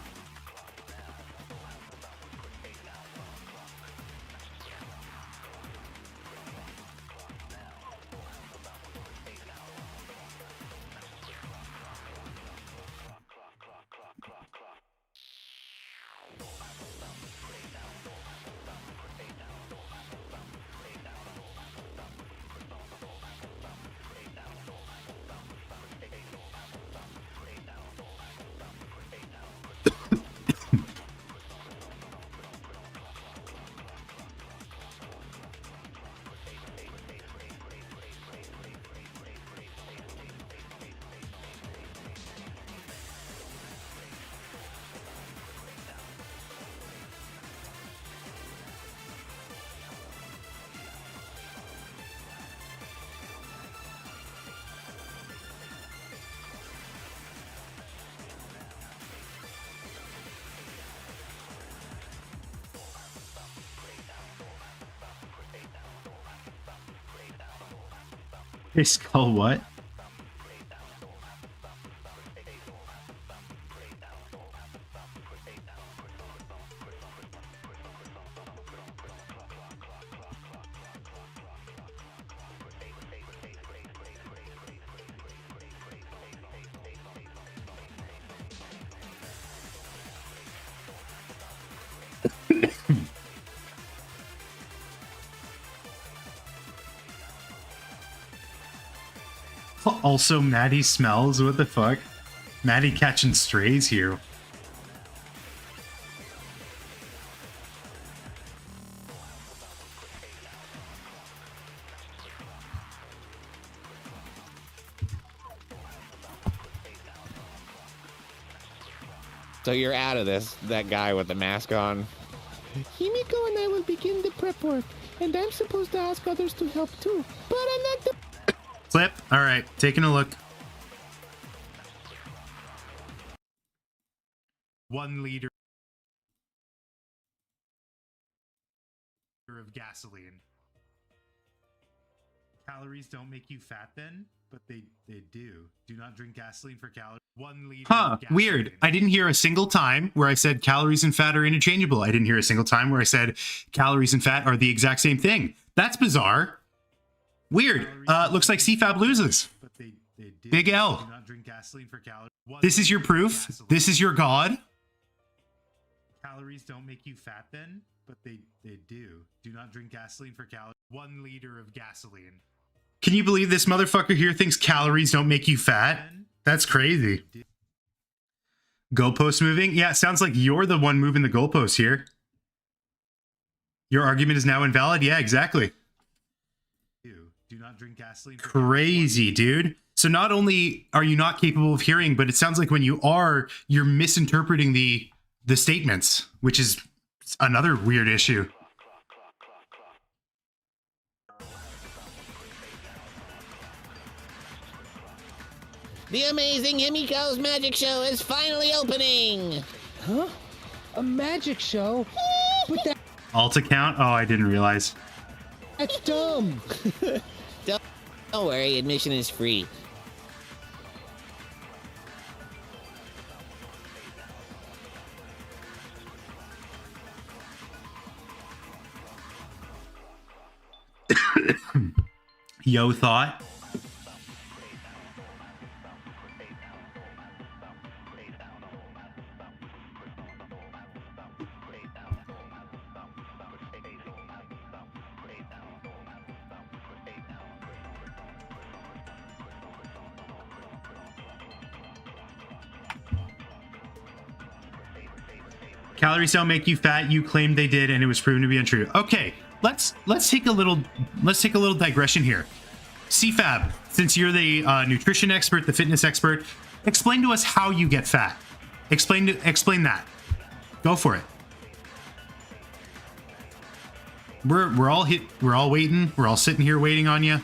It's called what? Also, Maddie smells. What the fuck? Maddie catching strays here. So you're out of this, that guy with the mask on. Himiko and I will begin the prep work, and I'm supposed to ask others to help too. But I'm not the... Flip. All right, taking a look. 1 liter of gasoline. Calories don't make you fat then, but they do. Do not drink gasoline for calories. 1 liter of gasoline. Weird. I didn't hear a single time where I said calories and fat are interchangeable. I didn't hear a single time where I said calories and fat are the exact same thing. That's bizarre. Weird. Looks like CFAB loses. Big L. Do not drink gasoline for calories. This is your proof. This is your god. Calories don't make you fat then, but they do. Do not drink gasoline for calories. 1 liter of gasoline. Can you believe this motherfucker here thinks calories don't make you fat? That's crazy. Goalpost moving? Yeah, it sounds like you're the one moving the goalpost here. Your argument is now invalid? Yeah, exactly. Do not drink gasoline. Crazy, dude. So not only are you not capable of hearing, but it sounds like when you are, you're misinterpreting the statements, which is another weird issue. The amazing Himiko's magic show is finally opening! Huh? A magic show? But Alt account? Oh, I didn't realize. that's dumb. Don't worry, admission is free. Yo thought. Calories don't make you fat. You claimed they did, and it was proven to be untrue. Okay, let's take a little digression here. CFAB, since you're the nutrition expert, the fitness expert, explain to us how you get fat. Explain that. Go for it. We're all waiting. We're all sitting here waiting on you.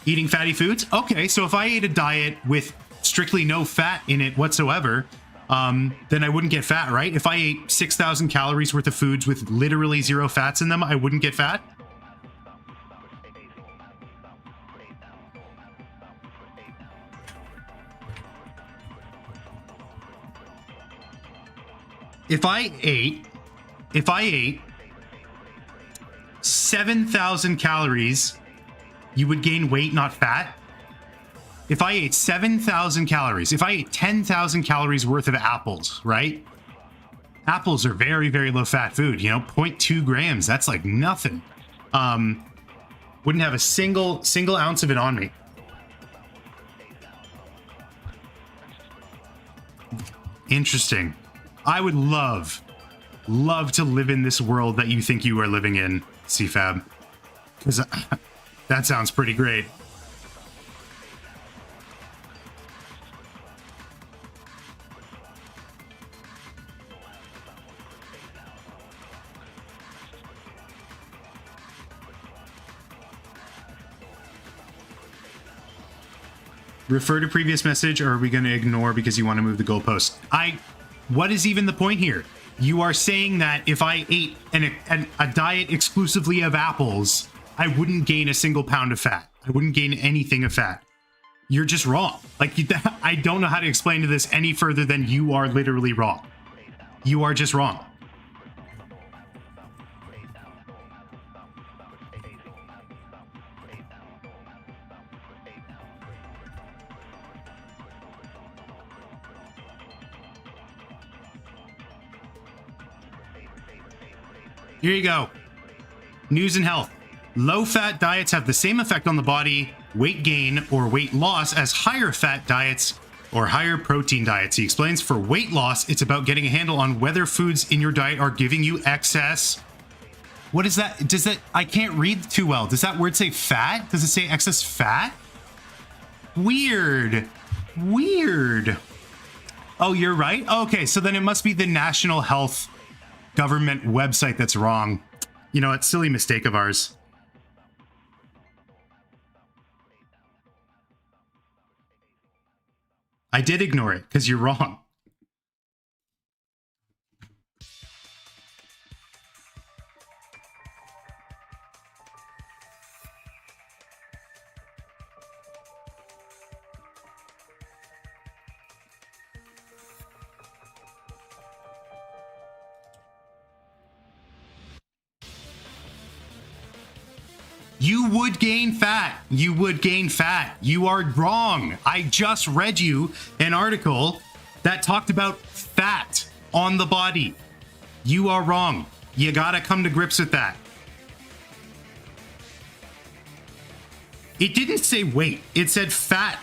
Eating fatty foods? Okay, so if I ate a diet with strictly no fat in it whatsoever, then I wouldn't get fat, right? If I ate 6,000 calories worth of foods with literally 0 fats in them, I wouldn't get fat? If I ate 7,000 calories, you would gain weight, not fat? If I ate 7,000 calories, if I ate 10,000 calories worth of apples, right? Apples are very, very low fat food, 0.2 grams. That's like nothing. Wouldn't have a single ounce of it on me. Interesting. I would love to live in this world that you think you are living in, CFAB. Because that sounds pretty great. Refer to previous message, or are we going to ignore because you want to move the goalpost? What is even the point here? You are saying that if I ate a diet exclusively of apples, I wouldn't gain a single pound of fat. I wouldn't gain anything of fat. You're just wrong. Like, I don't know how to explain to this any further than you are literally wrong. You are just wrong. Here you go. News and health. Low-fat diets have the same effect on the body, weight gain, or weight loss as higher-fat diets or higher protein diets. He explains for weight loss, it's about getting a handle on whether foods in your diet are giving you excess. What is that? Does that, I can't read too well. Does that word say fat? Does it say excess fat? Weird. Weird. Oh, you're right? Okay, so then it must be the National Health Government website that's wrong. You know, it's a silly mistake of ours. I did ignore it because you're wrong. You would gain fat. You would gain fat. You are wrong. I just read you an article that talked about fat on the body. You are wrong. You gotta come to grips with that. It didn't say weight. It said fat.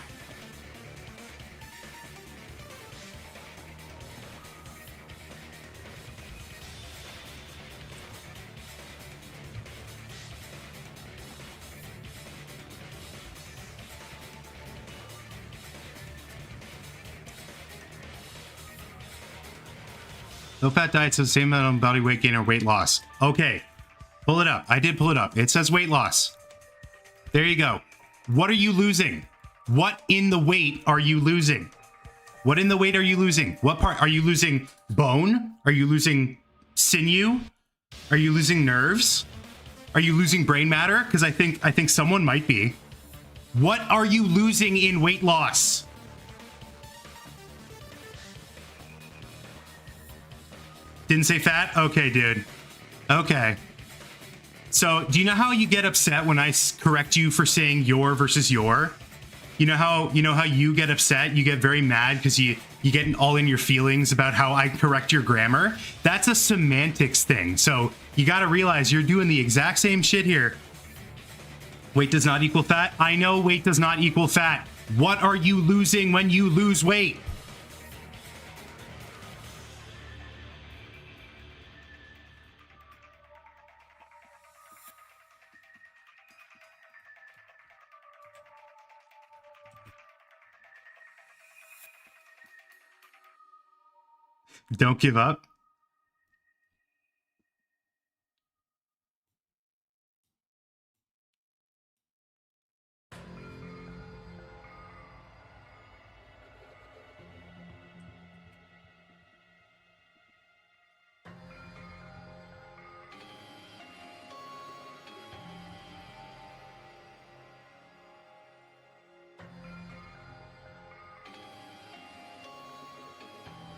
Low-fat diets have the same amount of body weight gain or weight loss. Okay, pull it up. I did pull it up. It says weight loss. There you go. What are you losing? What in the weight are you losing? What in the weight are you losing? What part? Are you losing bone? Are you losing sinew? Are you losing nerves? Are you losing brain matter? Because I think someone might be. What are you losing in weight loss? Didn't say fat? Okay, dude. Okay. So, do you know how you get upset when I correct you for saying your versus your? You know how you get upset? You get very mad because you get all in your feelings about how I correct your grammar? That's a semantics thing. So, you got to realize you're doing the exact same shit here. Weight does not equal fat. I know weight does not equal fat. What are you losing when you lose weight? Don't give up.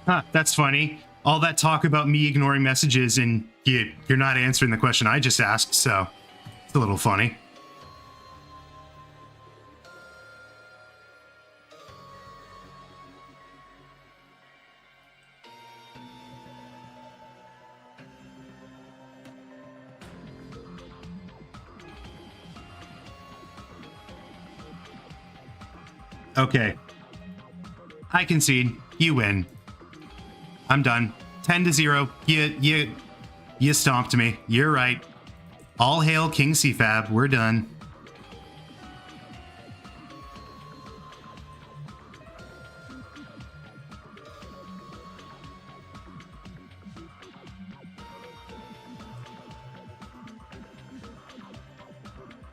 Huh, that's funny. All that talk about me ignoring messages and you're not answering the question I just asked, so it's a little funny. Okay. I concede. You win. I'm done. 10-0. You stomped me. You're right. All hail King CFAB. We're done.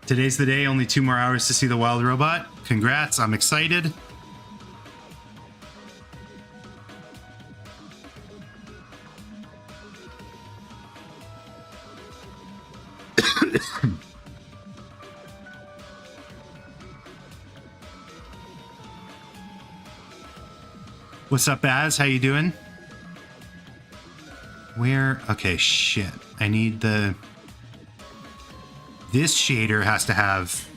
Today's the day. Only 2 more hours to see the wild robot. Congrats. I'm excited. What's up, Baz? How you doing? Where? Okay, shit. I need the... This shader has to have...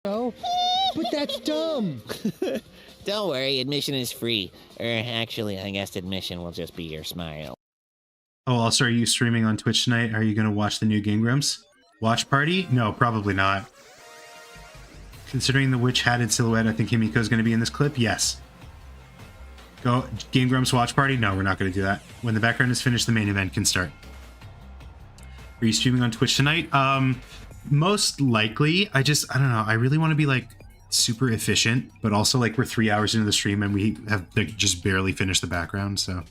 No, but that's dumb. Don't worry, admission is free. Actually, I guess admission will just be your smile. Oh, also, are you streaming on Twitch tonight? Are you going to watch the new Game Grumps? Watch party? No, probably not. Considering the witch-hatted silhouette, I think Himiko's going to be in this clip? Yes. Go Game Grumps watch party? No, we're not going to do that. When the background is finished, the main event can start. Are you streaming on Twitch tonight? Most likely. I don't know. I really want to be, like, super efficient, but also, like, we're 3 hours into the stream and we have, like, just barely finished the background, so...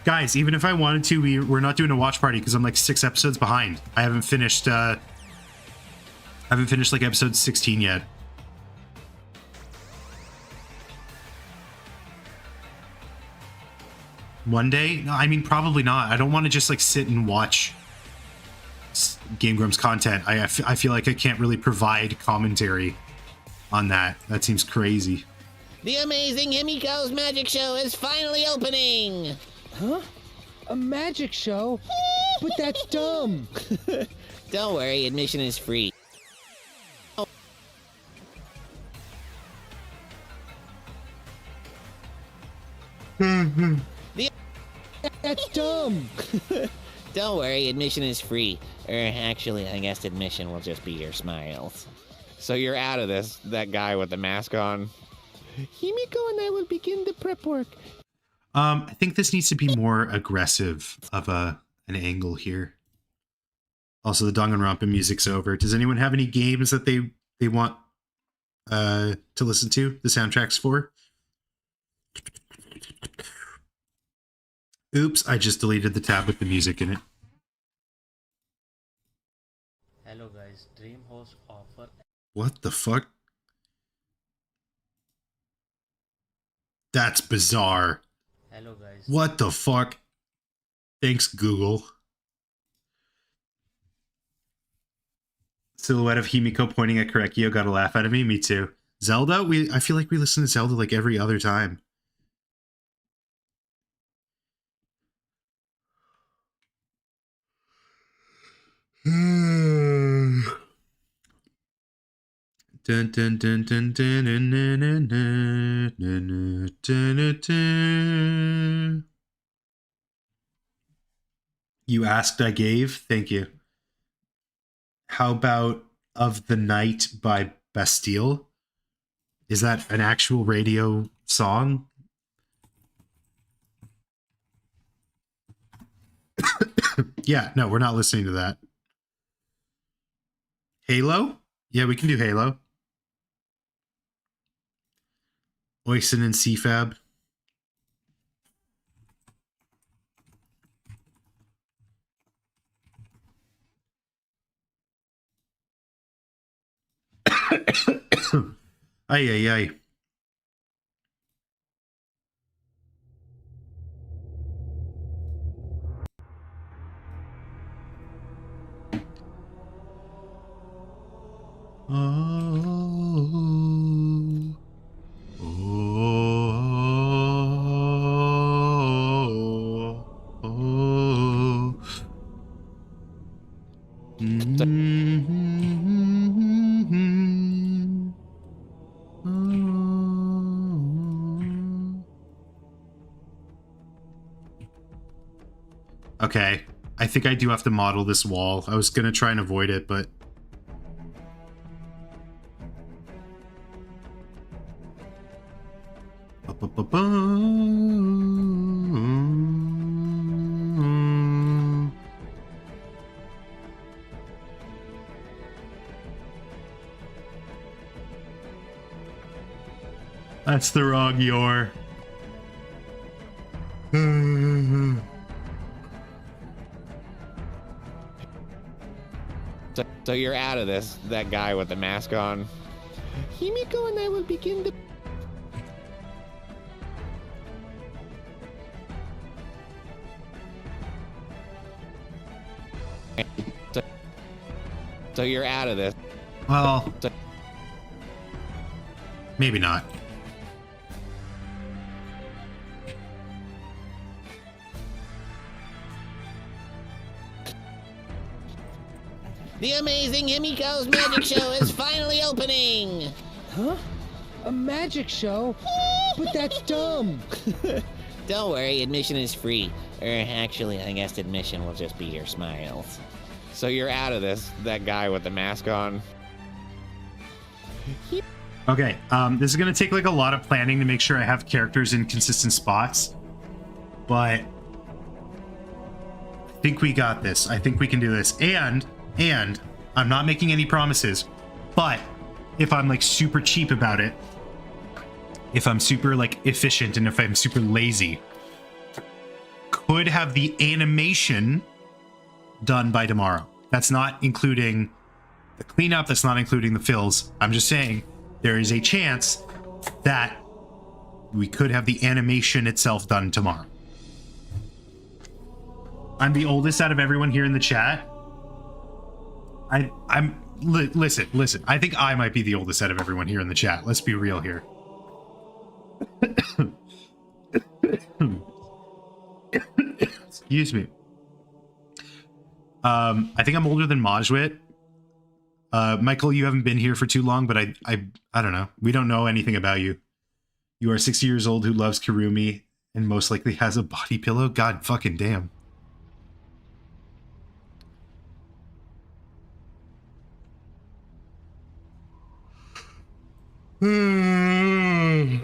Guys, even if I wanted to, we're not doing a watch party because I'm like 6 episodes behind. I haven't finished like episode 16 yet. One day? No, I mean, probably not. I don't want to just like sit and watch Game Grumps content. I feel like I can't really provide commentary on that. That seems crazy. The amazing Himiko's magic show is finally opening! Huh? A magic show? But that's dumb. Don't worry, admission is free. That's dumb. Don't worry, admission is free. Actually, I guess admission will just be your smiles. So you're out of this, that guy with the mask on. Himiko and I will begin the prep work. I think this needs to be more aggressive of an angle here. Also, the Danganronpa music's over. Does anyone have any games that they want to listen to the soundtracks for? Oops, I just deleted the tab with the music in it. Hello guys, DreamHost offer. What the fuck? That's bizarre. Hello guys. What the fuck? Thanks, Google. Silhouette of Himiko pointing at Korekio got a laugh out of me. Me too. Zelda? I feel like we listen to Zelda like every other time. Dun, dun, dun, dun, dun, dun, dun, dun, dun, dun, dun. You asked, I gave. Thank you. How about Of the Night by Bastille? Is that an actual radio song? Yeah, no, we're not listening to that. Halo? Yeah, we can do Halo. Oisin and CFAB. Ay, ay, ay. Oh, oh, oh, Okay, I think I do have to model this wall. I was gonna try and avoid it, but... That's the wrong Yor. So you're out of this, that guy with the mask on. Himiko and I will begin the... So you're out of this. Well, maybe not. The amazing Himiko's magic show is finally opening! Huh? A magic show? But that's dumb. Don't worry, admission is free. Actually, I guess admission will just be your smiles. So you're out of this, that guy with the mask on. Okay, this is gonna take like a lot of planning to make sure I have characters in consistent spots, but I think we got this. I think we can do this. And I'm not making any promises, but if I'm like super cheap about it, if I'm super like efficient, and if I'm super lazy, could have the animation done by tomorrow. That's not including the cleanup, that's not including the fills. I'm just saying there is a chance that we could have the animation itself done tomorrow. I'm the oldest out of everyone here in the chat. Listen. I think I might be the oldest out of everyone here in the chat. Let's be real here. Excuse me. I think I'm older than Majwit. Michael, you haven't been here for too long, but I don't know. We don't know anything about you. You are 60 years old who loves Kirumi and most likely has a body pillow. God fucking damn.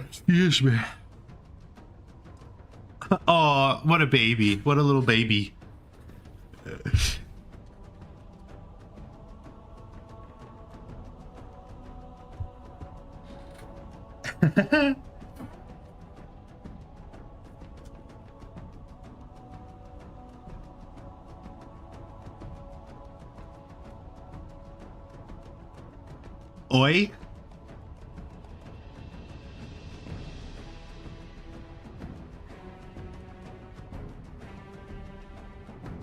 Excuse me. Oh, what a baby. What a little baby. Oi.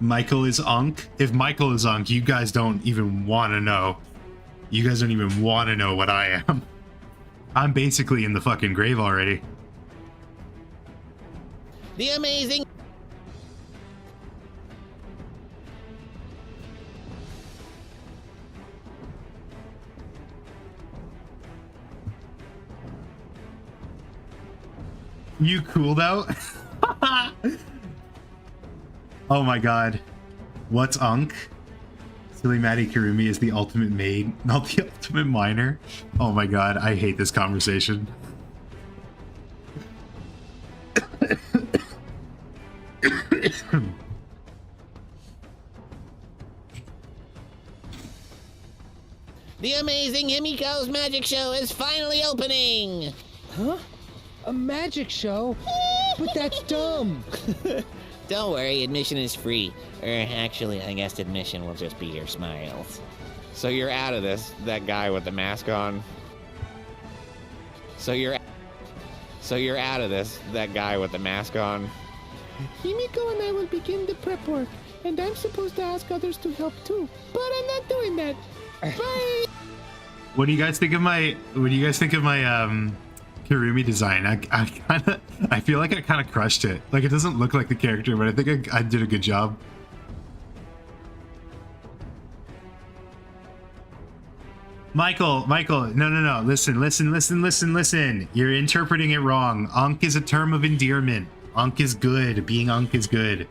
Michael is Unk. If Michael is Unk, you guys don't even want to know. You guys don't even want to know what I am. I'm basically in the fucking grave already. The amazing. You cooled out? Oh my god. What's Unk? Silly Maddie Kirumi is the ultimate maid, not the ultimate miner. Oh my god, I hate this conversation. The amazing Himiko's magic show is finally opening! Huh? A magic show? But that's dumb. Don't worry, admission is free. Actually, I guess admission will just be your smiles. So you're out of this, that guy with the mask on. So you're out of this, that guy with the mask on. Himiko and I will begin the prep work, and I'm supposed to ask others to help too. But I'm not doing that. Bye! What do you guys think of my Kirumi design? I feel like I kind of crushed it. Like, it doesn't look like the character, but I think I did a good job. Michael, no. Listen. You're interpreting it wrong. Unk is a term of endearment. Unk is good. Being Unk is good.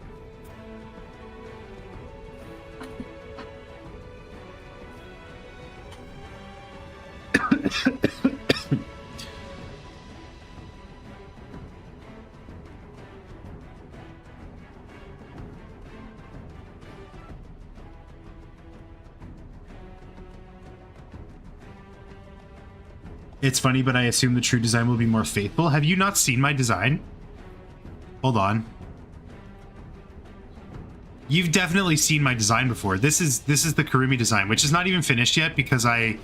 It's funny, but I assume the true design will be more faithful. Have you not seen my design? Hold on. You've definitely seen my design before. This is the Kirumi design, which is not even finished yet because I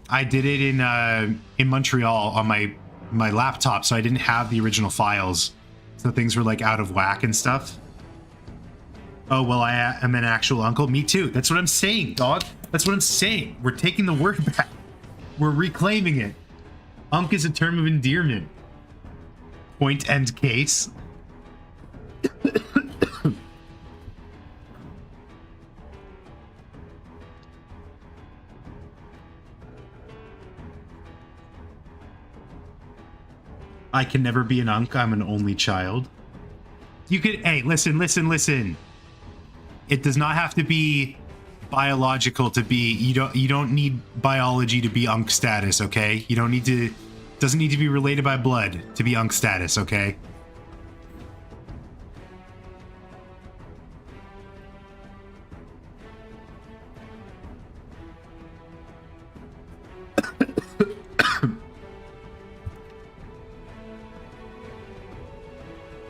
did it in Montreal on my laptop, so I didn't have the original files. So things were like out of whack and stuff. Oh, well, I am an actual uncle. Me too. That's what I'm saying, dog. That's what I'm saying. We're taking the word back. We're reclaiming it. Unk is a term of endearment. Point and case. I can never be an Unk. I'm an only child. You could, hey, listen. It does not have to be biological to be, you don't need biology to be Unk status, okay? You don't need to, doesn't need to be related by blood to be Unk status, okay?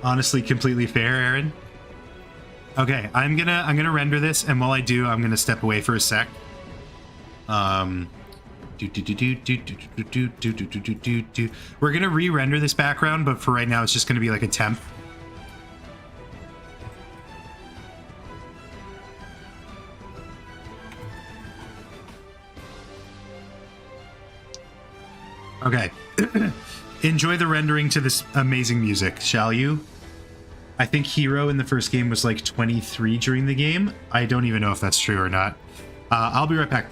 Honestly, completely fair, Aaron. Okay, I'm gonna render this, and while I do, I'm gonna step away for a sec. We're gonna re-render this background, but for right now, it's just gonna be like a temp. Okay. Enjoy the rendering to this amazing music, shall you? I think Hero in the first game was like 23 during the game. I don't even know if that's true or not. I'll be right back.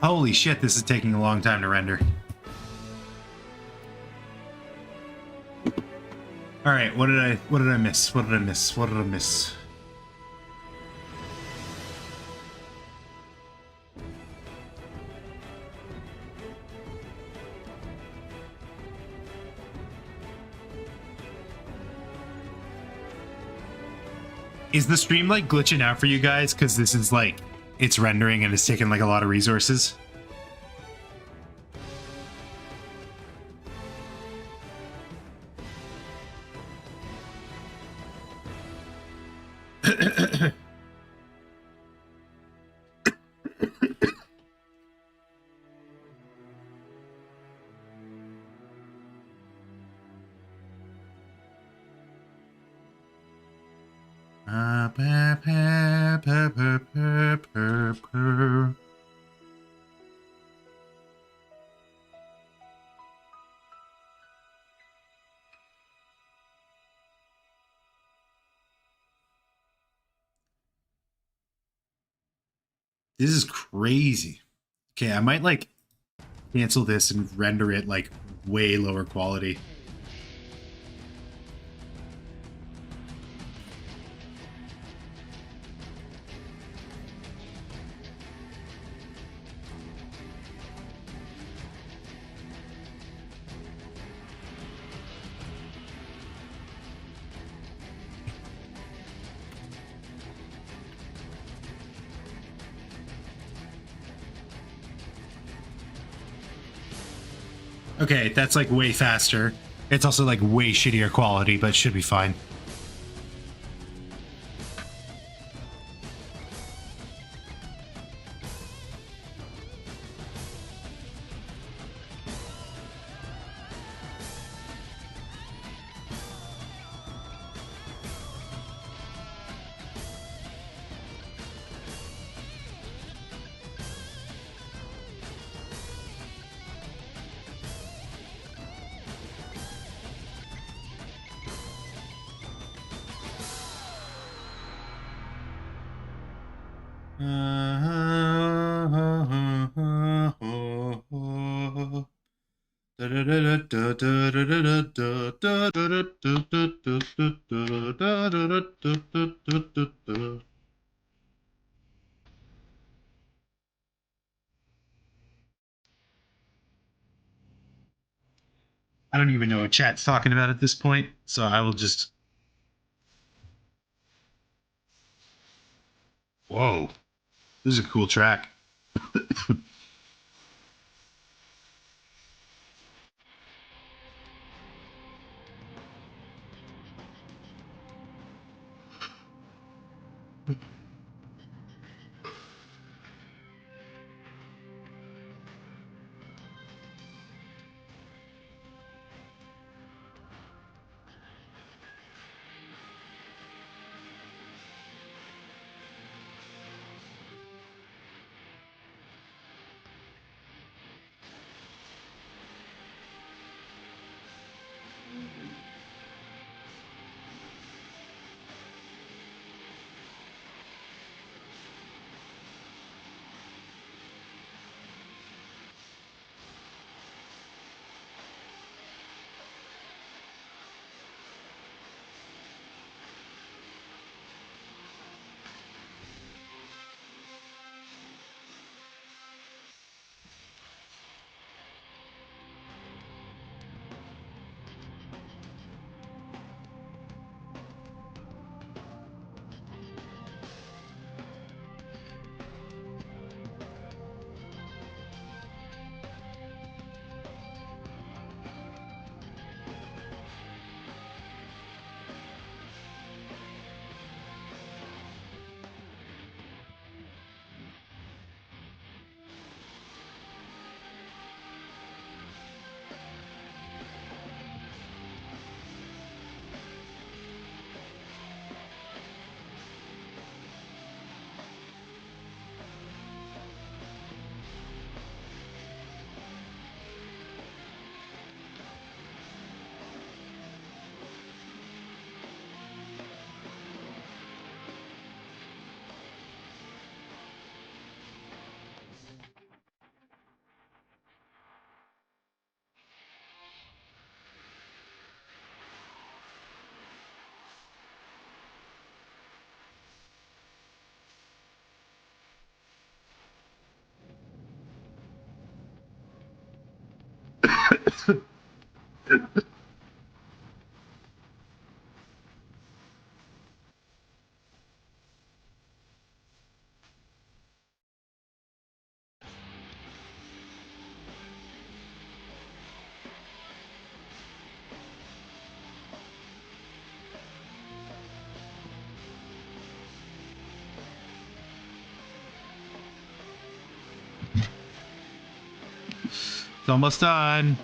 Holy shit, this is taking a long time to render. All right, what did I miss? What did I miss? What did I miss? Is the stream like glitching out for you guys? Because this is like, it's rendering and it's taking like a lot of resources. This is crazy. Okay, I might like cancel this and render it like way lower quality. Okay, that's like way faster. It's also like way shittier quality, but it should be fine. I don't even know what chat's talking about at this point, so I will just... Whoa. This is a cool track. It's almost done.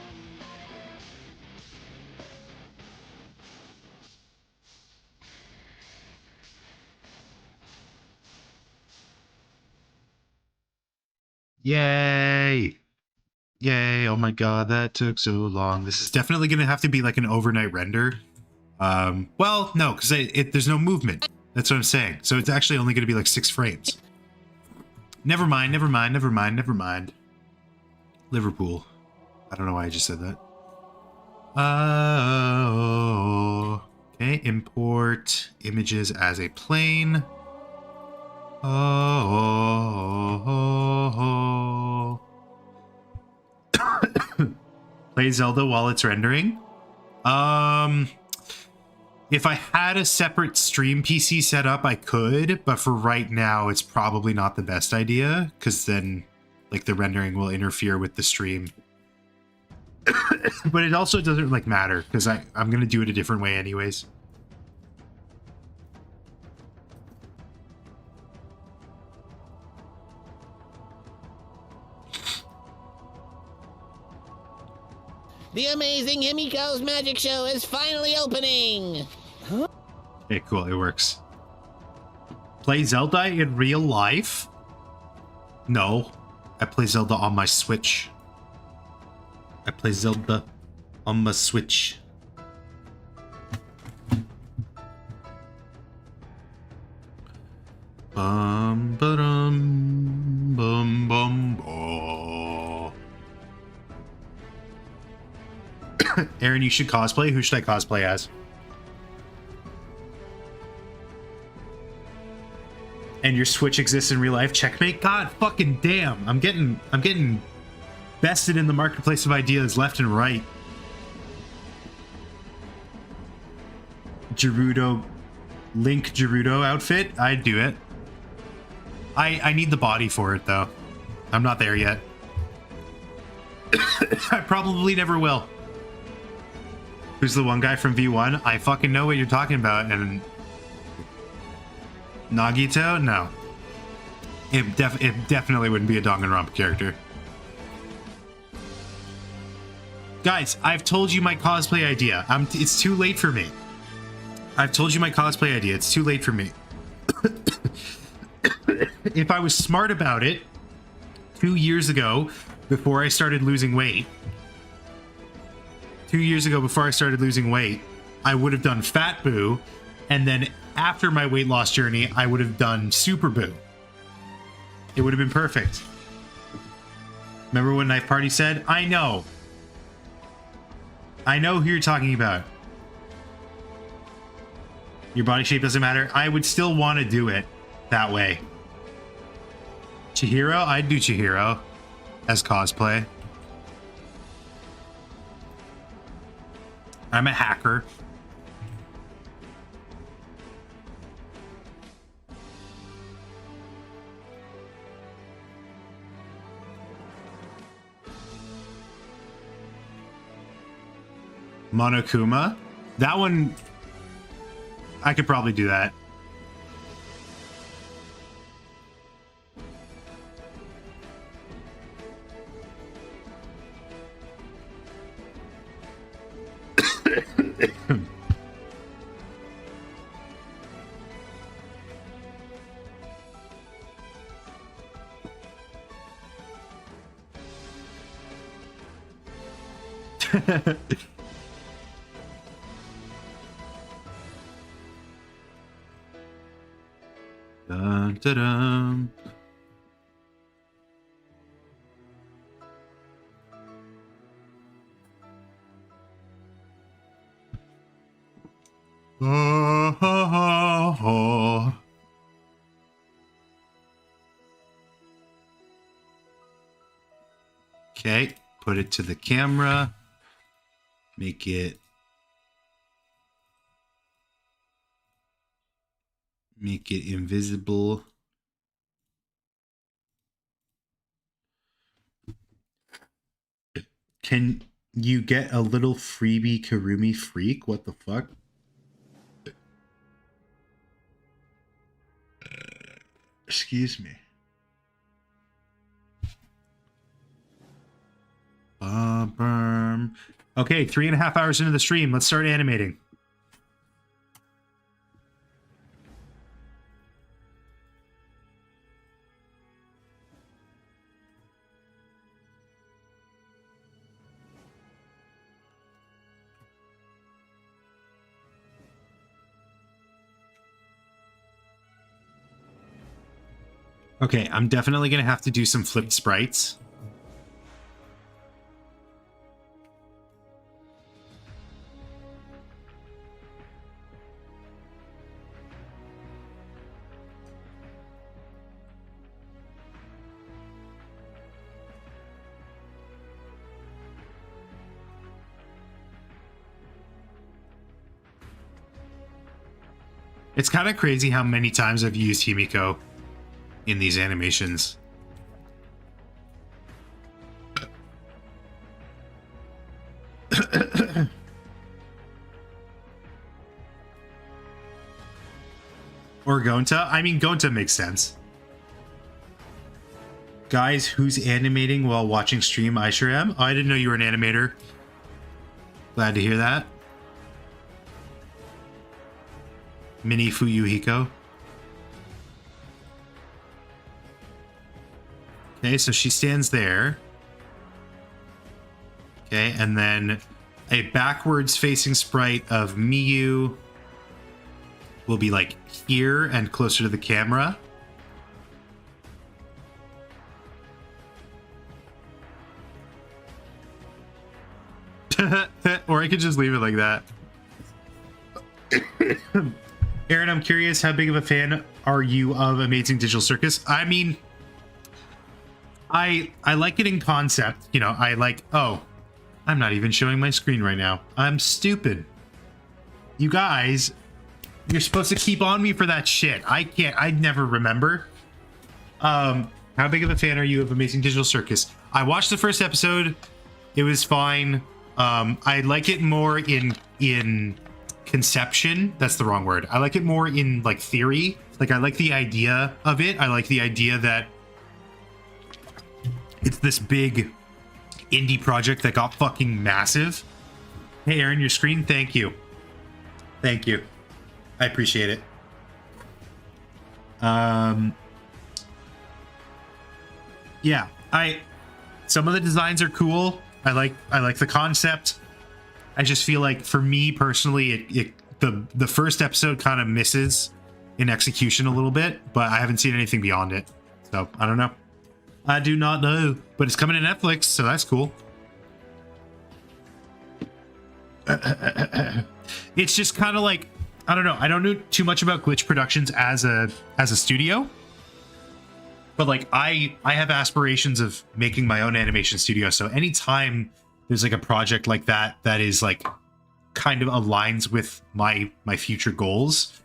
Yay! Yay! Oh my god, that took so long. This is definitely gonna have to be like an overnight render. Well, no, because there's no movement. That's what I'm saying. So it's actually only gonna be like 6 frames. Never mind, never mind, never mind, never mind. Liverpool. I don't know why I just said that. Oh. Okay, import images as a plane. Oh. Play Zelda while it's rendering. If I had a separate stream PC set up, I could, but for right now, it's probably not the best idea, because then, like, the rendering will interfere with the stream. But it also doesn't, like, matter, because I'm going to do it a different way anyways. The amazing Himiko's Magic Show is finally opening! Okay, cool, it works. Play Zelda in real life? No. I play Zelda on my Switch. I play Zelda on my Switch. Bum ba-dum bum bum bo. Aaron, you should cosplay. Who should I cosplay as? And your Switch exists in real life? Checkmate? God fucking damn. I'm getting bested in the marketplace of ideas left and right. Gerudo, Link Gerudo outfit? I'd do it. I need the body for it though. I'm not there yet. I probably never will. Who's the one guy from V1? I fucking know what you're talking about. And Nagito? No. It definitely wouldn't be a Danganronpa character. Guys, I've told you my cosplay idea. It's too late for me. I've told you my cosplay idea. It's too late for me. If I was smart about it 2 years ago, before I started losing weight, 2 years ago before I started losing weight, I would have done Fat Boo, and then after my weight loss journey, I would have done Super Boo. It would have been perfect. Remember what Knife Party said? I know. I know who you're talking about. Your body shape doesn't matter. I would still want to do it that way. Chihiro? I'd do Chihiro as cosplay. I'm a hacker. Monokuma? That one, I could probably do that. Dun, dun, dun. Oh, oh, oh, oh. Okay, put it to the camera. Make it invisible. Can you get a little freebie Karumi freak? What the fuck? Excuse me. Okay, 3.5 hours into the stream. Let's start animating. Okay, I'm definitely going to have to do some flipped sprites. It's kind of crazy how many times I've used Himiko in these animations. Or Gonta? I mean, Gonta makes sense. Guys, who's animating while watching stream? I sure am. Oh, I didn't know you were an animator. Glad to hear that. Mini Fuyuhiko. Okay, so she stands there. Okay, and then a backwards facing sprite of Miyu will be like here and closer to the camera. Or I could just leave it like that. Aaron, I'm curious, how big of a fan are you of Amazing Digital Circus? I mean, I like it in concept. You know, I like, oh, I'm not even showing my screen right now. I'm stupid. You guys, you're supposed to keep on me for that shit. I never remember. How big of a fan are you of Amazing Digital Circus? I watched the first episode. It was fine. I like it more in conception. That's the wrong word. I like it more in like theory. Like I like the idea of it. I like the idea that it's this big indie project that got fucking massive. Hey Aaron, your screen. Thank you. Thank you. I appreciate it. Yeah, some of the designs are cool. I like the concept. I just feel like for me personally, the first episode kind of misses in execution a little bit, but I haven't seen anything beyond it. So I don't know. I do not know, but it's coming to Netflix, so that's cool. It's just kind of like, I don't know. I don't know too much about Glitch Productions as a studio, but like I have aspirations of making my own animation studio. So anytime there's like a project like that is like kind of aligns with my future goals,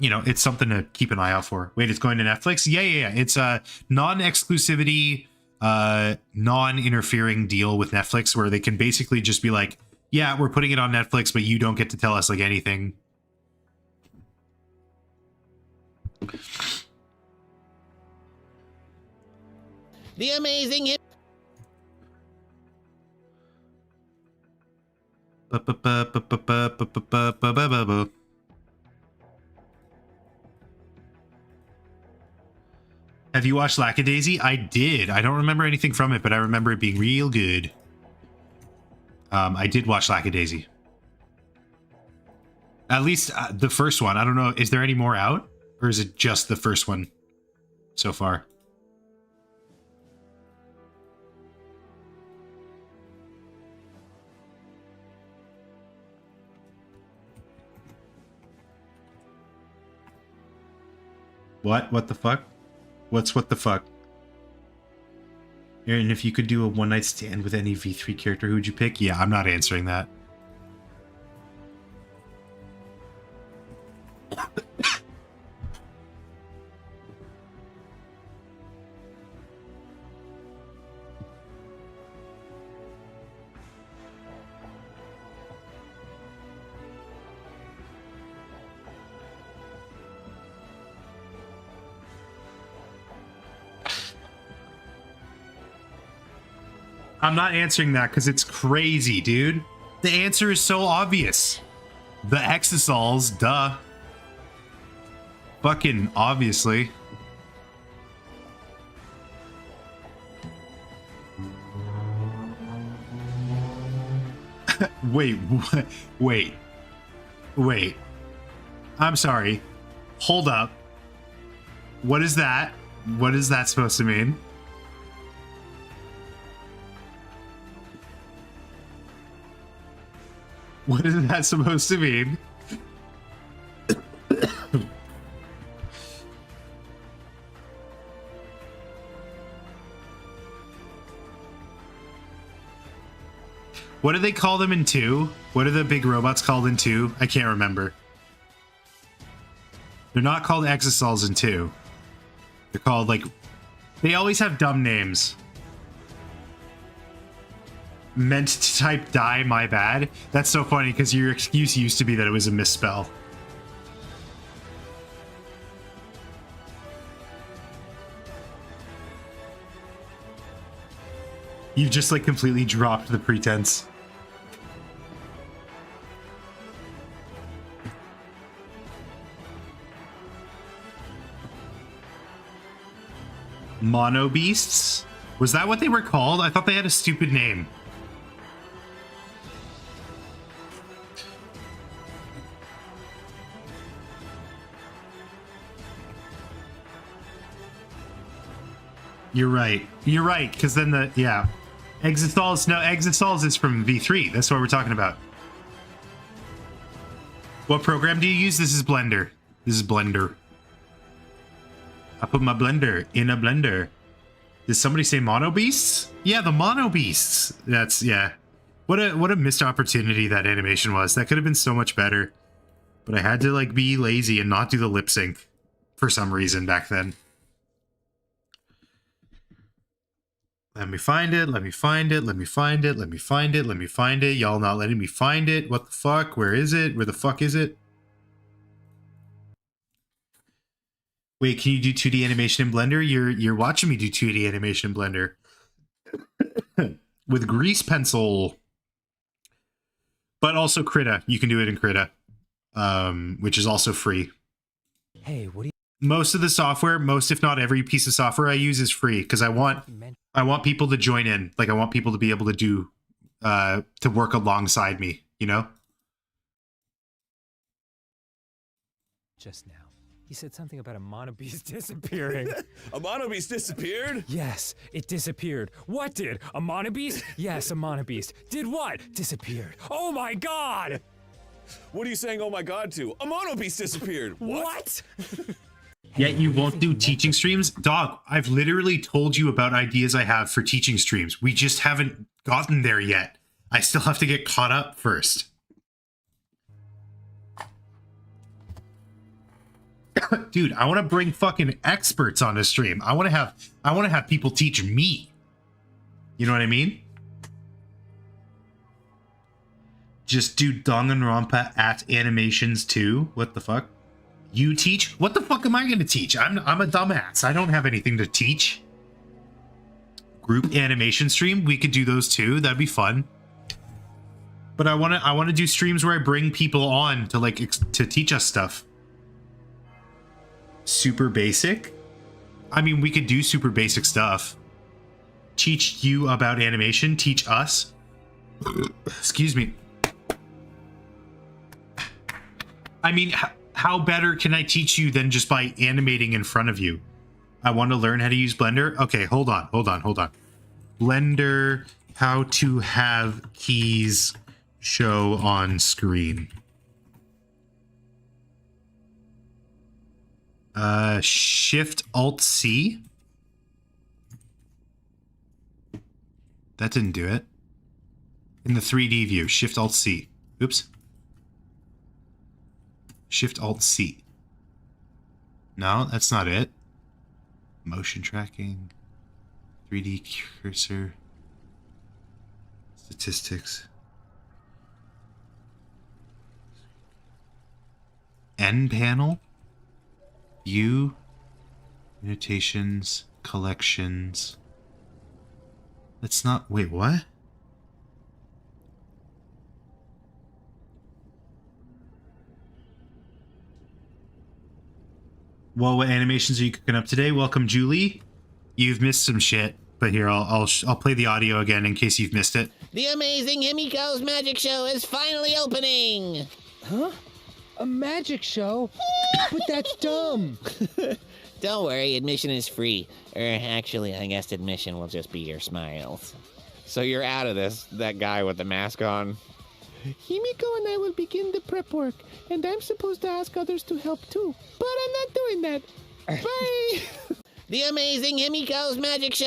you know, it's something to keep an eye out for. Wait, it's going to Netflix? Yeah. It's a non-exclusivity, non-interfering deal with Netflix where they can basically just be like, yeah, we're putting it on Netflix, but you don't get to tell us like anything. The amazing hip. Have you watched Lackadaisy? I did. I don't remember anything from it, but I remember it being real good. I did watch Lackadaisy. At least the first one. I don't know. Is there any more out? Or is it just the first one so far? What? What the fuck? What the fuck? And if you could do a one night stand with any V3 character, who would you pick? Yeah, I'm not answering that. I'm not answering that because it's crazy, dude. The answer is so obvious. The Exosols, duh. Fucking obviously. Wait, wait. I'm sorry. Hold up. What is that? What is that supposed to mean? What is that supposed to mean? What do they call them in 2? What are the big robots called in 2? I can't remember. They're not called Exosols in 2. They're called, like... They always have dumb names. Meant to type die, my bad. That's so funny, because your excuse used to be that it was a misspell. You've just, like, completely dropped the pretense. Mono Beasts? Was that what they were called? I thought they had a stupid name. You're right. You're right, because then the... Yeah. Exosols... No, Exosols is from V3. That's what we're talking about. What program do you use? This is Blender. This is Blender. I put my blender in a blender. Did somebody say Mono Beasts? Yeah, the Mono Beasts. That's... Yeah. What a missed opportunity that animation was. That could have been so much better. But I had to, like, be lazy and not do the lip sync for some reason back then. Let me find it, let me find it, let me find it, let me find it, let me find it. Y'all not letting me find it. What the fuck? Where is it? Where the fuck is it? Wait, can you do 2D animation in Blender? You're watching me do 2D animation in Blender. With grease pencil. But also Krita. You can do it in Krita. Which is also free. Hey, what do you... Most of the software, most if not every piece of software I use is free because I want people to join in. Like I want people to be able to do to work alongside me, you know? Just now. He said something about a monobeast disappearing. A monobeast disappeared? Yes, it disappeared. What did? A monobeast? Yes, a monobeast. Did what? Disappeared. Oh my god! What are you saying, oh my god, to? A monobeast disappeared! What? Yet you won't do teaching streams? Dog, I've literally told you about ideas I have for teaching streams. We just haven't gotten there yet. I still have to get caught up first. Dude, I want to bring fucking experts on the stream. I want to have people teach me. You know what I mean? Just do Danganronpa at animations too. What the fuck? You teach? What the fuck am I going to teach? I'm a dumbass. I don't have anything to teach. Group animation stream, we could do those too. That'd be fun. But I want to do streams where I bring people on to like to teach us stuff. Super basic? I mean, we could do super basic stuff. Teach you about animation, teach us. Excuse me. I mean, how better can I teach you than just by animating in front of you? I want to learn how to use Blender. Okay, hold on. Blender, how to have keys show on screen. Shift Alt C. That didn't do it. In the 3D view, Shift-Alt-C. Oops. Shift-Alt-C. No, that's not it. Motion tracking. 3D cursor. Statistics. N panel. View. Annotations. Collections. That's not... Wait, what? Well, what animations are you cooking up today? Welcome, Julie. You've missed some shit, but here I'll play the audio again in case you've missed it. The amazing Himiko's magic show is finally opening. Huh? A magic show? But that's dumb. Don't worry, admission is free. Actually, I guess admission will just be your smiles. So you're out of this, that guy with the mask on. Himiko and I will begin the prep work, and I'm supposed to ask others to help too. But I'm not doing that. Bye! The amazing Himiko's magic show.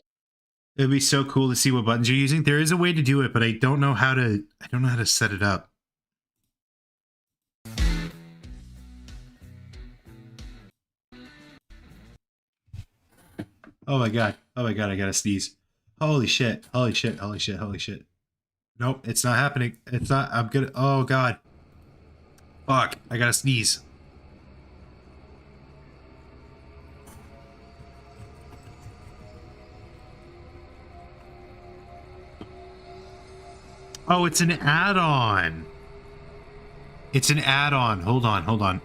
It'd be so cool to see what buttons you're using. There is a way to do it, but I don't know how to set it up. Oh my god. Oh my god, I gotta sneeze. Holy shit. Holy shit. Holy shit. Holy shit. Nope, it's not happening. It's not. I'm gonna. Oh god. Fuck. I gotta sneeze. Oh, it's an add-on. It's an add-on. Hold on. Hold on.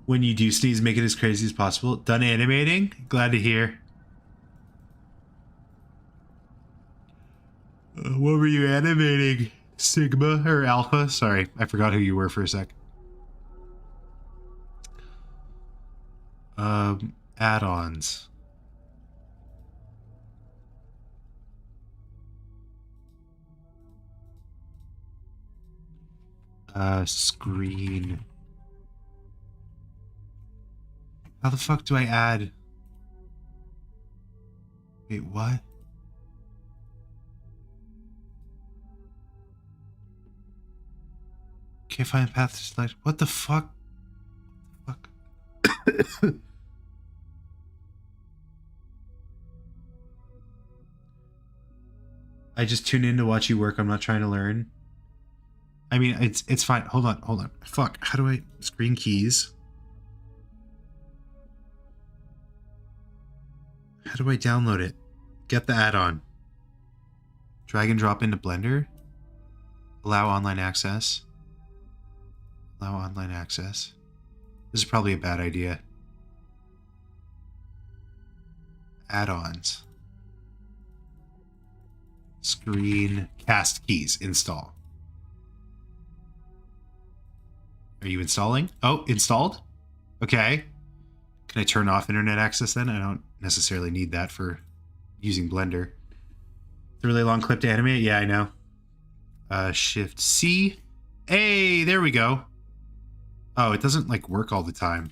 When you do sneeze, make it as crazy as possible. Done animating? Glad to hear. What were you animating? Sigma or Alpha? Sorry, I forgot who you were for a sec. Add-ons. Screen. How the fuck do I add? Wait, what? Can't find a path to select. What the fuck? Fuck. I just tune in to watch you work. I'm not trying to learn. I mean, it's fine. Hold on. Fuck. How do I screen keys? How do I download it? Get the add-on. Drag and drop into Blender. Allow online access. Allow online access. This is probably a bad idea. Add-ons. Screen cast keys. Install. Are you installing? Oh, installed? Okay. Can I turn off internet access then? I don't necessarily need that for using Blender. It's a really long clip to animate. Yeah, I know. Shift C. Hey, there we go. Oh, it doesn't like work all the time.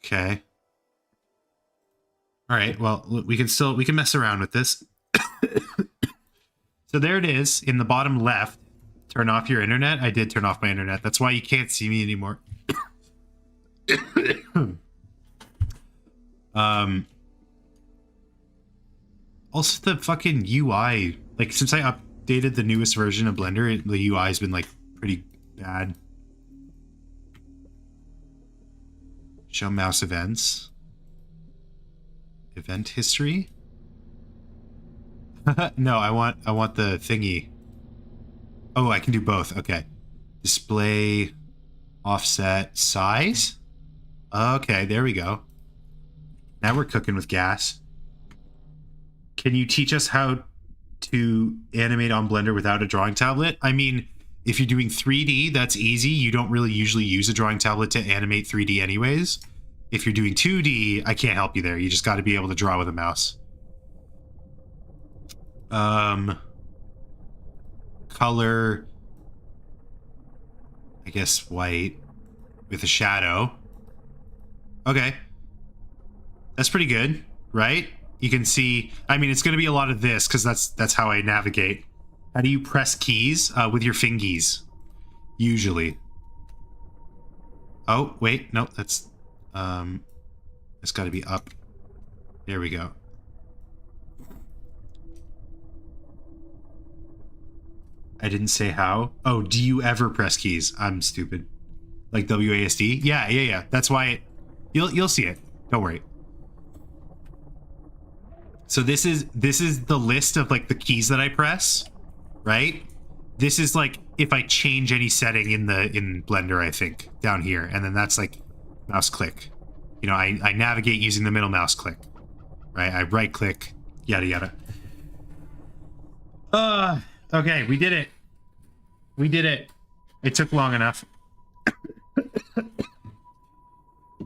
Okay. All right. Well, we can mess around with this. So there it is in the bottom left. Turn off your internet. I did turn off my internet. That's why you can't see me anymore. Also the fucking UI, like since I updated the newest version of Blender, the UI has been like pretty bad. Show mouse events. Event history? No, I want the thingy. Oh, I can do both. Okay. Display, offset, size? Okay, there we go. Now we're cooking with gas. Can you teach us how to animate on Blender without a drawing tablet? I mean, if you're doing 3D, that's easy. You don't really usually use a drawing tablet to animate 3D anyways. If you're doing 2D, I can't help you there. You just got to be able to draw with a mouse. Color. I guess white with a shadow. Okay. That's pretty good, right? You can see, I mean, it's going to be a lot of this because that's how I navigate. How do you press keys? With your fingies, usually. Oh, wait, no, that's it's got to be up. There we go. I didn't say how. Oh, do you ever press keys? I'm stupid. Like WASD? Yeah. That's why you'll see it. Don't worry. So this is the list of like the keys that I press, right? This is like if I change any setting in Blender, I think, down here, and then that's like mouse click. You know, I navigate using the middle mouse click. Right? I right click, yada yada. Okay, we did it. We did it. It took long enough.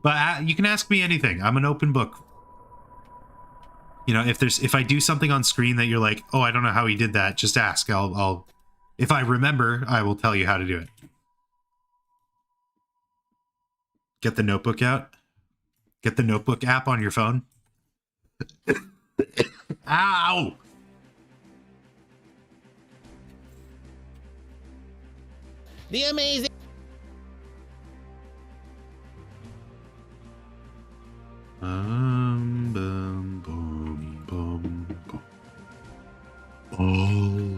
But you can ask me anything. I'm an open book. You know, if I do something on screen that you're like, oh, I don't know how he did that, just ask. I'll if I remember, I will tell you how to do it. Get the notebook out. Get the notebook app on your phone. Ow! The amazing. Bum, bum, bum, bum, bum. Oh.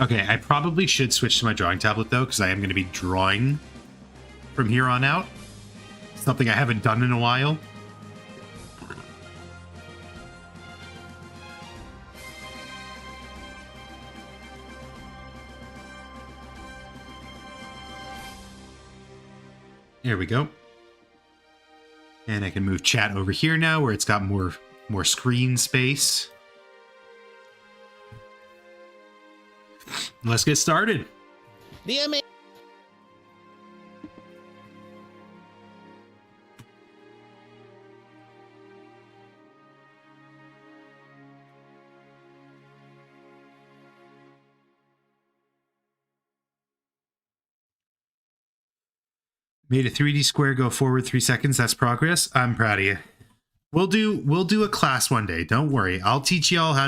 Okay, I probably should switch to my drawing tablet though, because I am going to be drawing from here on out. Something I haven't done in a while. There we go. And I can move chat over here now where it's got more screen space. Let's get started. The amazing. Made a 3D square go forward 3 seconds. That's progress. I'm proud of you. We'll do a class one day. Don't worry. I'll teach y'all how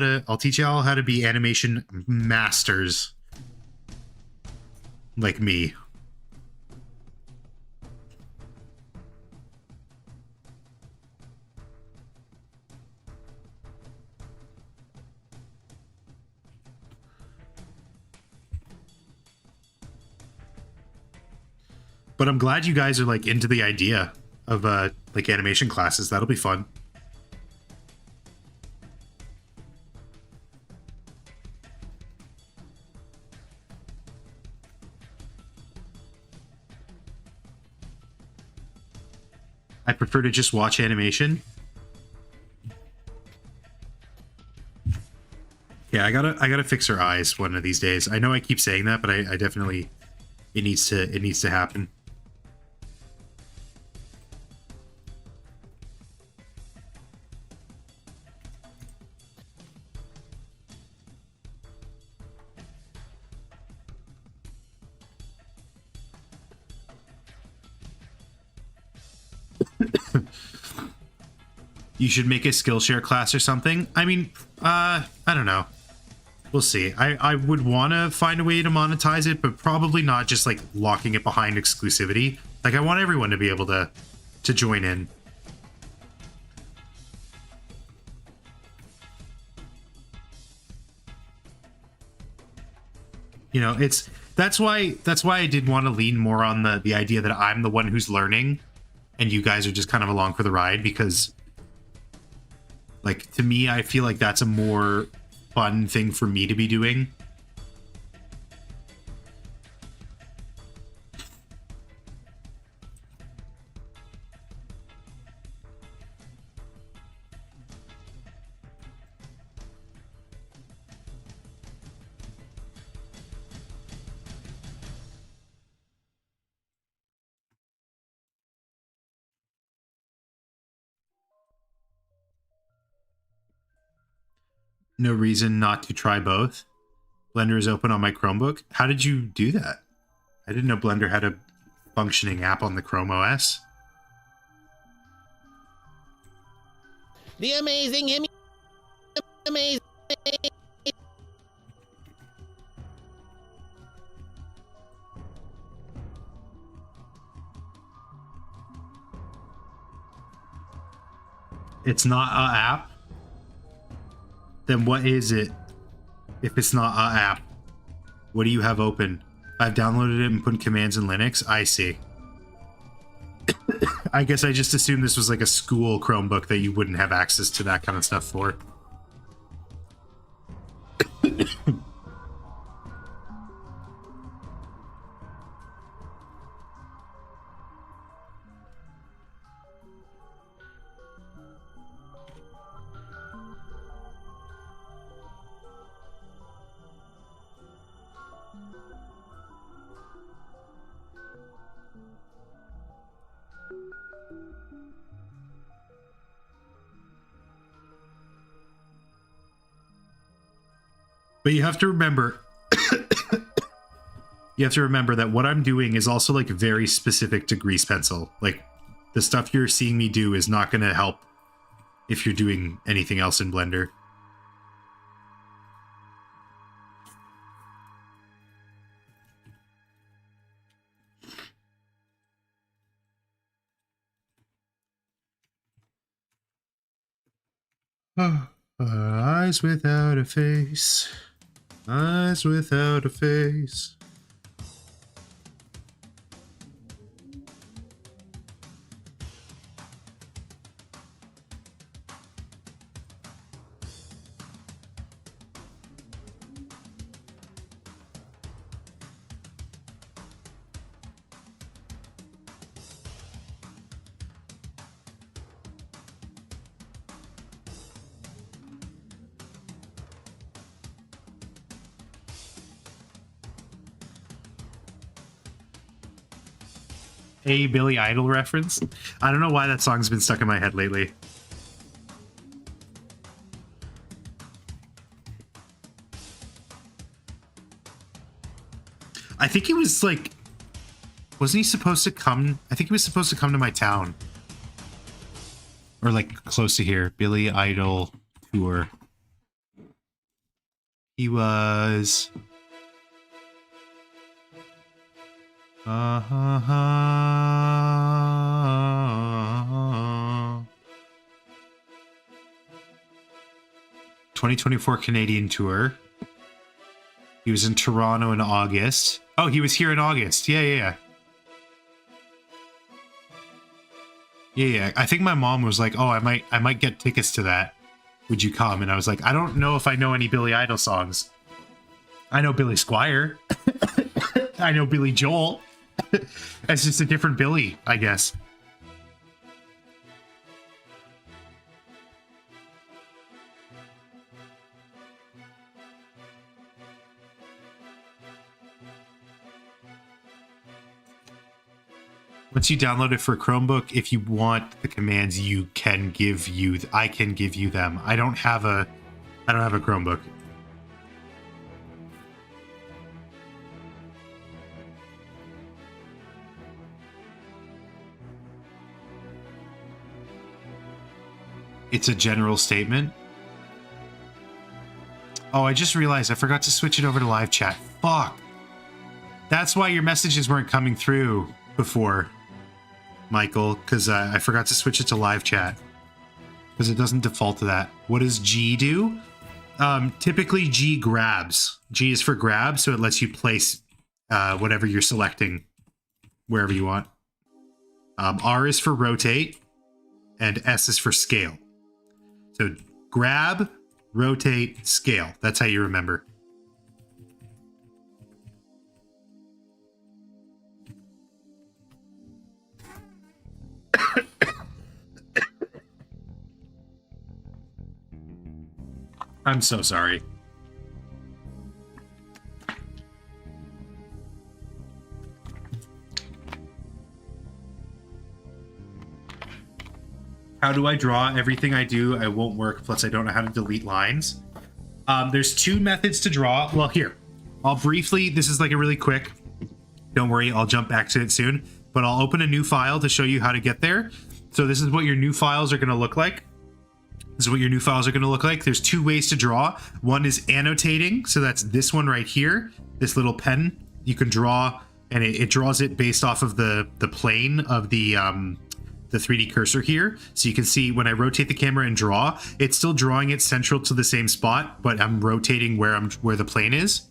to be animation masters like me. But I'm glad you guys are like into the idea of like animation classes. That'll be fun. I prefer to just watch animation. Yeah, I gotta fix her eyes one of these days. I know I keep saying that, but I definitely it needs to happen. You should make a Skillshare class or something. I mean, I don't know. We'll see. I would want to find a way to monetize it, but probably not just like locking it behind exclusivity. Like I want everyone to be able to join in. You know, that's why I did want to lean more on the idea that I'm the one who's learning and you guys are just kind of along for the ride, because like to me, I feel like that's a more fun thing for me to be doing. No reason not to try both. Blender is open on my Chromebook. How did you do that? I didn't know Blender had a functioning app on the Chrome OS. The amazing amazing. It's not a app? Then what is it? If it's not a app, what do you have open? I've downloaded it and put commands in Linux. I see. I guess I just assumed this was like a school Chromebook that you wouldn't have access to that kind of stuff for. But you have to remember, that what I'm doing is also like very specific to Grease Pencil. Like the stuff you're seeing me do is not going to help if you're doing anything else in Blender. Eyes without a face. Eyes without a face. A Billy Idol reference. I don't know why that song's been stuck in my head lately. I think he was like, wasn't he supposed to come? I think he was supposed to come to my town. Or like close to here. Billy Idol tour. He was... 2024 Canadian tour. He was in Toronto in August. Oh, he was here in August. Yeah. I think my mom was like, "Oh, I might get tickets to that. Would you come?" And I was like, "I don't know if I know any Billy Idol songs. I know Billy Squire. I know Billy Joel." It's just a different Billy, I guess. Once you download it for Chromebook, if you want the commands, I can give you them. I don't have a Chromebook. It's a general statement. Oh, I just realized I forgot to switch it over to live chat. Fuck. That's why your messages weren't coming through before, Michael, because I forgot to switch it to live chat. Because it doesn't default to that. What does G do? Typically, G grabs. G is for grab, so it lets you place whatever you're selecting wherever you want. R is for rotate, and S is for scale. So grab, rotate, scale. That's how you remember. I'm so sorry. How do I draw? Everything I do, I won't work. Plus, I don't know how to delete lines. There's two methods to draw. Well, here, I'll briefly, this is like a really quick, don't worry, I'll jump back to it soon, but I'll open a new file to show you how to get there. So this is what your new files are going to look like. There's two ways to draw. One is annotating. So that's this one right here, this little pen. You can draw, and it draws it based off of the plane of the 3D cursor here. So you can see when I rotate the camera and draw, it's still drawing it central to the same spot, but I'm rotating where the plane is.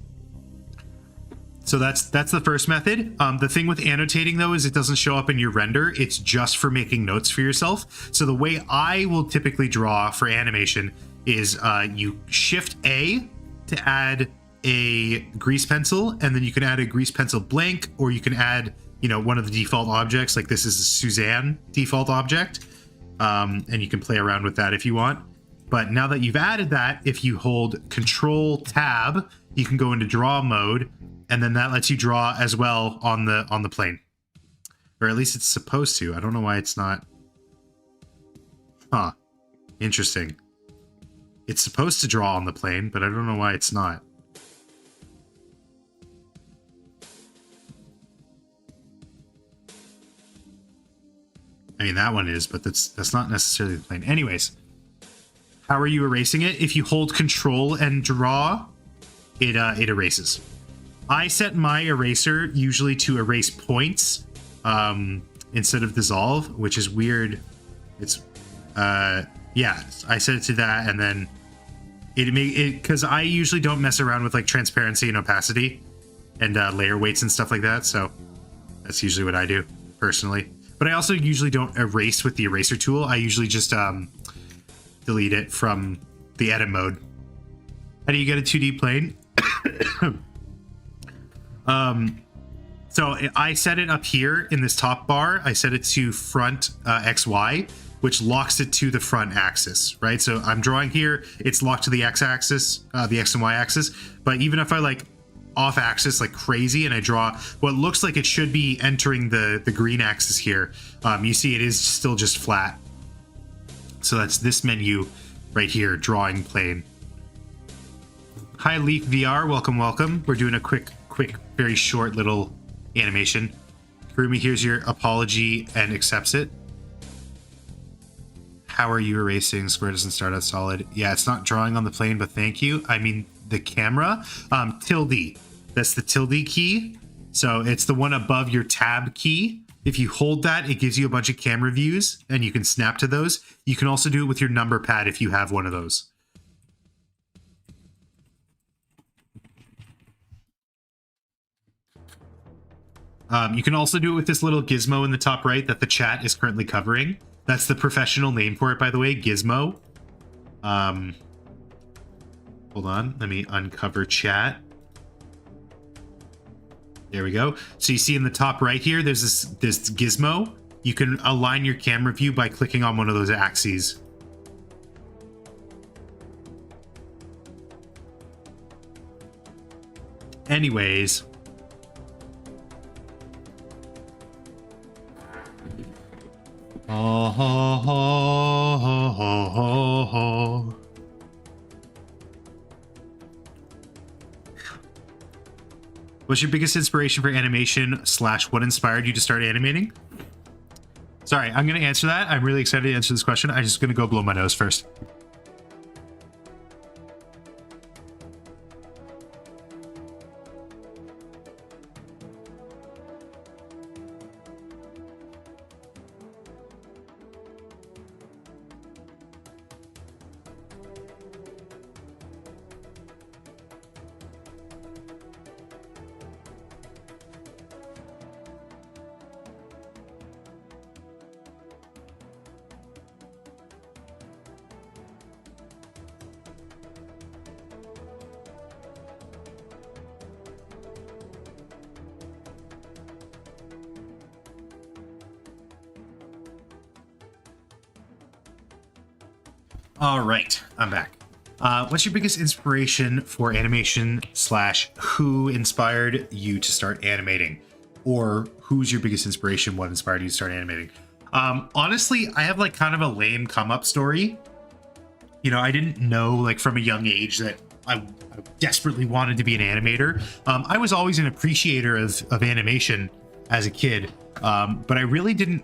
So that's the first method. The thing with annotating though is it doesn't show up in your render. It's just for making notes for yourself. So the way I will typically draw for animation is you Shift A to add a grease pencil, and then you can add a grease pencil blank, or you can add, you know, one of the default objects. Like this is a Suzanne default object, and you can play around with that if you want. But now that you've added that, if you hold Control Tab, you can go into draw mode, and then that lets you draw as well on the plane, or at least it's supposed to. I don't know why it's not. Huh? Interesting. It's supposed to draw on the plane, but I don't know why it's not. I mean, that one is, but that's not necessarily the plane. Anyways, how are you erasing it? If you hold Control and draw, it erases. I set my eraser usually to erase points instead of dissolve, which is weird. It's yeah, I set it to that, and then it because I usually don't mess around with like transparency and opacity and layer weights and stuff like that. So that's usually what I do personally. But I also usually don't erase with the eraser tool. I usually just delete it from the edit mode. How do you get a 2D plane? So I set it up here in this top bar. I set it to front XY, which locks it to the front axis, right? So I'm drawing here, it's locked to the X-axis, the X and Y axis. But even if I like off axis like crazy and I draw what looks like it should be entering the green axis here, you see it is still just flat. So that's this menu right here, drawing plane. Hi Leaf VR, welcome. We're doing a quick, very short little animation. Kurumi hears your apology and accepts it. How are you erasing? Square doesn't start out solid. Yeah, it's not drawing on the plane, but thank you. I mean the camera. Tilde. That's the tilde key. So it's the one above your tab key. If you hold that, it gives you a bunch of camera views and you can snap to those. You can also do it with your number pad if you have one of those. You can also do it with this little gizmo in the top right that the chat is currently covering. That's the professional name for it, by the way, gizmo. Hold on, let me uncover chat. There we go. So you see in the top right here, there's this gizmo. You can align your camera view by clicking on one of those axes. Anyways. Oh, ho, ho, ho, ho, ho, ho. What's your biggest inspiration for animation / what inspired you to start animating? Sorry, I'm going to answer that. I'm really excited to answer this question. I'm just going to go blow my nose first. All right, I'm back. What's your biggest inspiration for animation / who inspired you to start animating? Or who's your biggest inspiration? What inspired you to start animating? Honestly, I have like kind of a lame come up story. You know, I didn't know like from a young age that I desperately wanted to be an animator. I was always an appreciator of animation as a kid, but I really didn't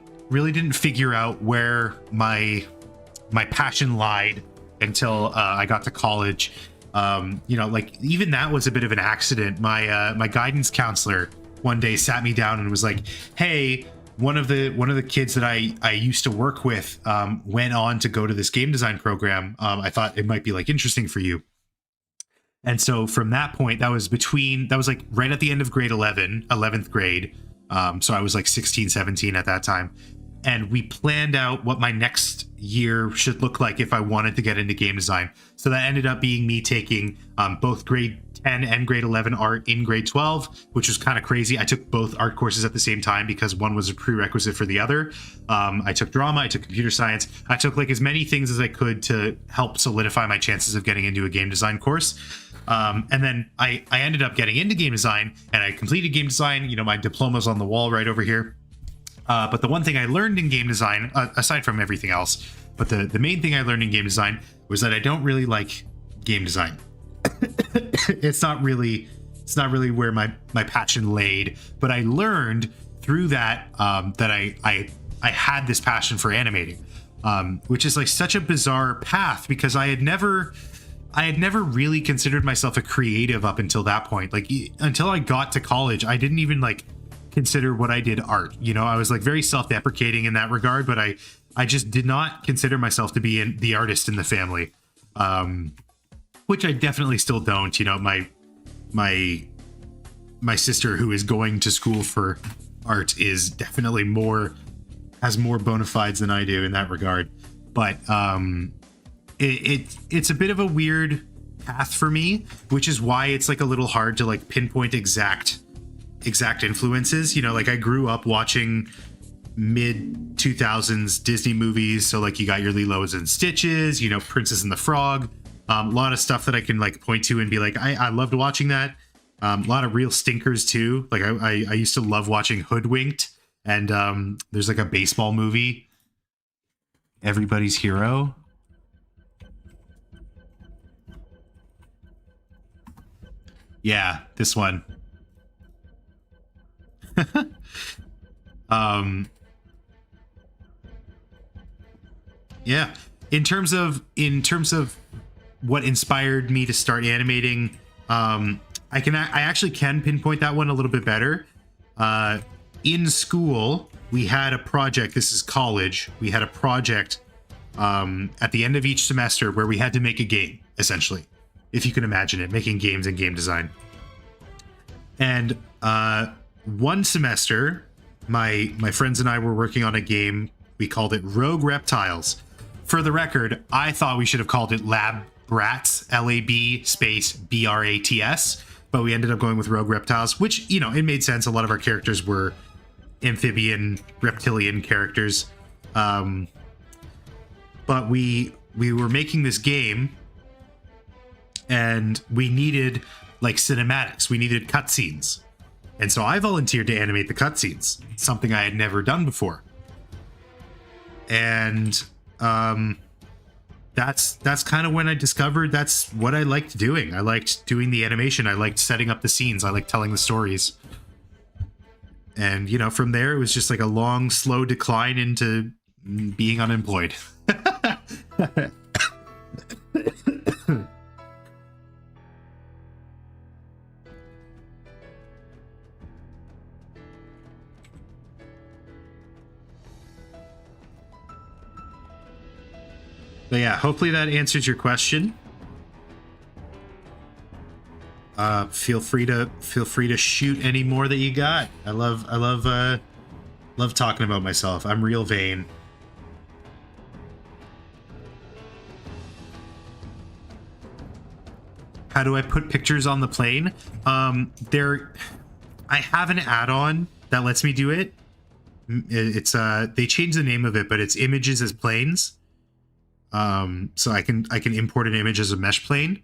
figure out where my passion lied until I got to college. You know, like even that was a bit of an accident. My guidance counselor one day sat me down and was like, "Hey, one of the kids that I used to work with went on to go to this game design program. I thought it might be like interesting for you." And so from that point, that was like right at the end of grade 11th grade. So I was like 16, 17 at that time. And we planned out what my next year should look like if I wanted to get into game design. So that ended up being me taking both grade 10 and grade 11 art in grade 12, which was kind of crazy. I took both art courses at the same time because one was a prerequisite for the other. I took drama, I took computer science. I took like as many things as I could to help solidify my chances of getting into a game design course. And then I ended up getting into game design, and I completed game design. You know, my diploma's on the wall right over here. But the one thing I learned in game design, aside from everything else, but the main thing I learned in game design was that I don't really like game design. It's not really where my passion laid. But I learned through that that I had this passion for animating, which is like such a bizarre path because I had never really considered myself a creative up until that point. Like until I got to college, I didn't even like consider what I did art. You know, I was like very self-deprecating in that regard, but I just did not consider myself to be the artist in the family, which I definitely still don't. You know, my sister, who is going to school for art, is definitely has more bona fides than I do in that regard. But it's a bit of a weird path for me, which is why it's like a little hard to like pinpoint exact influences. You know, like I grew up watching mid 2000s Disney movies, so like you got your Lilos and Stitches, you know, Princess and the Frog, a lot of stuff that I can like point to and be like, I loved watching that. A lot of real stinkers too. Like I used to love watching Hoodwinked, and there's like a baseball movie, Everybody's Hero. Yeah, this one. Yeah, in terms of what inspired me to start animating, I actually can pinpoint that one a little bit better. In school, we had a project. This is college. We had a project at the end of each semester where we had to make a game, essentially, if you can imagine it, making games in game design. And one semester, my friends and I were working on a game. We called it Rogue Reptiles. For the record, I thought we should have called it Lab Brats, LAB space BRATS, but we ended up going with Rogue Reptiles, which, you know, it made sense. A lot of our characters were amphibian, reptilian characters. But we were making this game, and we needed like cinematics. We needed cutscenes. And so I volunteered to animate the cutscenes, something I had never done before. And that's kind of when I discovered that's what I liked doing. I liked doing the animation. I liked setting up the scenes. I liked telling the stories. And, you know, from there, it was just like a long, slow decline into being unemployed. But yeah, hopefully that answers your question. Feel free to shoot any more that you got. I love talking about myself. I'm real vain. How do I put pictures on the plane? I have an add-on that lets me do it. It's they changed the name of it, but it's Images as Planes. So I can import an image as a mesh plane.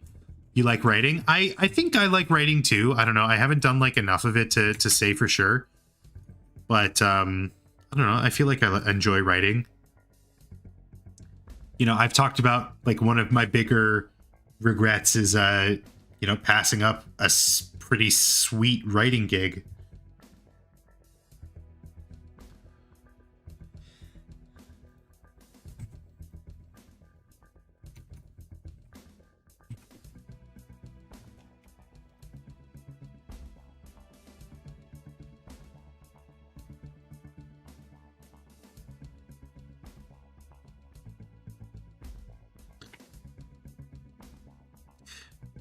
You like writing? I think I like writing too. I don't know. I haven't done like enough of it to say for sure. But I don't know. I feel like I enjoy writing. You know, I've talked about like one of my bigger regrets is, you know, passing up a pretty sweet writing gig.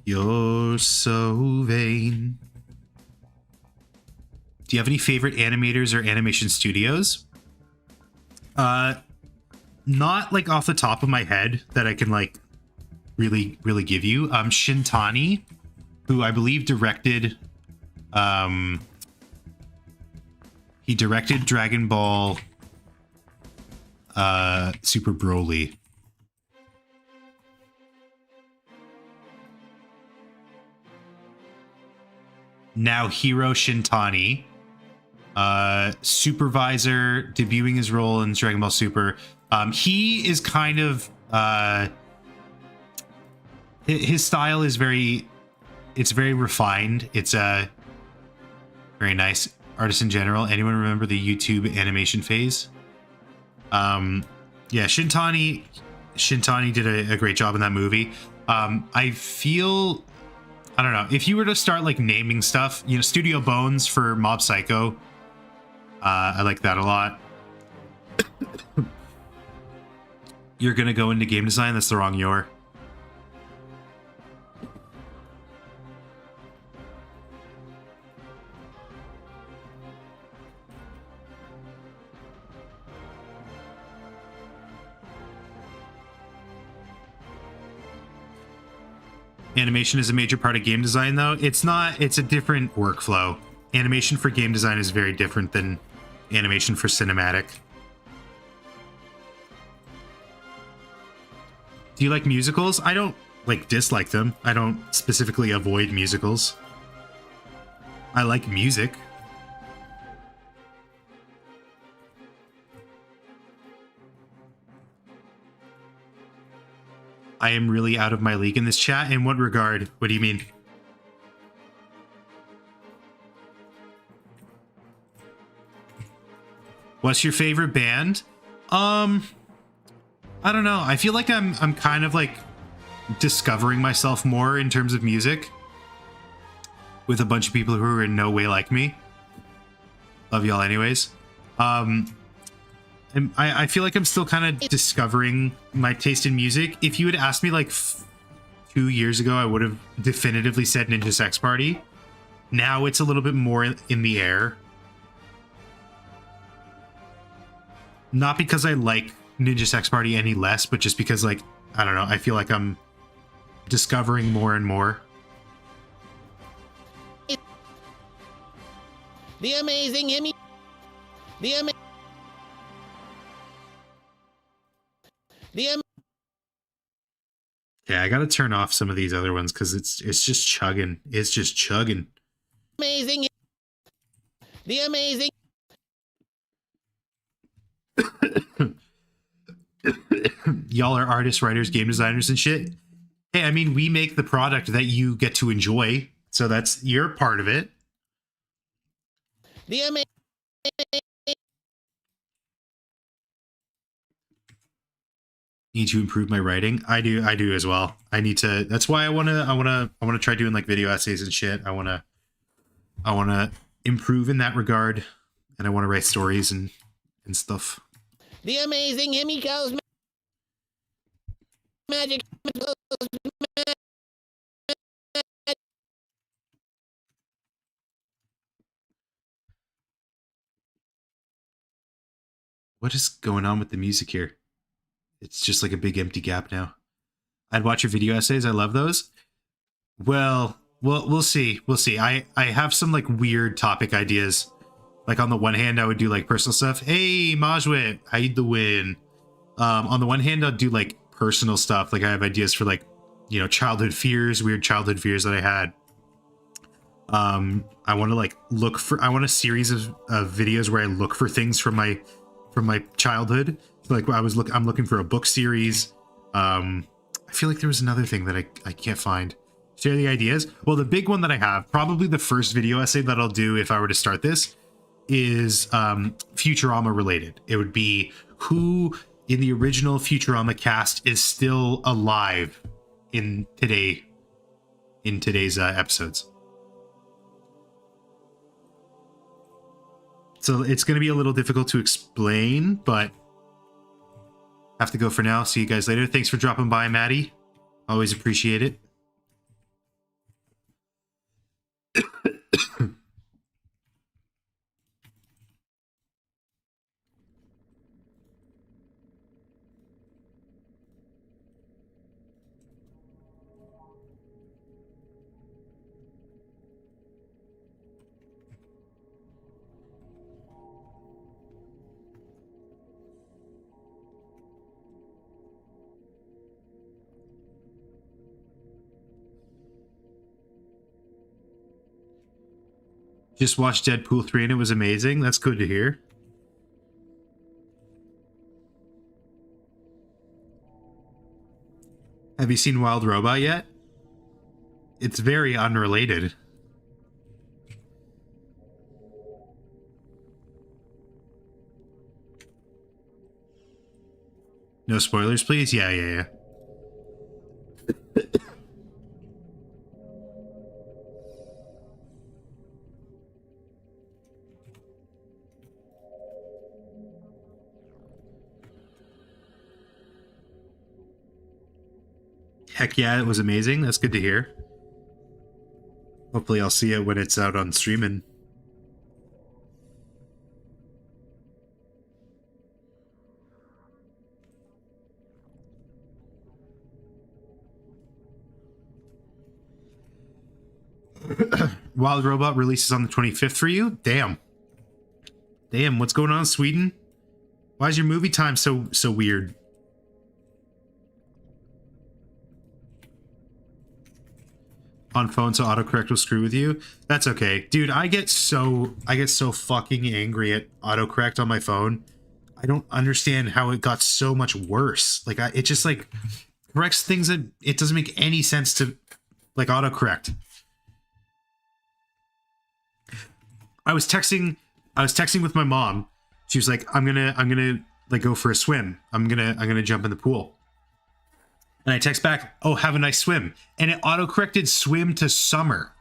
You're so vain. Do you have any favorite animators or animation studios? Not like off the top of my head that I can like really give you. Shintani, who I believe directed he directed Dragon Ball Super Broly. Now Hiro Shintani, supervisor, debuting his role in Dragon Ball Super. He is kind of his style is very refined. It's very nice artist in general. Anyone remember the YouTube animation phase? Yeah, Shintani did a great job in that movie. I feel, I don't know, if you were to start like naming stuff, you know, Studio Bones for Mob Psycho, I like that a lot. You're gonna go into game design? That's the wrong you're. Animation is a major part of game design, though. It's not, it's a different workflow. Animation for game design is very different than animation for cinematic. Do you like musicals? I don't like dislike them. I don't specifically avoid musicals. I like music. I am really out of my league in this chat. In what regard? What do you mean? What's your favorite band? I don't know. I feel like I'm kind of like discovering myself more in terms of music with a bunch of people who are in no way like me. Love y'all anyways. And I feel like I'm still kind of discovering my taste in music. If you had asked me like 2 years ago, I would have definitively said Ninja Sex Party. Now it's a little bit more in the air. Not because I like Ninja Sex Party any less, but just because, like, I don't know, I feel like I'm discovering more and more. The amazing Emmy. Yeah, I gotta turn off some of these other ones because it's just chugging. It's just chugging. Amazing. The amazing. Y'all are artists, writers, game designers, and shit. Hey, I mean, we make the product that you get to enjoy, so that's you're part of it. The amazing. Need to improve my writing. I do as well. I need to. That's why I wanna try doing like video essays and shit. I wanna improve in that regard, and I want to write stories and stuff. The amazing Himiko's magic. What is going on with the music here? It's just like a big empty gap now. I'd watch your video essays. I love those. Well, we'll see. We'll see. I have some like weird topic ideas. Like on the one hand, I would do like personal stuff. Hey, Majwit, how you doing? On the one hand, I'll do like personal stuff. Like I have ideas for like, you know, childhood fears, weird childhood fears that I had. I want to like I want a series of videos where I look for things from my childhood. So like I'm looking for a book series. I feel like there was another thing that I can't find. Share the ideas. Well, the big one that I have, probably the first video essay that I'll do if I were to start this, is Futurama related. It would be who in the original Futurama cast is still alive in today's episodes. So it's going to be a little difficult to explain, but have to go for now. See you guys later. Thanks for dropping by, Maddie. Always appreciate it. Just watched Deadpool 3 and it was amazing. That's good to hear. Have you seen Wild Robot yet? It's very unrelated. No spoilers, please? Yeah. Heck yeah, it was amazing. That's good to hear. Hopefully I'll see it when it's out on streaming. Wild Robot releases on the 25th for you? Damn. Damn, what's going on in Sweden? Why is your movie time so weird? On phone, so autocorrect will screw with you. That's okay. Dude, I get so fucking angry at autocorrect on my phone. I don't understand how it got so much worse. Like it just like corrects things that it doesn't make any sense to like autocorrect. I was texting with my mom. She was like, I'm gonna like go for a swim. I'm gonna jump in the pool. And I text back, oh, have a nice swim. And it autocorrected swim to summer.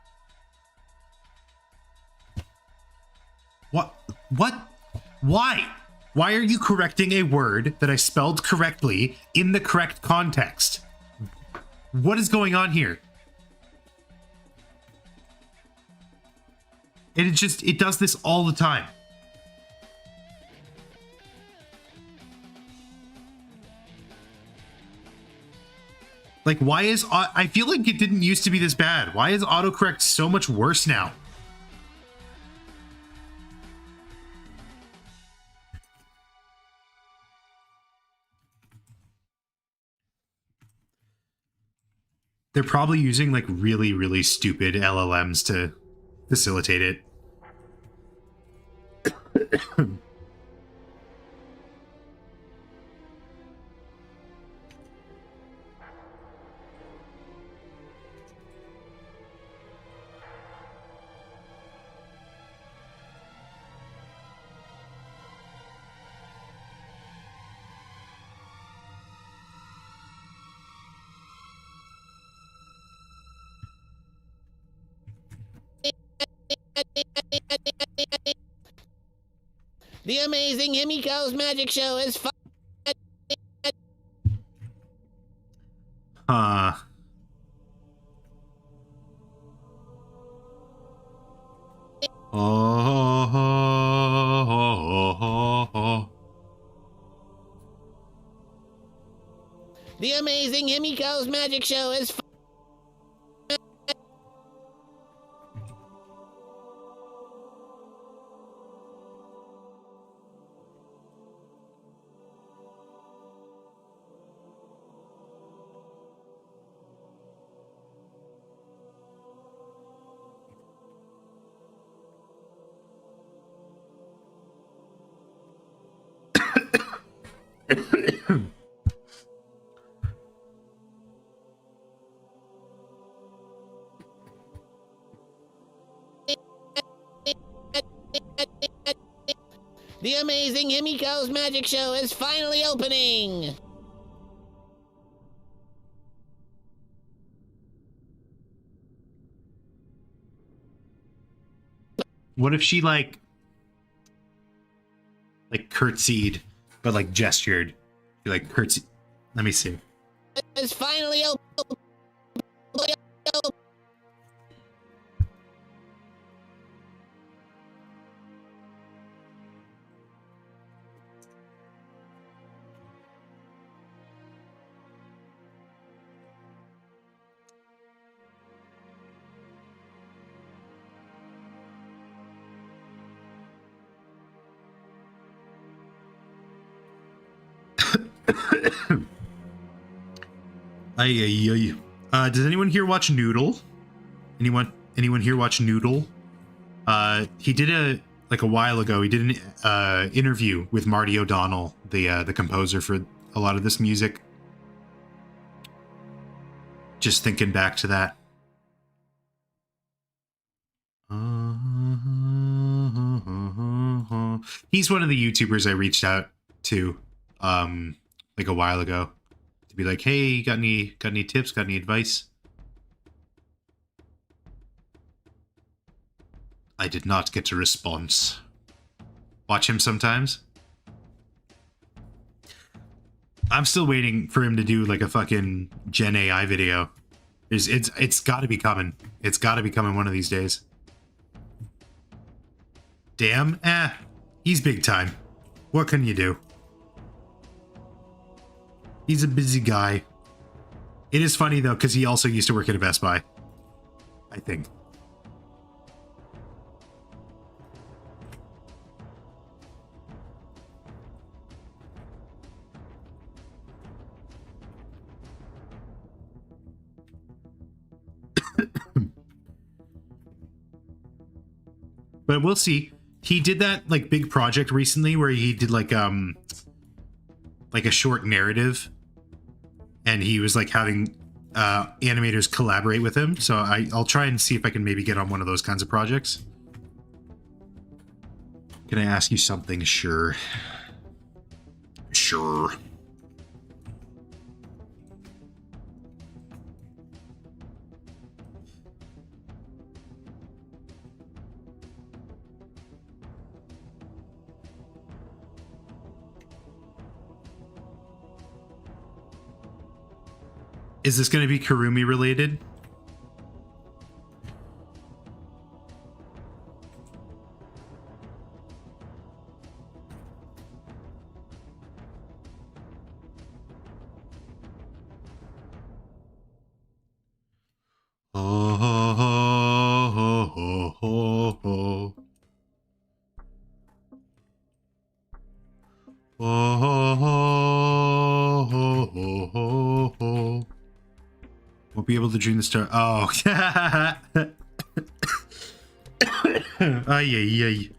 What? Why? Why are you correcting a word that I spelled correctly in the correct context? What is going on here? And it does this all the time. Like, why is... I feel like it didn't used to be this bad. Why is autocorrect so much worse now? They're probably using, like, really, really stupid LLMs to facilitate it. The amazing Himiko's magic show is fun. The amazing Himiko's magic show is fun. The amazing Himiko's magic show is finally opening! What if she like curtsied, but like gestured? She like curtsy. Let me see. It's finally open. Does anyone here watch Noodle? Anyone here watch Noodle? He did a while ago. He did an interview with Marty O'Donnell, the composer for a lot of this music. Just thinking back to that. He's one of the YouTubers I reached out to, like a while ago, to be like, "Hey, got any tips? Got any advice?" I did not get a response. Watch him sometimes. I'm still waiting for him to do like a fucking Gen AI video. It's got to be coming. It's got to be coming one of these days. Damn, he's big time. What can you do? He's a busy guy. It is funny though, because he also used to work at a Best Buy, I think. But we'll see. He did that like big project recently where he did like a short narrative, and he was like having animators collaborate with him. So I'll try and see if I can maybe get on one of those kinds of projects. Can I ask you something? Sure. Sure. Is this going to be Kurumi related? Oh, oh, oh, oh, oh. Oh, oh, oh, oh, oh. Won't be able to dream the star. Oh. Ay, ay, ay.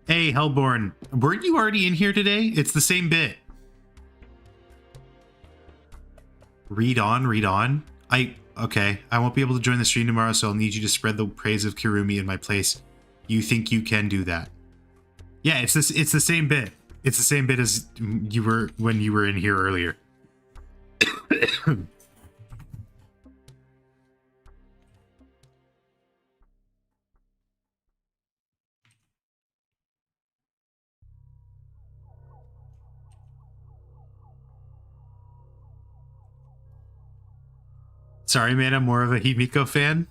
Hey, Hellborn. Weren't you already in here today? It's the same bit. Read on, read on. Okay, I won't be able to join the stream tomorrow, so I'll need you to spread the praise of Kirumi in my place. You think you can do that? Yeah, it's the same bit. It's the same bit as you were when you were in here earlier. Sorry, man, I'm more of a Himiko fan.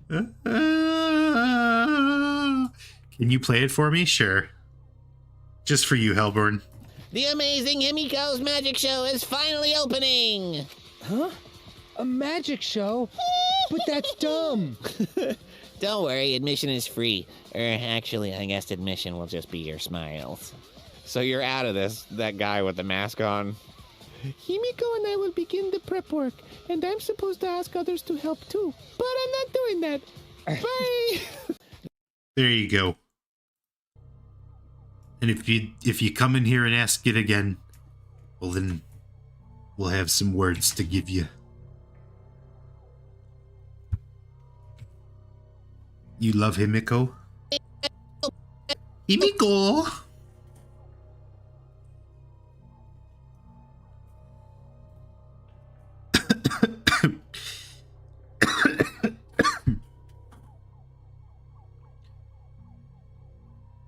Can you play it for me? Sure. Just for you, Hellborn. The amazing Himiko's magic show is finally opening! Huh? A magic show? But that's dumb! Don't worry, admission is free. Actually, I guess admission will just be your smiles. So you're out of this, that guy with the mask on? Himiko and I will begin the prep work, and I'm supposed to ask others to help too. But I'm not doing that. Bye! There you go. And if you come in here and ask it again, well then we'll have some words to give you. You love Himiko? Himiko!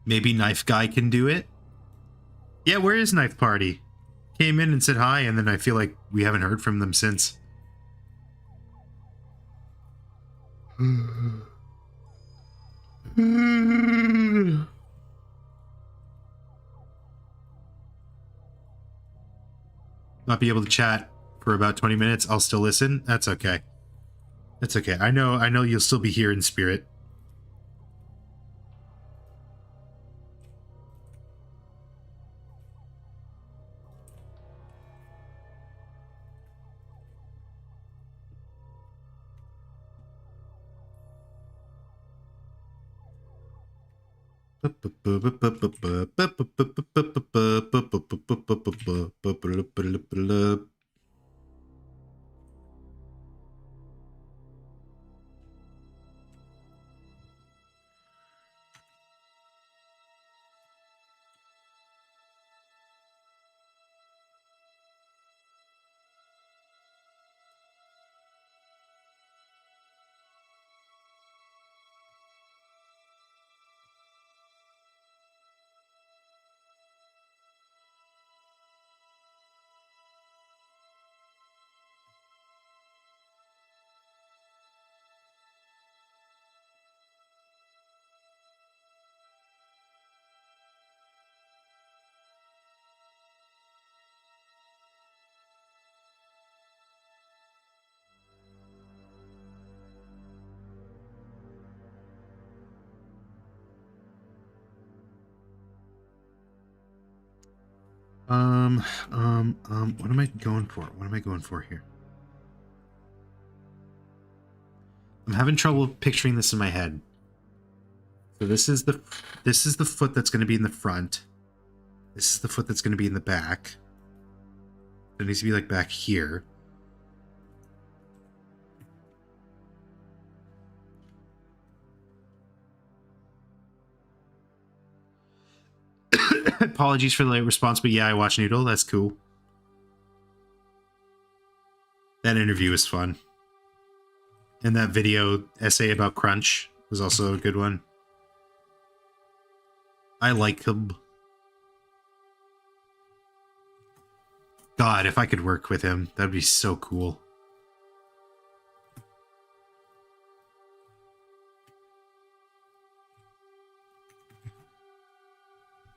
Maybe Knife Guy can do it? Yeah, where is Knife Party? Came in and said hi, and then I feel like we haven't heard from them since. Not be able to chat for about 20 minutes. I'll still listen. That's okay. That's okay. I know you'll still be here in spirit. What am I going for? What am I going for here? I'm having trouble picturing this in my head. So this is the foot that's going to be in the front. This is the foot that's going to be in the back. It needs to be like back here. Apologies for the late response, but yeah, I watched Noodle. That's cool. That interview was fun. And that video essay about Crunch was also a good one. I like him. God, if I could work with him, that'd be so cool.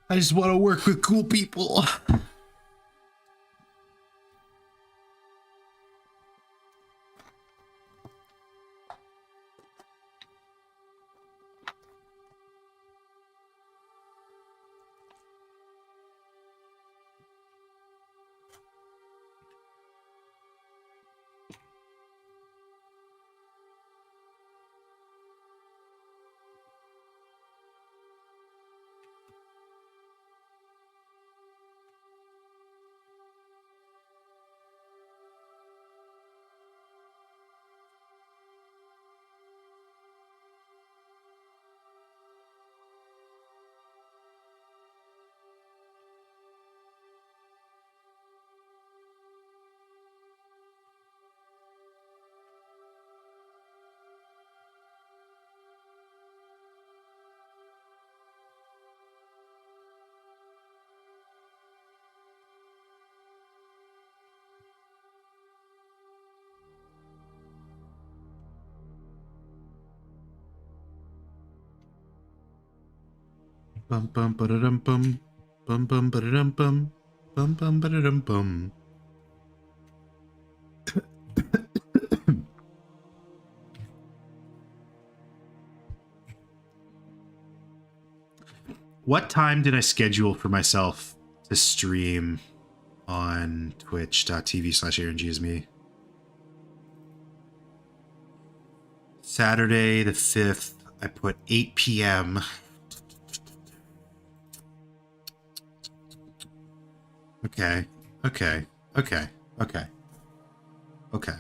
I just want to work with cool people. Bum bum ba-da-dum bum. Bum bum ba-da-dum bum. Bum bum ba-da-dum bum. What time did I schedule for myself to stream on twitch.tv/AaronGisme? Saturday the 5th, I put 8 p.m. Okay. Okay. Okay. Okay. Okay.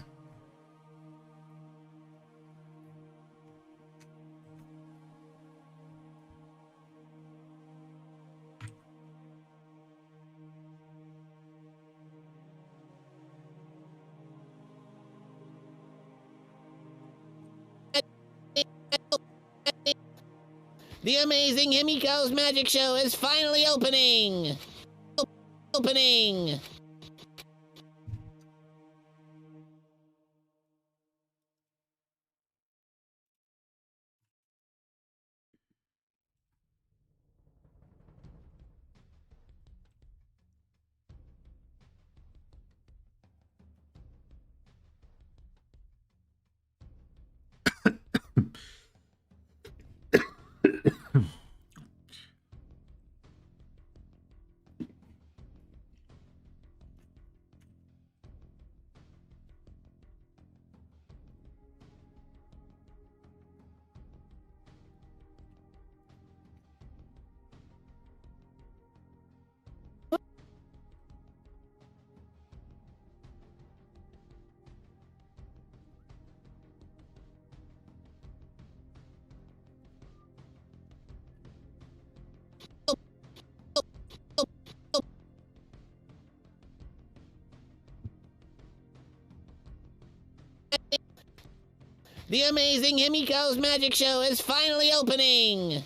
The amazing Himiko's magic show is finally opening! Opening! The amazing Himiko's magic show is finally opening!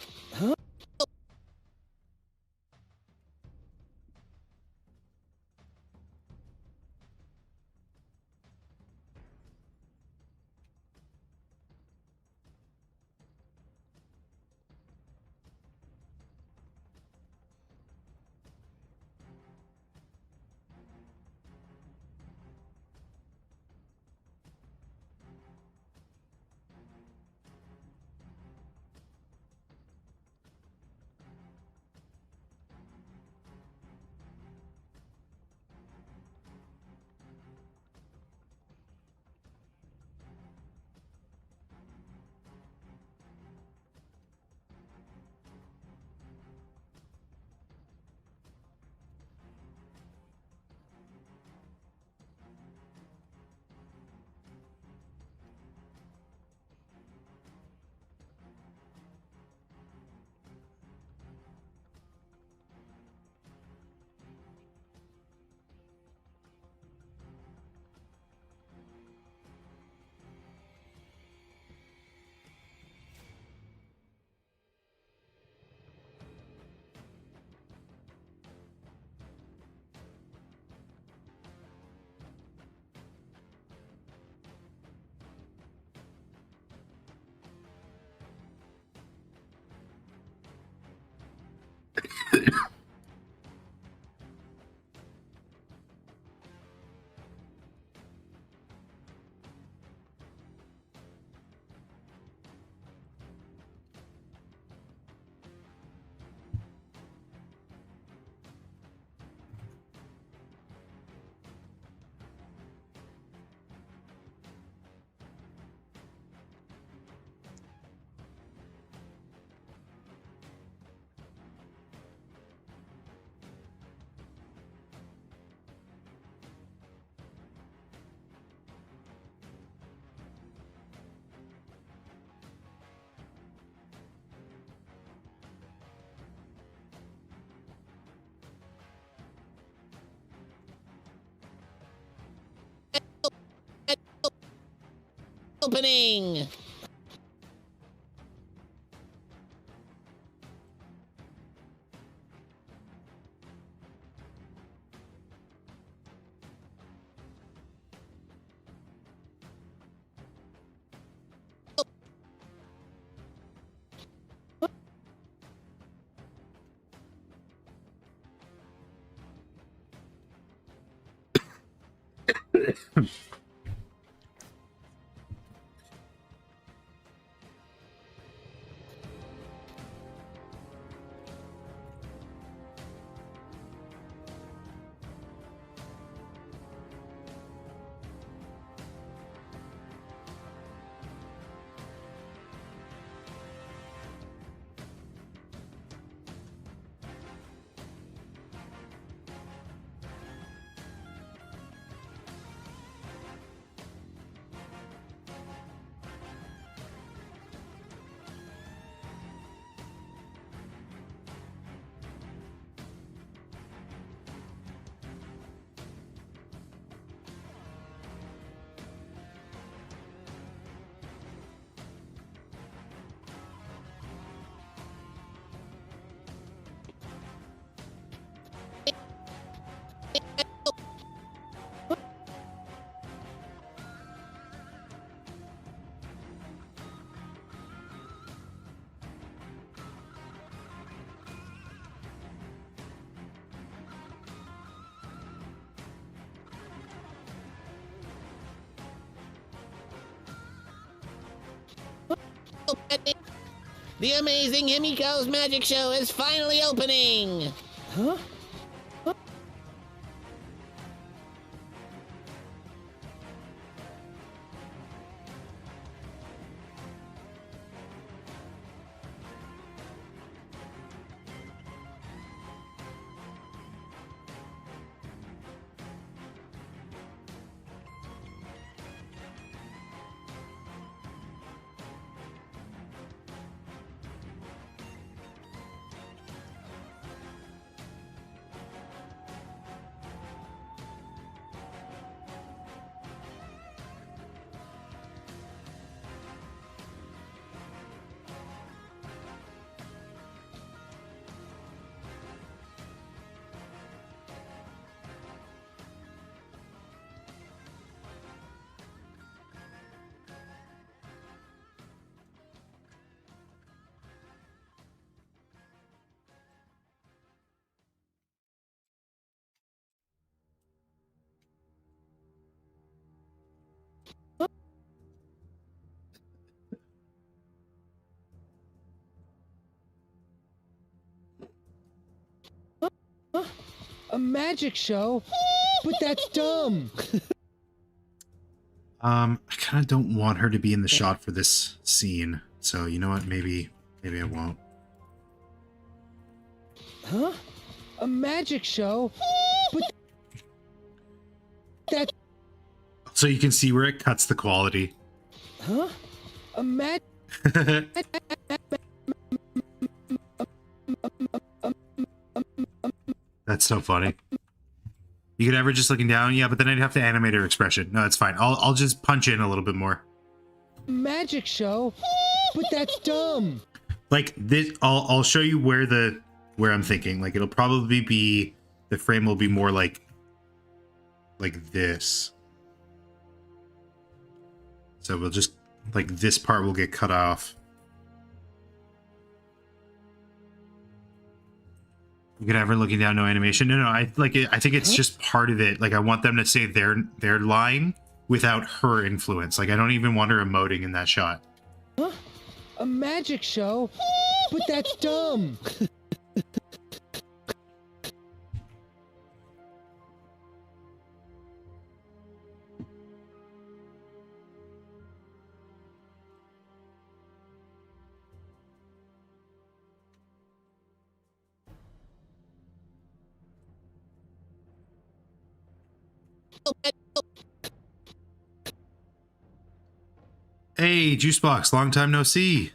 Opening! The amazing Himiko's magic show is finally opening! Huh? A magic show? But that's dumb. I kind of don't want her to be in the shot for this scene. So, you know what? Maybe I won't. Huh? A magic show? But that... So you can see where it cuts the quality. Huh? A magic... That's so funny. You could ever just looking down, yeah, but then I'd have to animate her expression. No, it's fine. I'll just punch in a little bit more. Magic show? But that's dumb. Like this, I'll show you where I'm thinking. Like it'll probably be, the frame will be more like this. So we'll just, like this part will get cut off. You could have her looking down, no animation. No, I like it. I think it's just part of it. Like I want them to say their line without her influence. Like I don't even want her emoting in that shot. Huh? A magic show? But that's dumb. Hey, Juicebox, long time no see.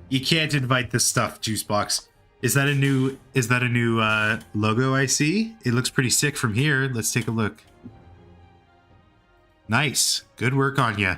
You can't invite this stuff, Juicebox. Is that a new logo I see? It looks pretty sick from here. Let's take a look. Nice. Good work on ya.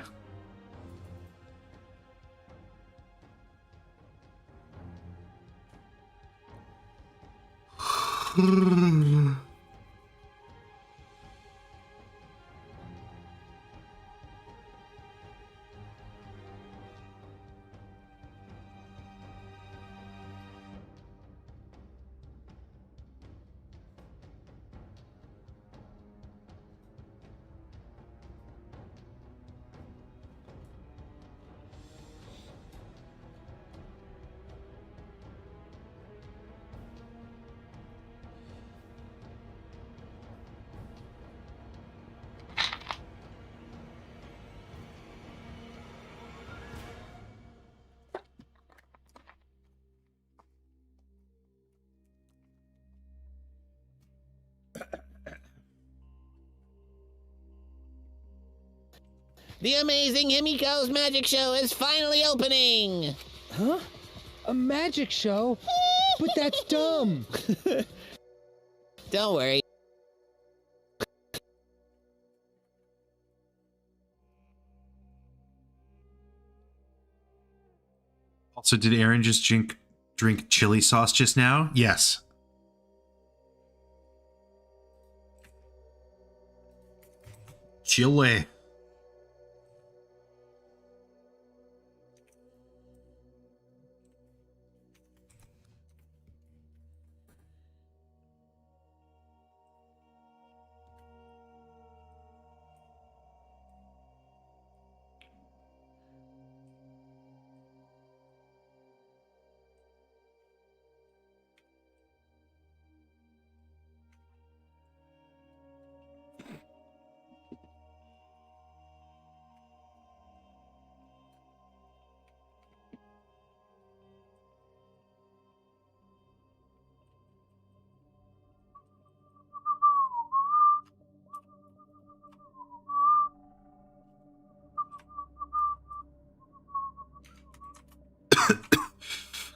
The amazing Himiko's magic show is finally opening! Huh? A magic show? But that's dumb. Don't worry. Also, did Aaron just drink chili sauce just now? Yes. Chile.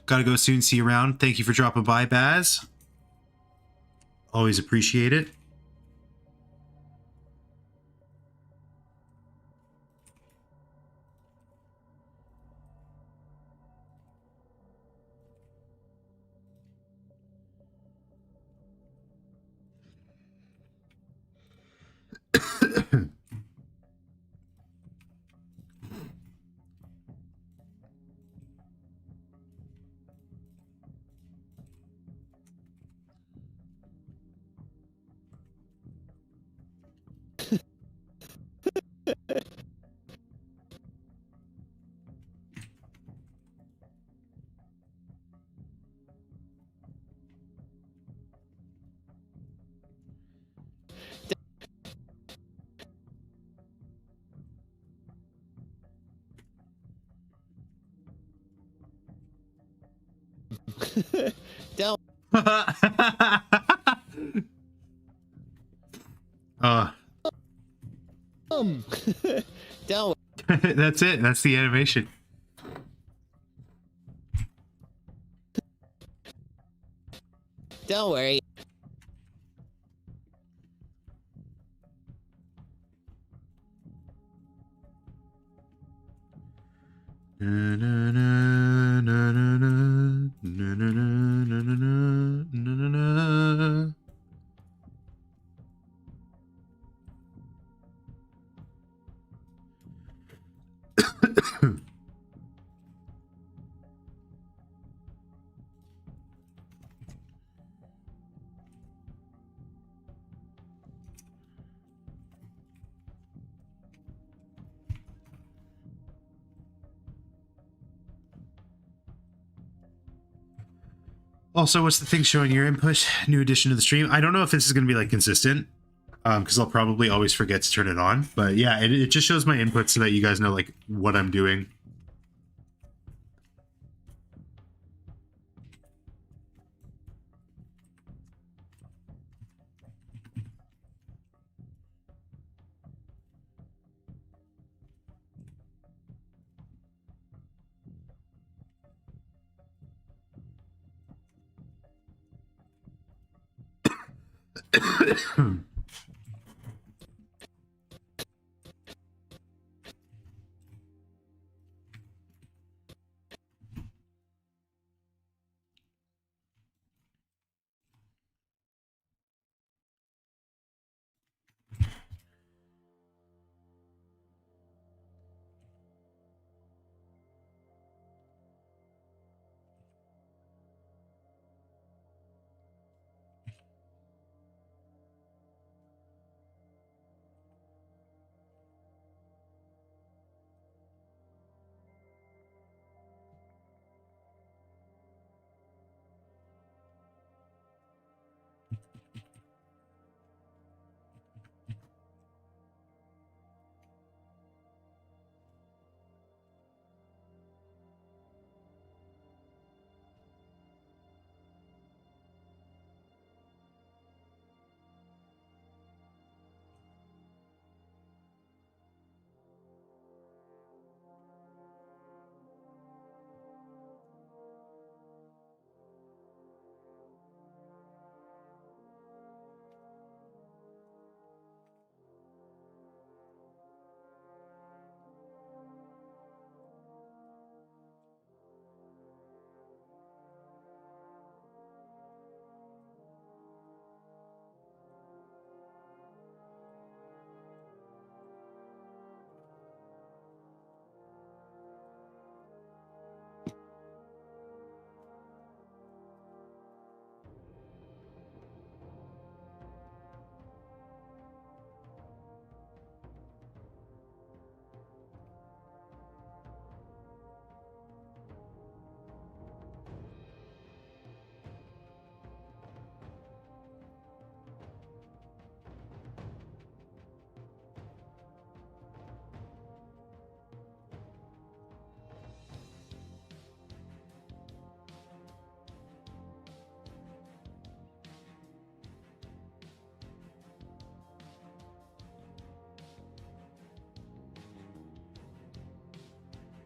Gotta go soon. See you around. Thank you for dropping by, Baz. Always appreciate it. Don't. Don't. That's it. That's the animation. Don't worry. Also, what's the thing showing your input? New addition to the stream. I don't know if this is going to be like consistent, because I'll probably always forget to turn it on. But yeah, it just shows my input so that you guys know like what I'm doing.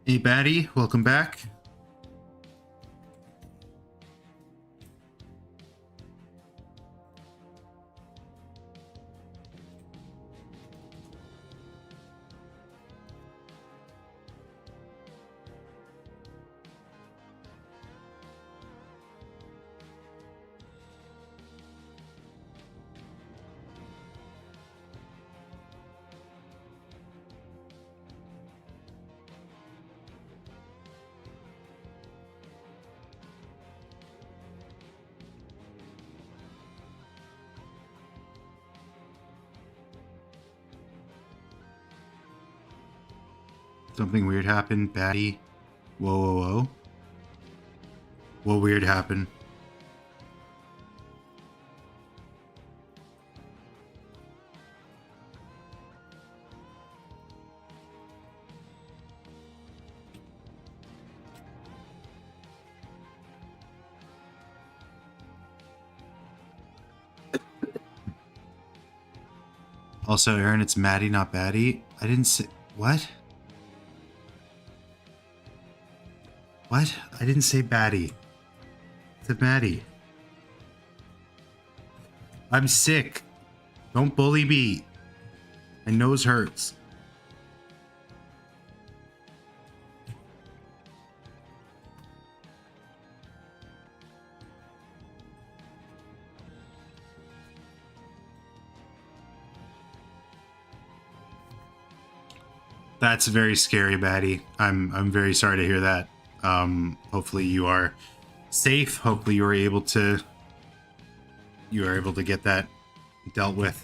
Hey, Batty, welcome back. Something weird happened. Baddie. Whoa, whoa, whoa. What weird happened? Also, Aaron, it's Maddie, not Baddie. I didn't say... What? What? I didn't say Baddie. I said Maddie. I'm sick. Don't bully me. My nose hurts. That's very scary, Baddie. I'm very sorry to hear that. Hopefully you are safe. Hopefully you are able to get that dealt with.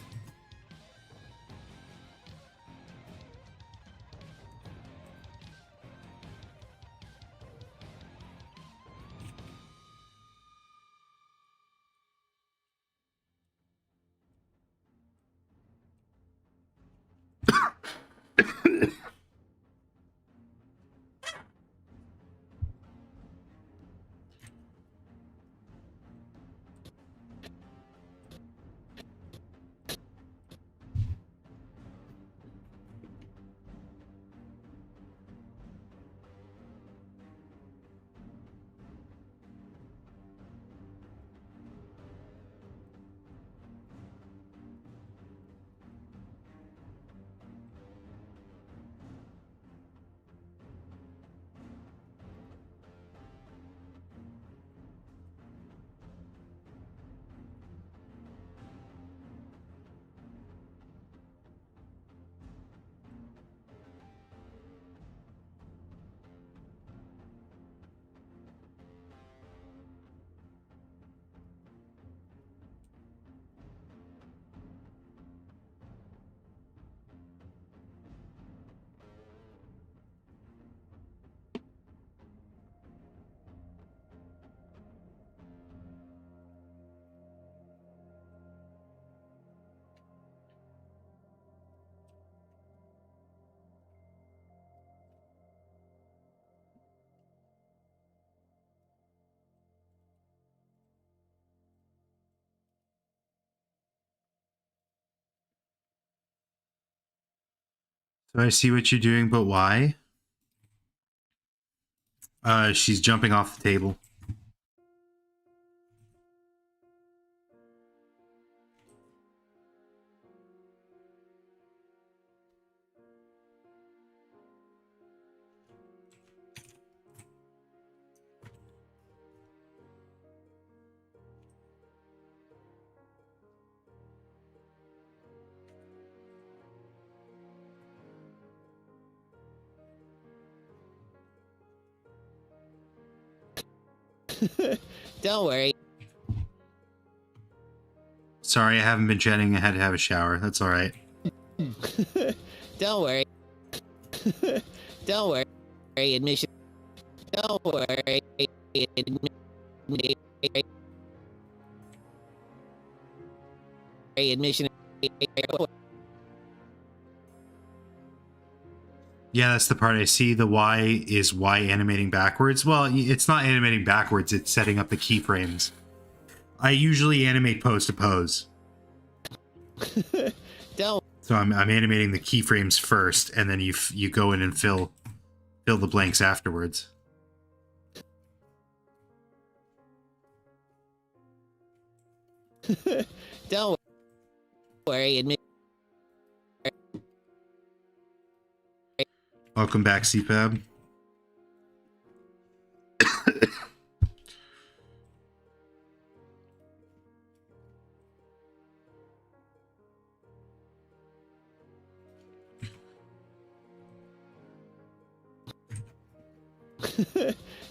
So I see what you're doing, but why? She's jumping off the table. Don't worry. Sorry, I haven't been jetting. I had to have a shower. That's all right. Don't worry. Don't worry. Admission. Don't worry. Admission. Yeah, that's the part I see. The Y is Y animating backwards. Well, it's not animating backwards. It's setting up the keyframes. I usually animate pose to pose. Don't. So I'm animating the keyframes first, and then you go in and fill the blanks afterwards. Don't worry. Welcome back, CPAB.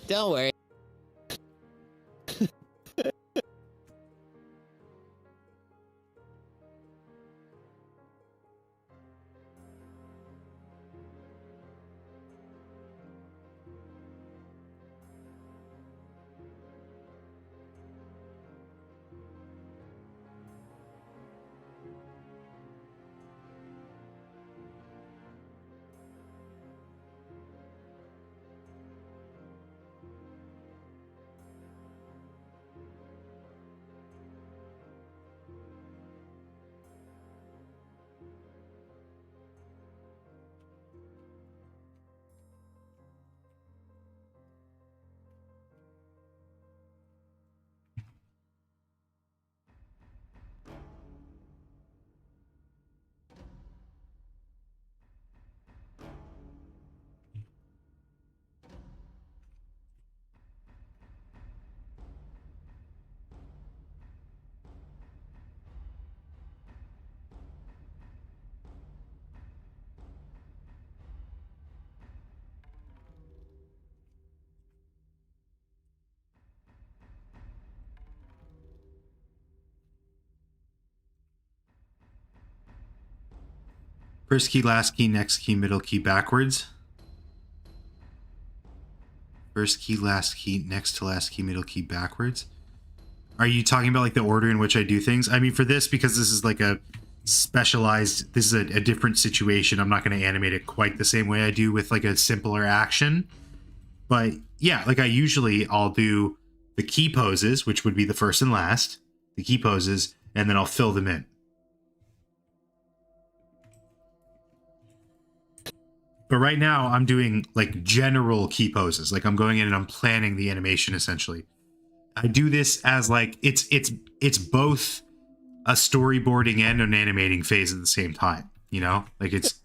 Don't worry. First key, last key, next key, middle key, backwards. First key, last key, next to last key, middle key, backwards. Are you talking about like the order in which I do things? I mean, for this, because this is like a specialized, this is a different situation. I'm not going to animate it quite the same way I do with like a simpler action. But yeah, like I'll do the key poses, which would be the first and last, the key poses, and then I'll fill them in. But right now I'm doing like general key poses. Like I'm going in and I'm planning the animation essentially. I do this as like it's both a storyboarding and an animating phase at the same time, you know? Like it's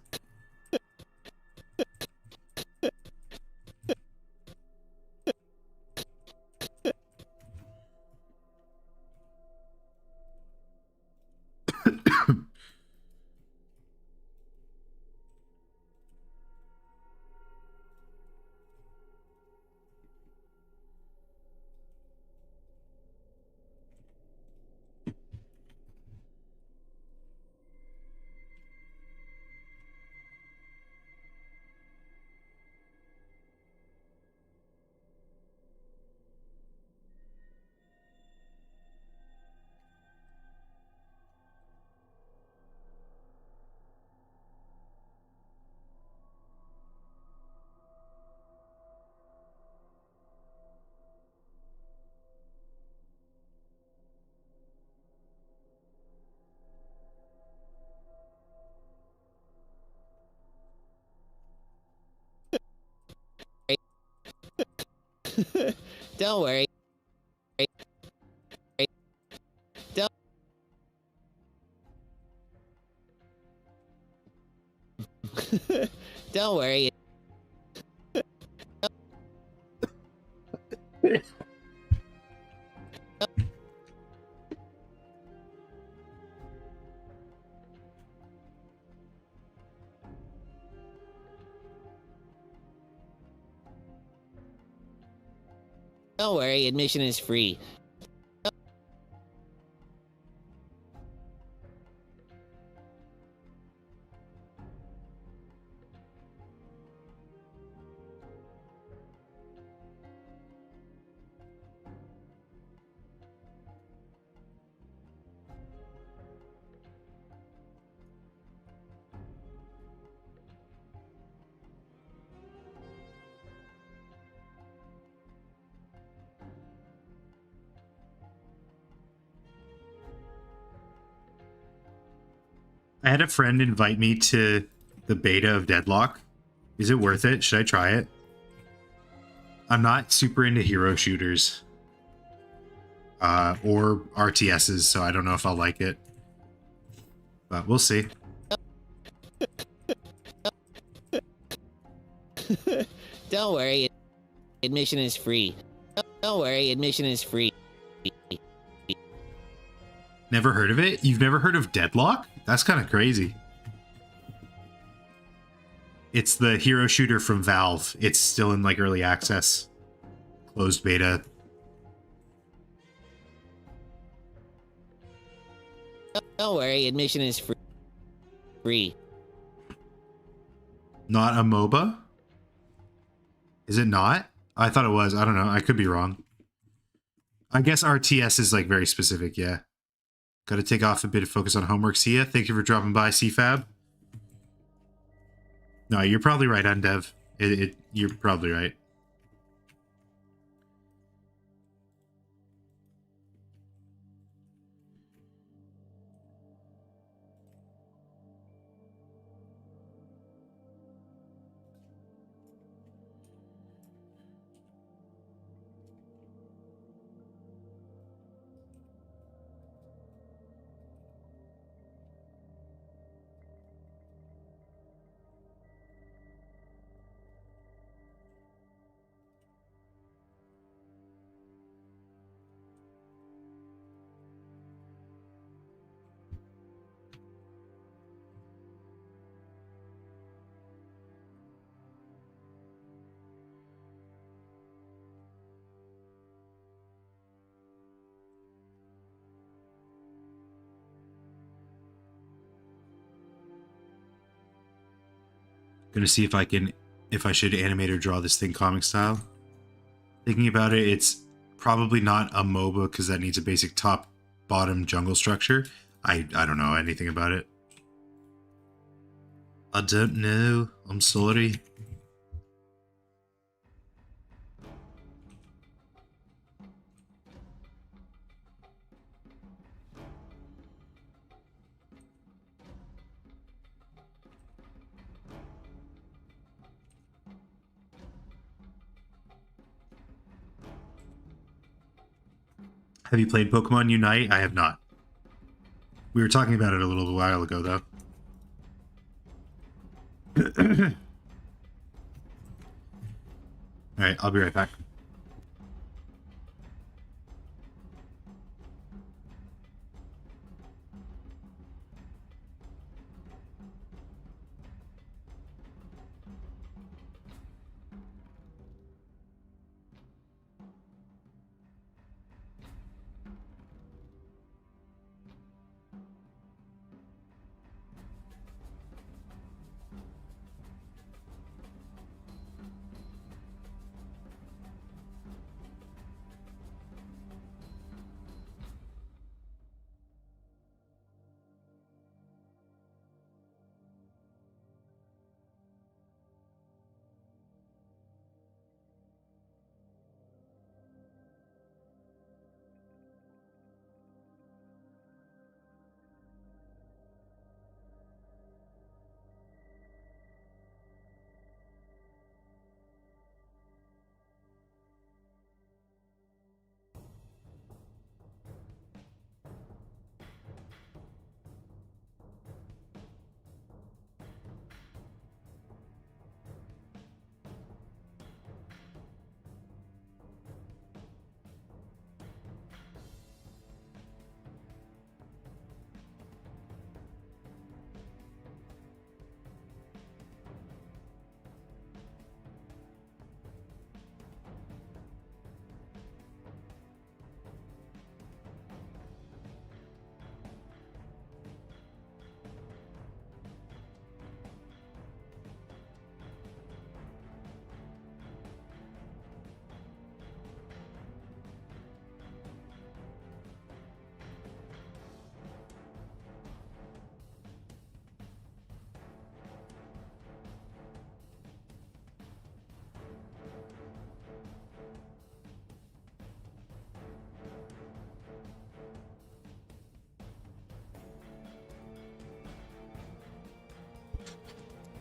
Don't worry. Don't. Don't worry. Don't worry, admission is free. I had a friend invite me to the beta of Deadlock. Is it worth it? Should I try it? I'm not super into hero shooters. Or RTSs, so I don't know if I'll like it. But we'll see. Don't worry, admission is free. Don't worry, admission is free. Never heard of it? You've never heard of Deadlock? That's kind of crazy. It's the hero shooter from Valve. It's still in like early access. Closed beta. Don't worry, admission is free. Not a MOBA? Is it not? I thought it was. I don't know. I could be wrong. I guess RTS is like very specific, yeah. Got to take off a bit of focus on homework. See ya. Thank you for dropping by, CFAB. No, you're probably right, Undev. You're probably right. Gonna see if I should animate or draw this thing comic style. Thinking about it, it's probably not a MOBA because that needs a basic top-bottom jungle structure. I don't know anything about it. I don't know. I'm sorry. Have you played Pokemon Unite? I have not. We were talking about it a little while ago, though. Alright, I'll be right back.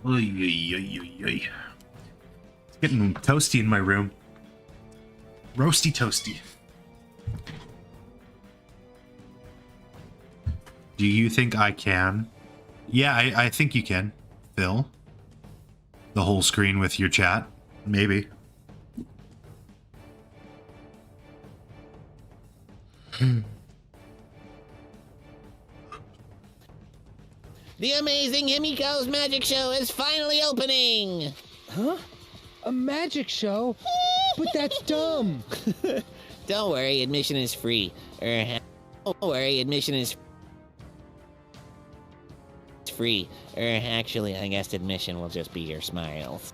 Oy, oy, oy, oy, oy. It's getting toasty in my room. Roasty toasty. Do you think I can? Yeah, I think you can, Phil. The whole screen with your chat. Maybe. The amazing Himiko's magic show is finally opening! Huh? A magic show? But that's dumb. Don't worry, admission is free. Don't worry, admission is free. Actually, I guess admission will just be your smiles.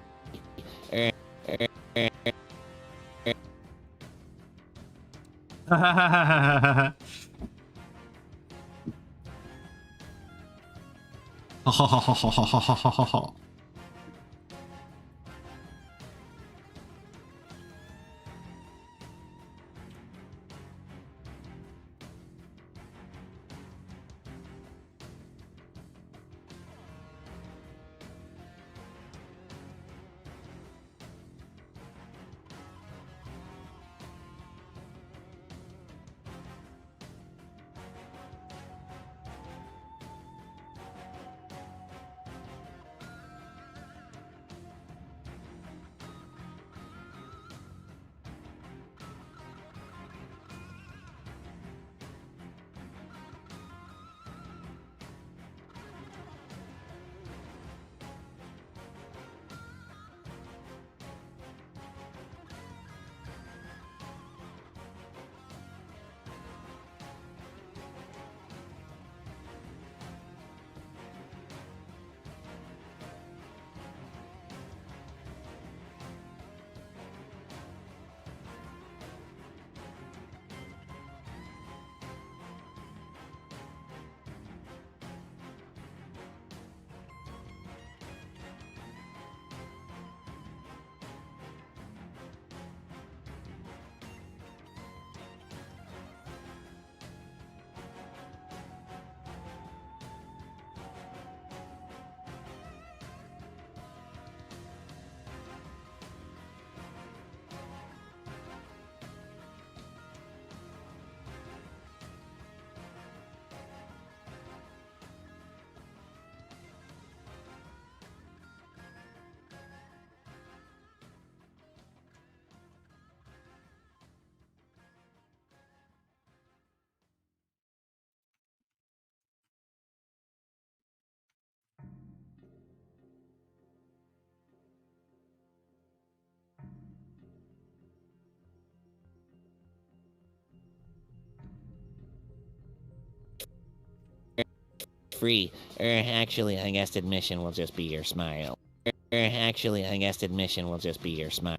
free. Actually, I guess admission will just be your smile. Actually, I guess admission will just be your smile.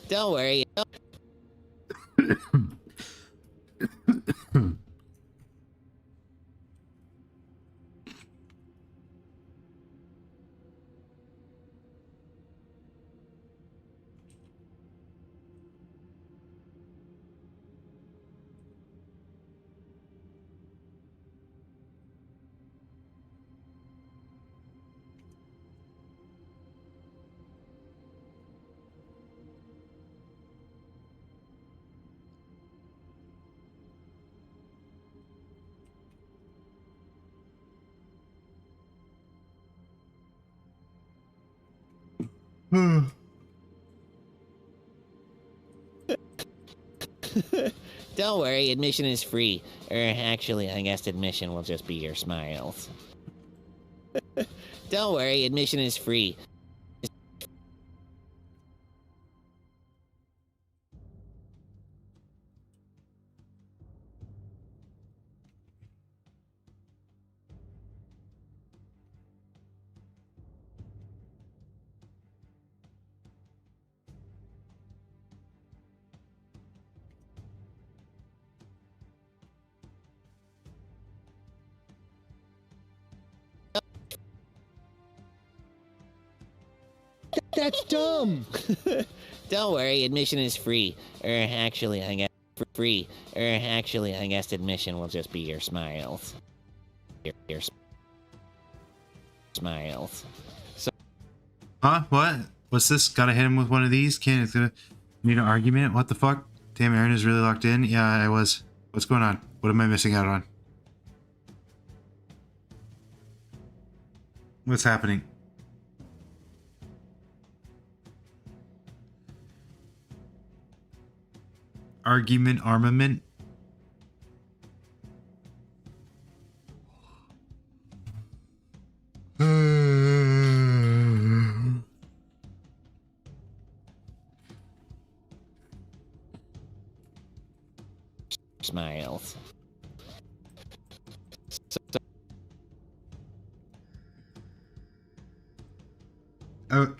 Don't worry. Don't worry, admission is free. Actually, I guess admission will just be your smiles. Don't worry, admission is free. That's dumb. Don't worry, admission is free. Actually, I guess free. Actually, I guess admission will just be your smiles. your smiles. Huh? What? What's this? Gotta hit him with one of these? Can't need an argument? What the fuck? Damn, Aaron is really locked in? Yeah, I was. What's going on? What am I missing out on? What's happening? Argument, armament? Smiles. Oh.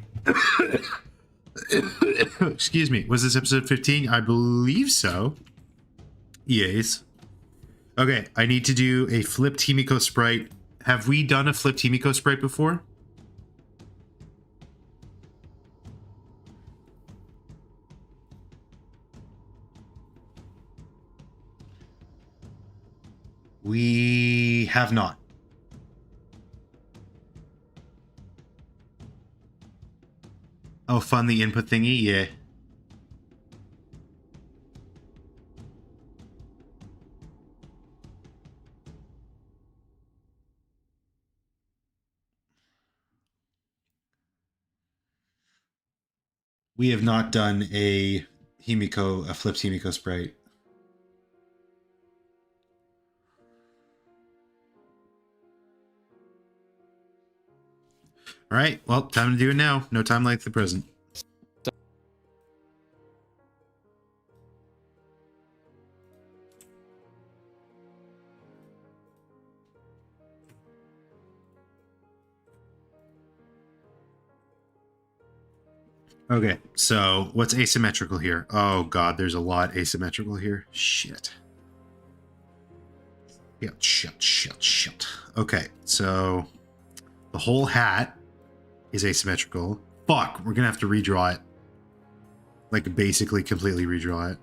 Excuse me. Was this episode 15? I believe so. Yes. Okay, I need to do a flipped Himiko sprite. Have we done a flipped Himiko sprite before? We have not. Oh, fun, the input thingy? Yeah. We have not done a flipped Himiko sprite. All right, well, time to do it now. No time like the present. Okay, so what's asymmetrical here? Oh god, there's a lot asymmetrical here. Shit. Yeah, shit. Okay, so the whole hat is asymmetrical. Fuck, we're gonna have to redraw it. Like, basically completely redraw it.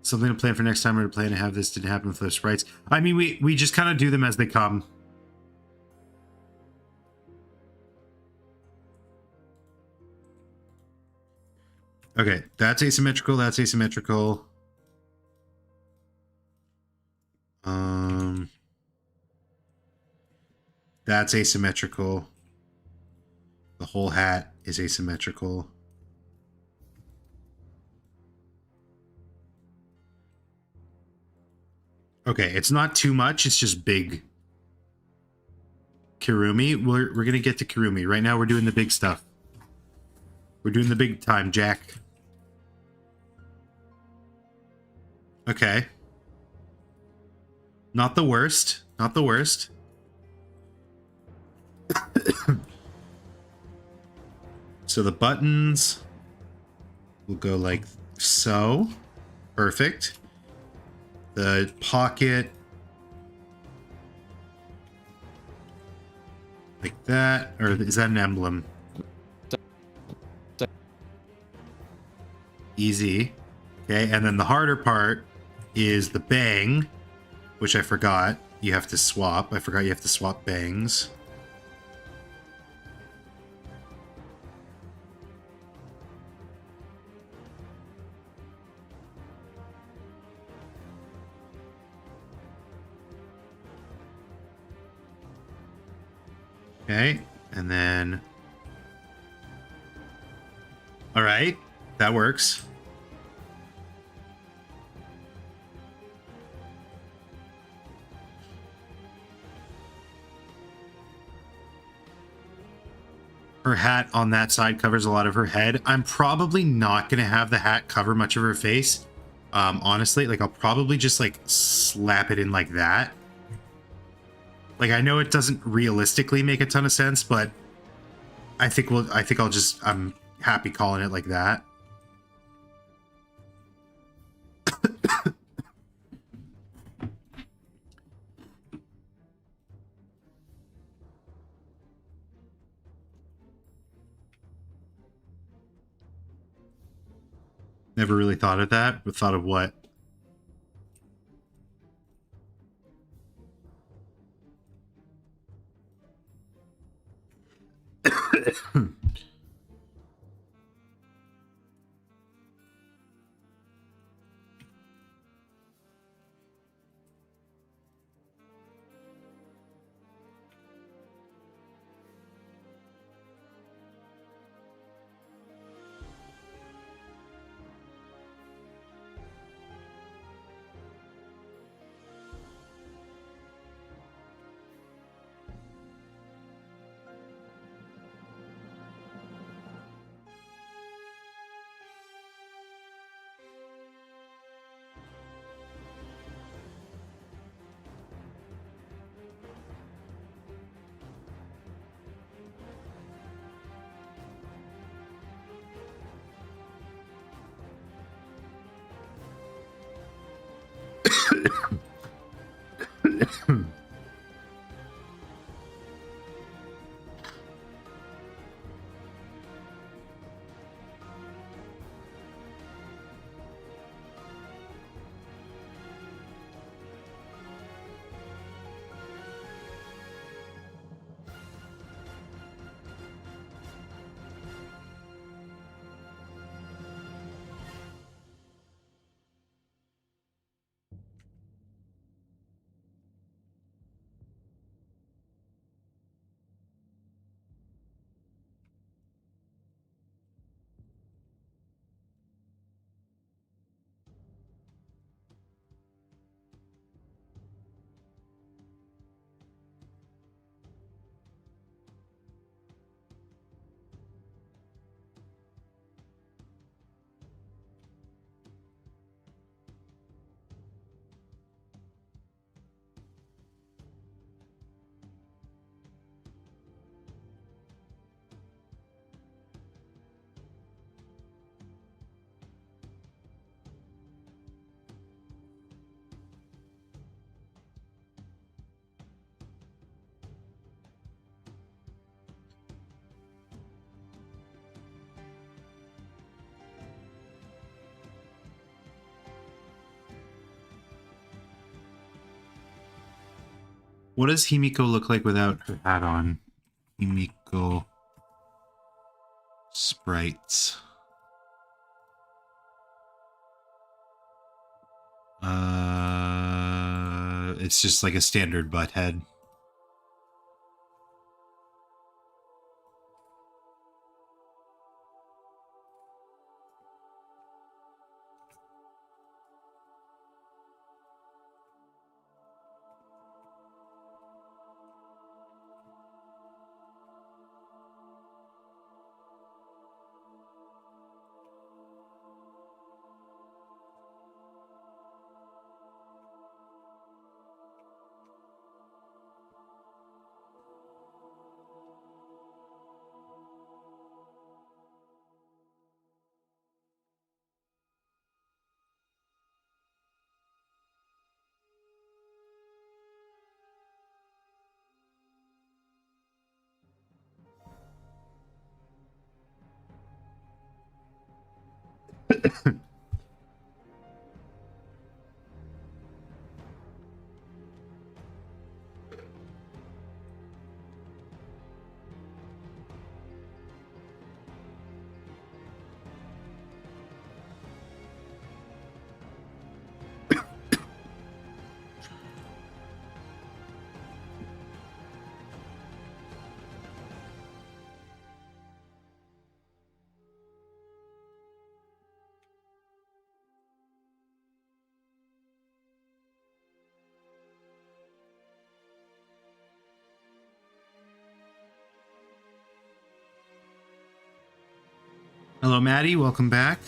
Something to plan for next time, or to plan to have this didn't happen with those sprites. I mean, we just kind of do them as they come. Okay, that's asymmetrical, that's asymmetrical. That's asymmetrical. The whole hat is asymmetrical. Okay, it's not too much, it's just big. Kirumi, we're gonna get to Kirumi. Right now we're doing the big stuff. We're doing the big time, Jack. Okay. Not the worst. Not the worst. So the buttons will go like so. Perfect. The pocket. Like that. Or is that an emblem? Easy. Okay, and then the harder part is the bang, which I forgot. You have to swap. I forgot you have to swap bangs. Okay, and then... Alright, that works. Her hat on that side covers a lot of her head. I'm probably not going to have the hat cover much of her face. Honestly, like, I'll probably just, like, slap it in like that. Like, I know it doesn't realistically make a ton of sense, but I think I'm happy calling it like that. Never really thought of that, but thought of what? What does Himiko look like without her hat on? Himiko sprites. It's just like a standard butt head. Hello, Maddie. Welcome back.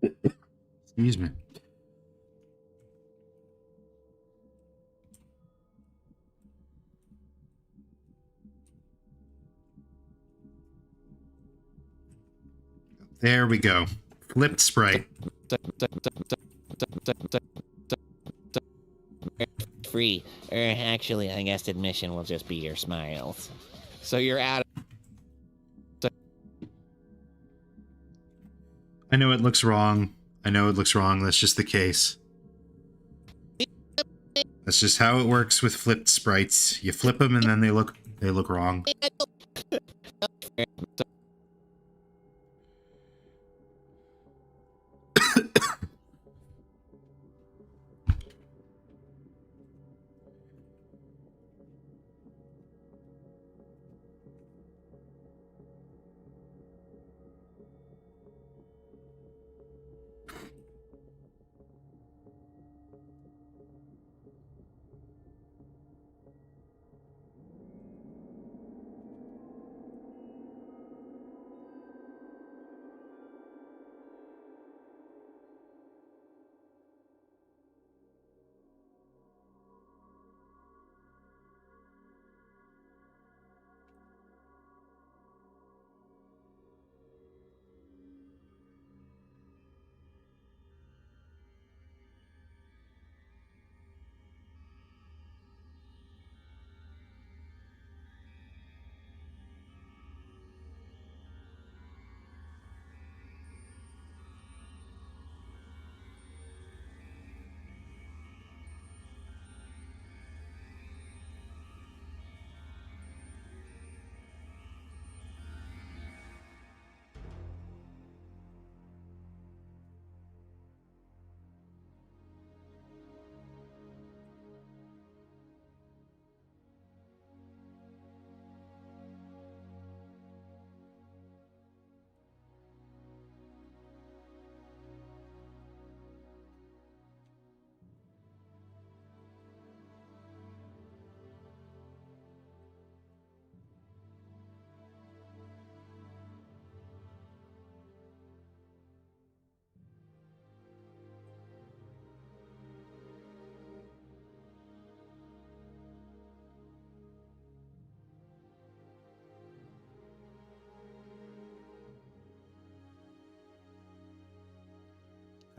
Excuse me. There we go. Flipped sprite. Free. Actually, I guess admission will just be your smiles. So you're out. I know it looks wrong. I know it looks wrong. That's just the case. That's just how it works with flipped sprites. You flip them and then they look wrong.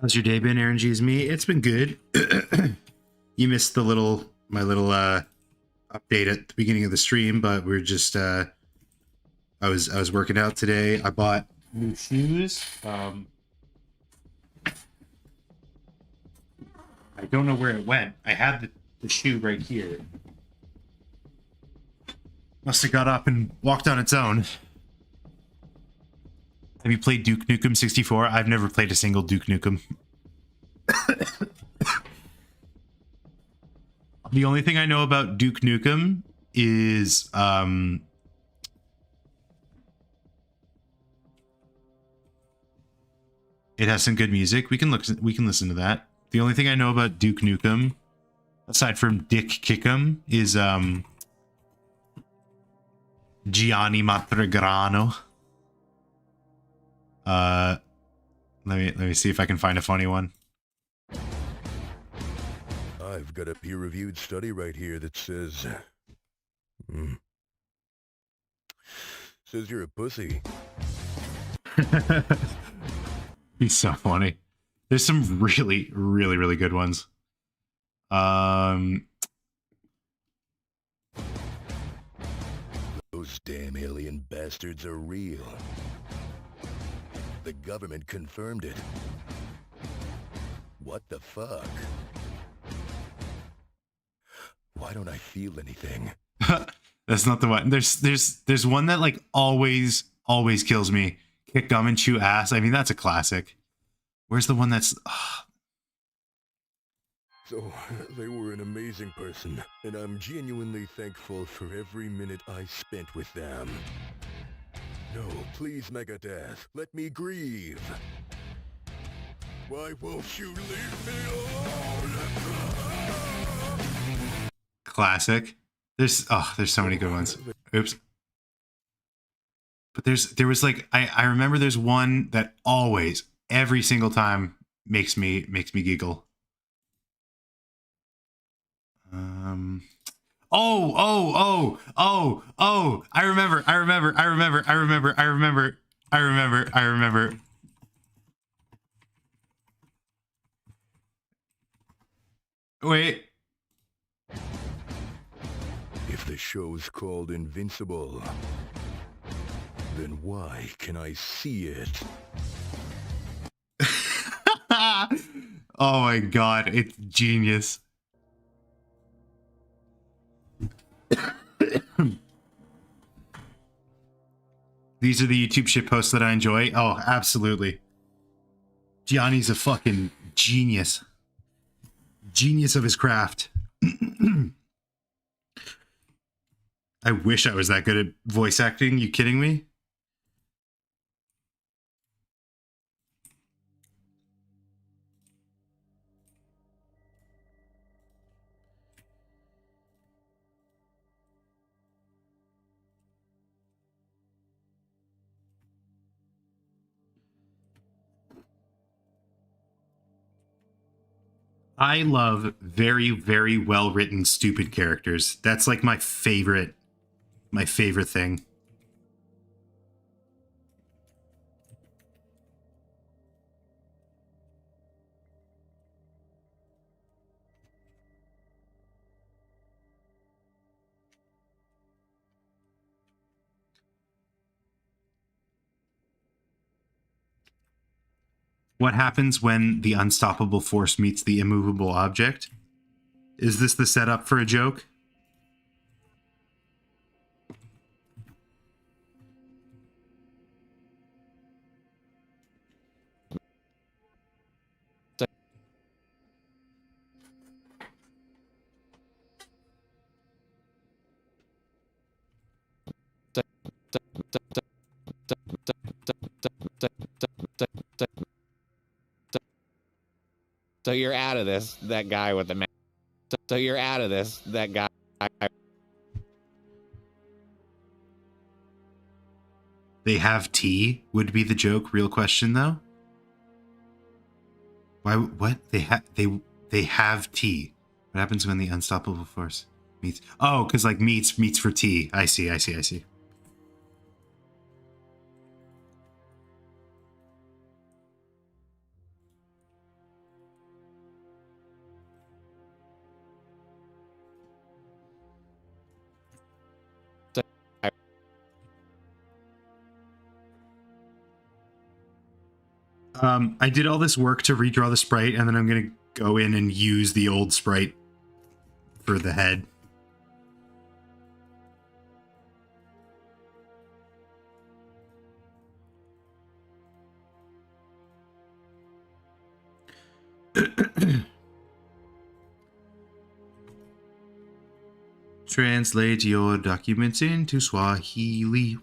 How's your day been, Aaron G's me? It's been good. You missed my little update at the beginning of the stream, but we're just I was working out today. I bought new shoes. I don't know where it went. I had the shoe right here. Must have got up and walked on its own. Have you played Duke Nukem 64? I've never played a single Duke Nukem. The only thing I know about Duke Nukem is it has some good music. We can listen to that. The only thing I know about Duke Nukem, aside from Dick Kickham, is Gianni Matragrano. Let me see if I can find a funny one. I've got a peer-reviewed study right here that says says you're a pussy. He's so funny. There's some really, really, really good ones. Those damn alien bastards are real. The government confirmed it. What the fuck? Why don't I feel anything? That's not the one. There's one that like always kills me. Kick gum and chew ass. I mean, that's a classic. Where's the one that's... So, they were an amazing person, and I'm genuinely thankful for every minute I spent with them. No, please, Megadeth, let me grieve. Why won't you leave me alone? Classic. There's so many good ones. Oops. But there was like I remember there's one that always every single time makes me giggle. Oh, I remember. Wait. If the show's called Invincible, then why can I see it? Oh my god, it's genius. These are the YouTube shit posts that I enjoy. Oh, absolutely. Gianni's a fucking genius. Genius of his craft. I wish I was that good at voice acting. You kidding me? I love very, very well written stupid characters. That's like my favorite thing. What happens when the unstoppable force meets the immovable object? Is this the setup for a joke? So you're out of this, that guy with the mask. So you're out of this, that guy. They have tea would be the joke. Real question though. Why? What? They have tea. What happens when the unstoppable force meets? Oh, because like meets for tea. I see. I did all this work to redraw the sprite, and then I'm gonna go in and use the old sprite for the head. Translate your documents into Swahili.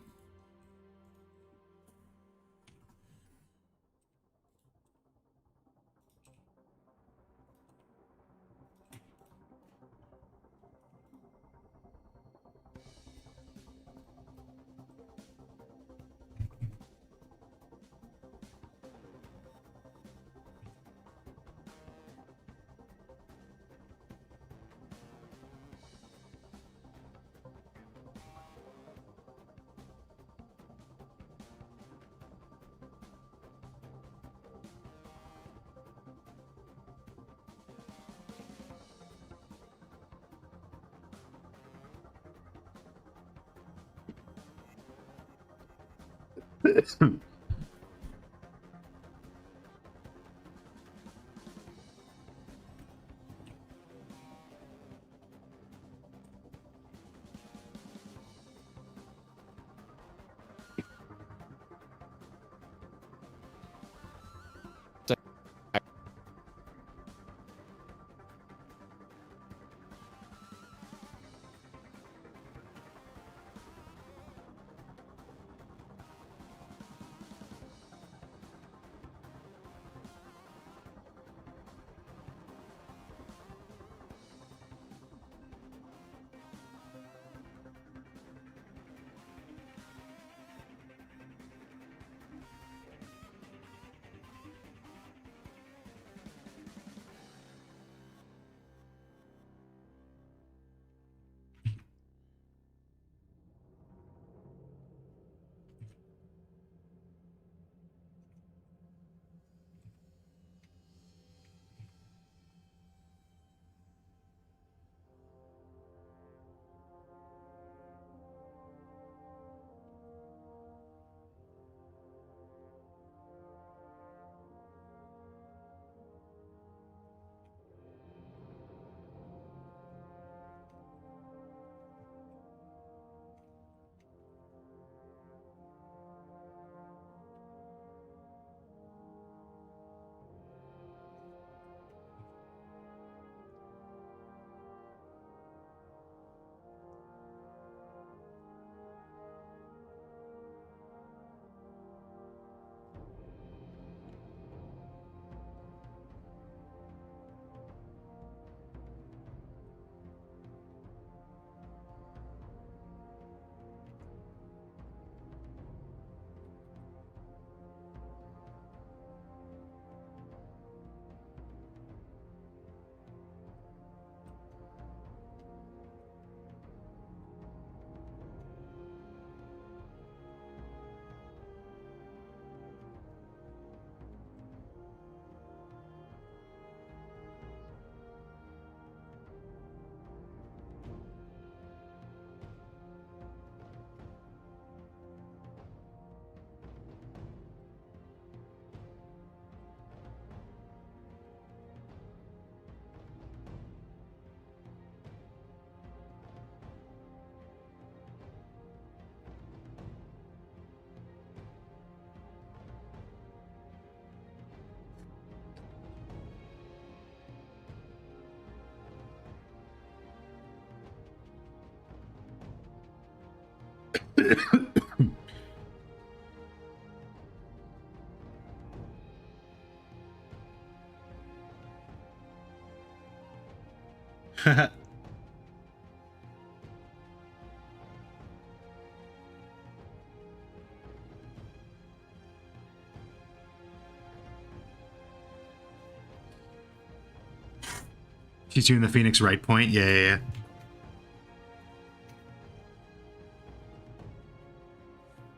She's doing the Phoenix right point. Yeah.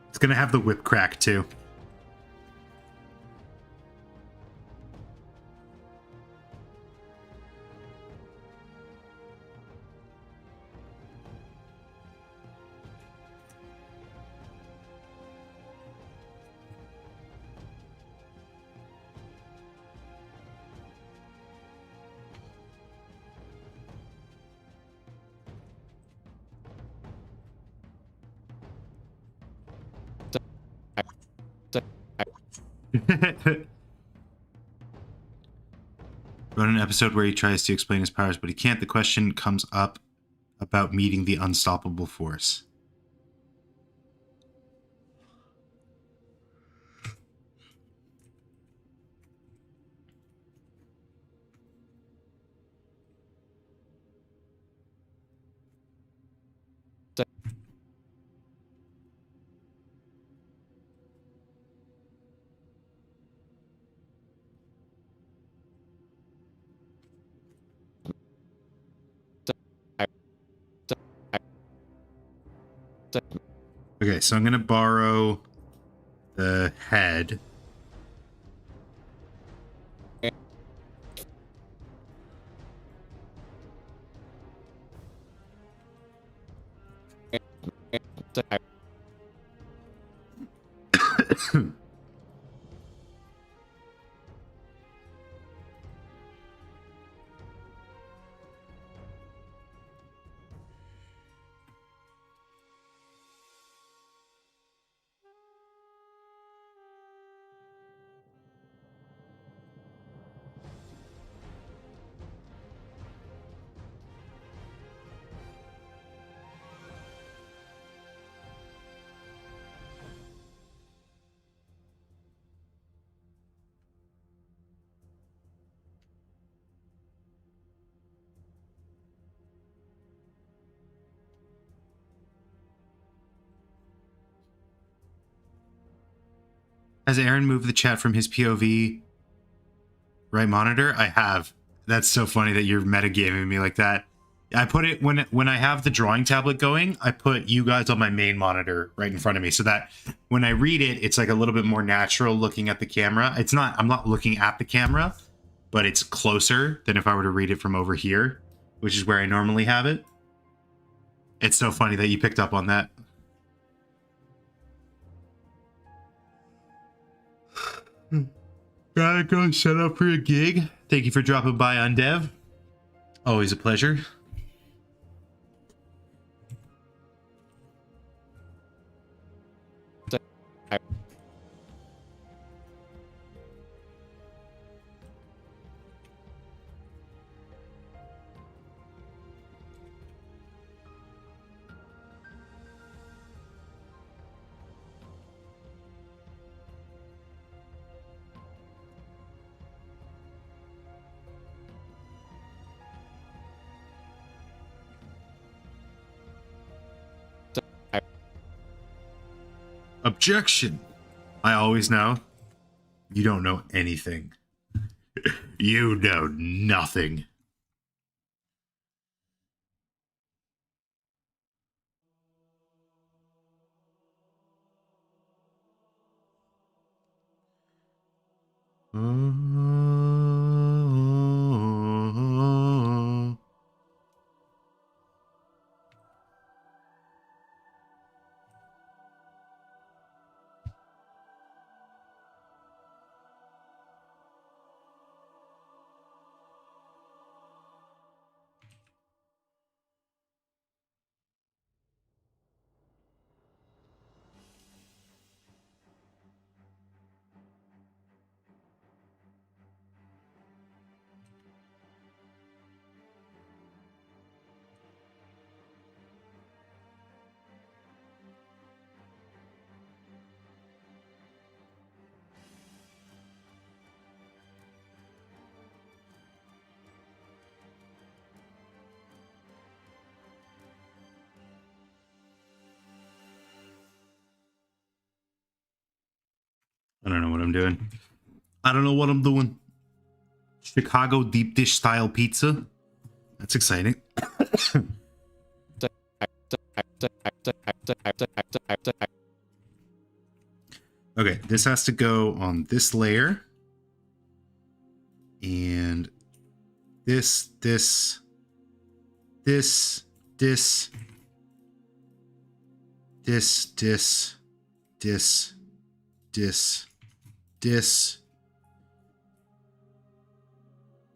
It's gonna have the whip crack too. Wrote an episode where he tries to explain his powers, but he can't. The question comes up about meeting the unstoppable force. Okay, so I'm gonna borrow the head. Has Aaron moved the chat from his POV right monitor? I have. That's so funny that you're metagaming me like that. I put it when I have the drawing tablet going, I put you guys on my main monitor right in front of me so that when I read it, it's like a little bit more natural looking at the camera. It's not, I'm not looking at the camera, but it's closer than if I were to read it from over here, which is where I normally have it. It's so funny that you picked up on that. Gotta go set up for a gig. Thank you for dropping by on Dev. Always a pleasure. Objection. I always know. You don't know anything. You know nothing. don't know what I'm doing. I don't know what I'm doing. Chicago deep dish style pizza. That's exciting. Okay, this has to go on this layer. And this, this, this, this, this, this, this,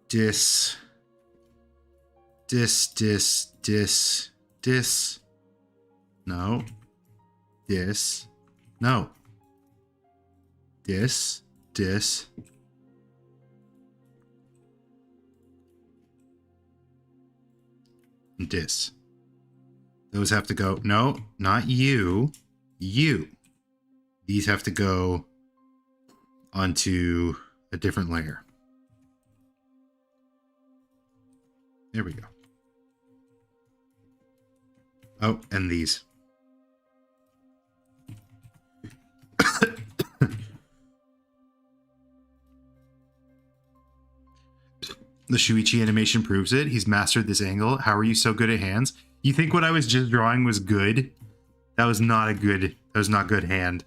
this, this, this, this, no, this, no, this, this. Those have to go. No, not you. You. These have to go onto a different layer. There we go. Oh, and these. The Shuichi animation proves it. He's mastered this angle. How are you so good at hands? You think what I was just drawing was good? That was not good hand.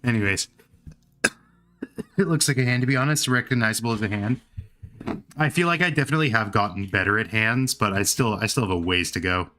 Anyways, it looks like a hand, to be honest, recognizable as a hand. I feel like I definitely have gotten better at hands, but I still have a ways to go.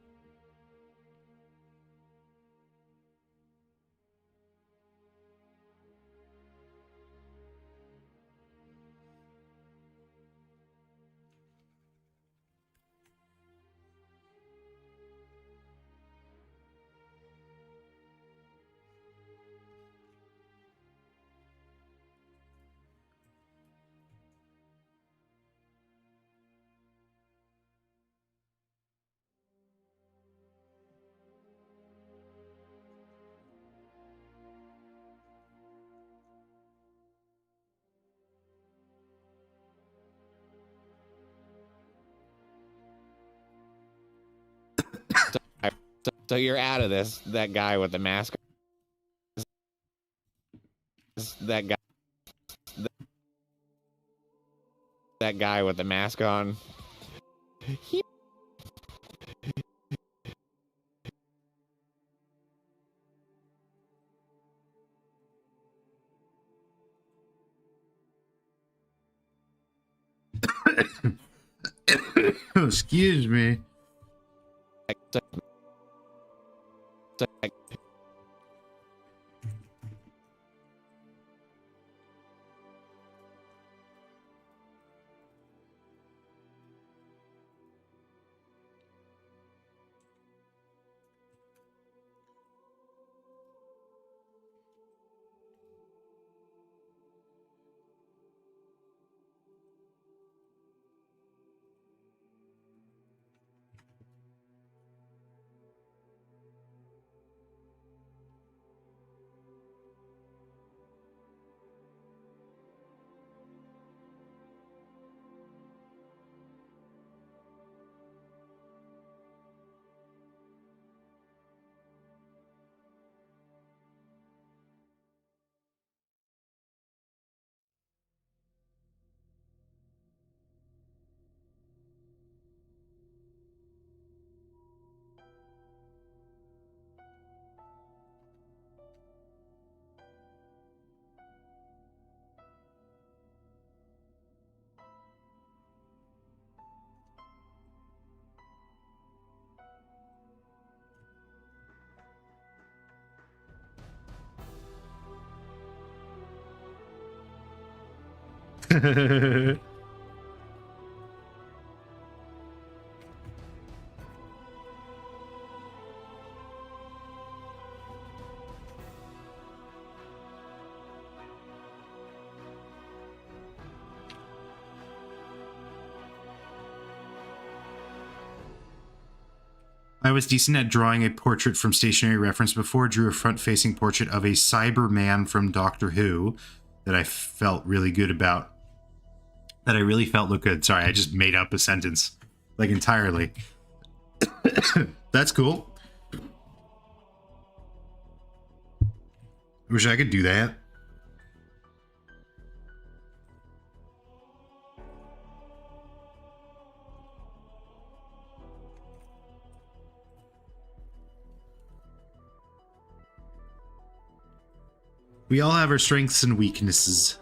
So you're out of this. That guy with the mask. That guy. That guy with the mask on. Excuse me. I was decent at drawing a portrait from stationary reference before. Drew a front-facing portrait of a Cyberman from Doctor Who that I felt really good about. That I really felt looked good. Sorry, I just made up a sentence. Like, entirely. That's cool. I wish I could do that. We all have our strengths and weaknesses.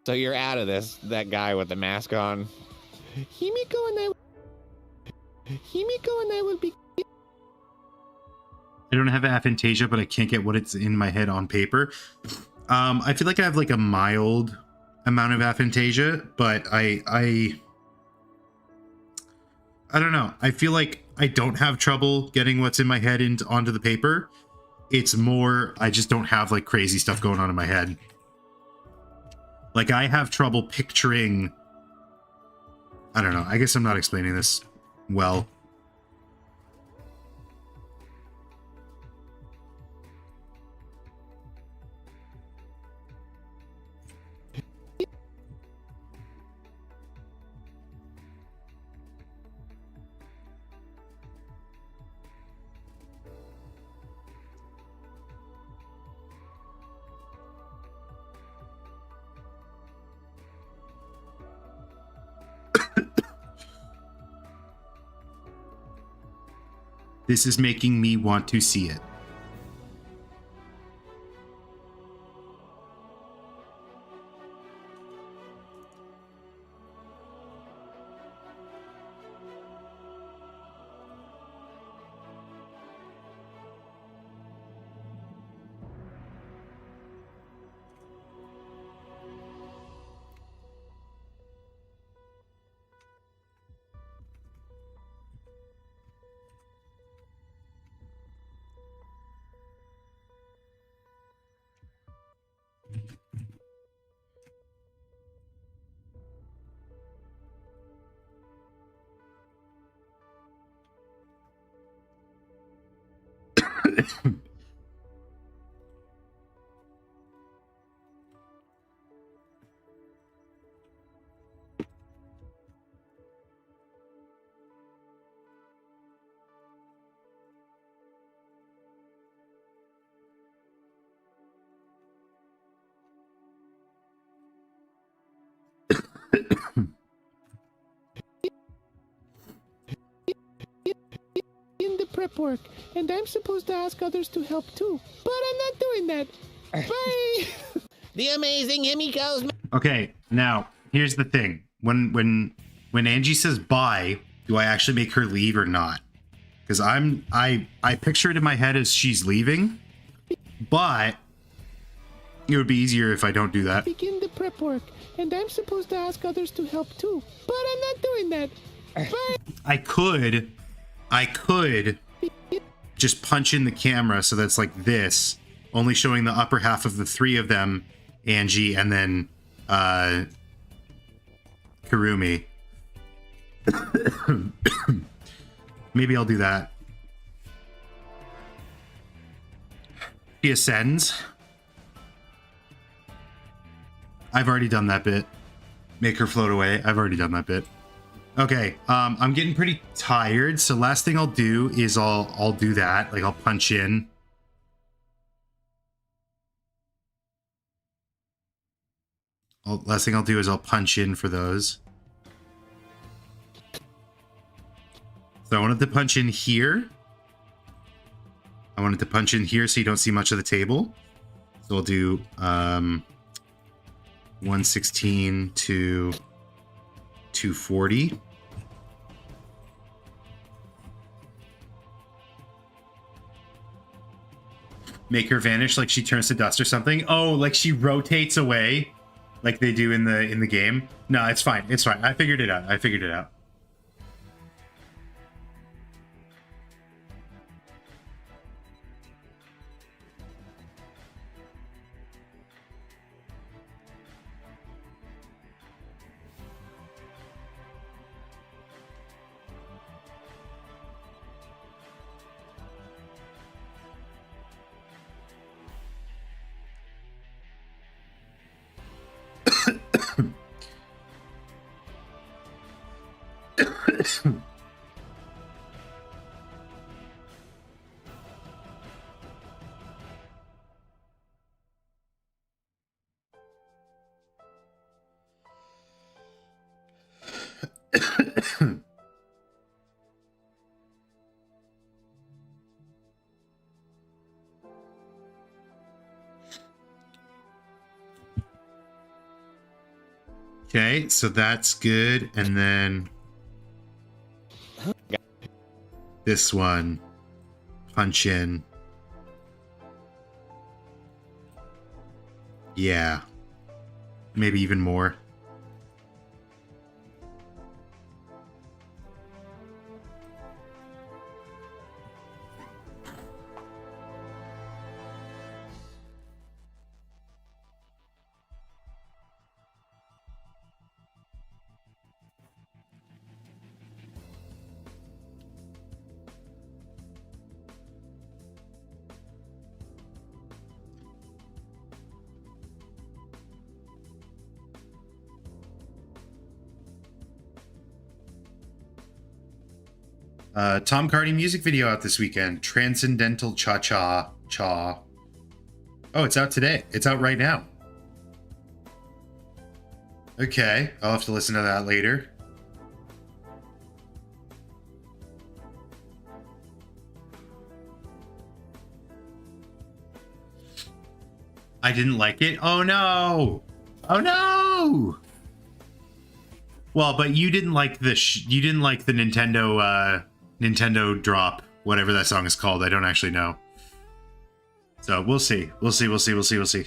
So you're out of this, that guy with the mask on. Himiko and I will be. I don't have aphantasia, but I can't get what it's in my head on paper. I feel like I have like a mild amount of aphantasia, but I don't know. I feel like I don't have trouble getting what's in my head onto the paper. It's more, I just don't have like crazy stuff going on in my head. Like, I have trouble picturing... I don't know. I guess I'm not explaining this well. This is making me want to see it. In the prep work, and I'm supposed to ask others to help too. But I'm not doing that. Bye! The amazing Himiko's. Okay, now, here's the thing. When Angie says bye, do I actually make her leave or not? Because I picture it in my head as she's leaving, but it would be easier if I don't do that. Begin the prep work, and I'm supposed to ask others to help too. But I'm not doing that. Bye! I could I could just punch in the camera so that's like this, only showing the upper half of the three of them, Angie, and then Kurumi. Maybe I'll do that. She ascends. I've already done that bit. Make her float away. I've already done that bit. Okay, I'm getting pretty tired, so last thing I'll do is I'll do that. Like, I'll punch in. Last thing I'll do is I'll punch in for those. So I wanted to punch in here. I wanted to punch in here so you don't see much of the table. So I'll do 116 to 240. Make her vanish like she turns to dust or something. Oh, like she rotates away like they do in the game. No, it's fine. It's fine. I figured it out. I figured it out. Okay, so that's good. And then this one, punch in. Yeah, maybe even more. Tom Cardy music video out this weekend. Transcendental Cha Cha Cha. Oh, it's out today. It's out right now. Okay, I'll have to listen to that later. I didn't like it. Oh no! Oh no! Well, but you didn't like the you didn't like the Nintendo Nintendo drop, whatever that song is called. I don't actually know. So we'll see. We'll see. We'll see. We'll see. We'll see.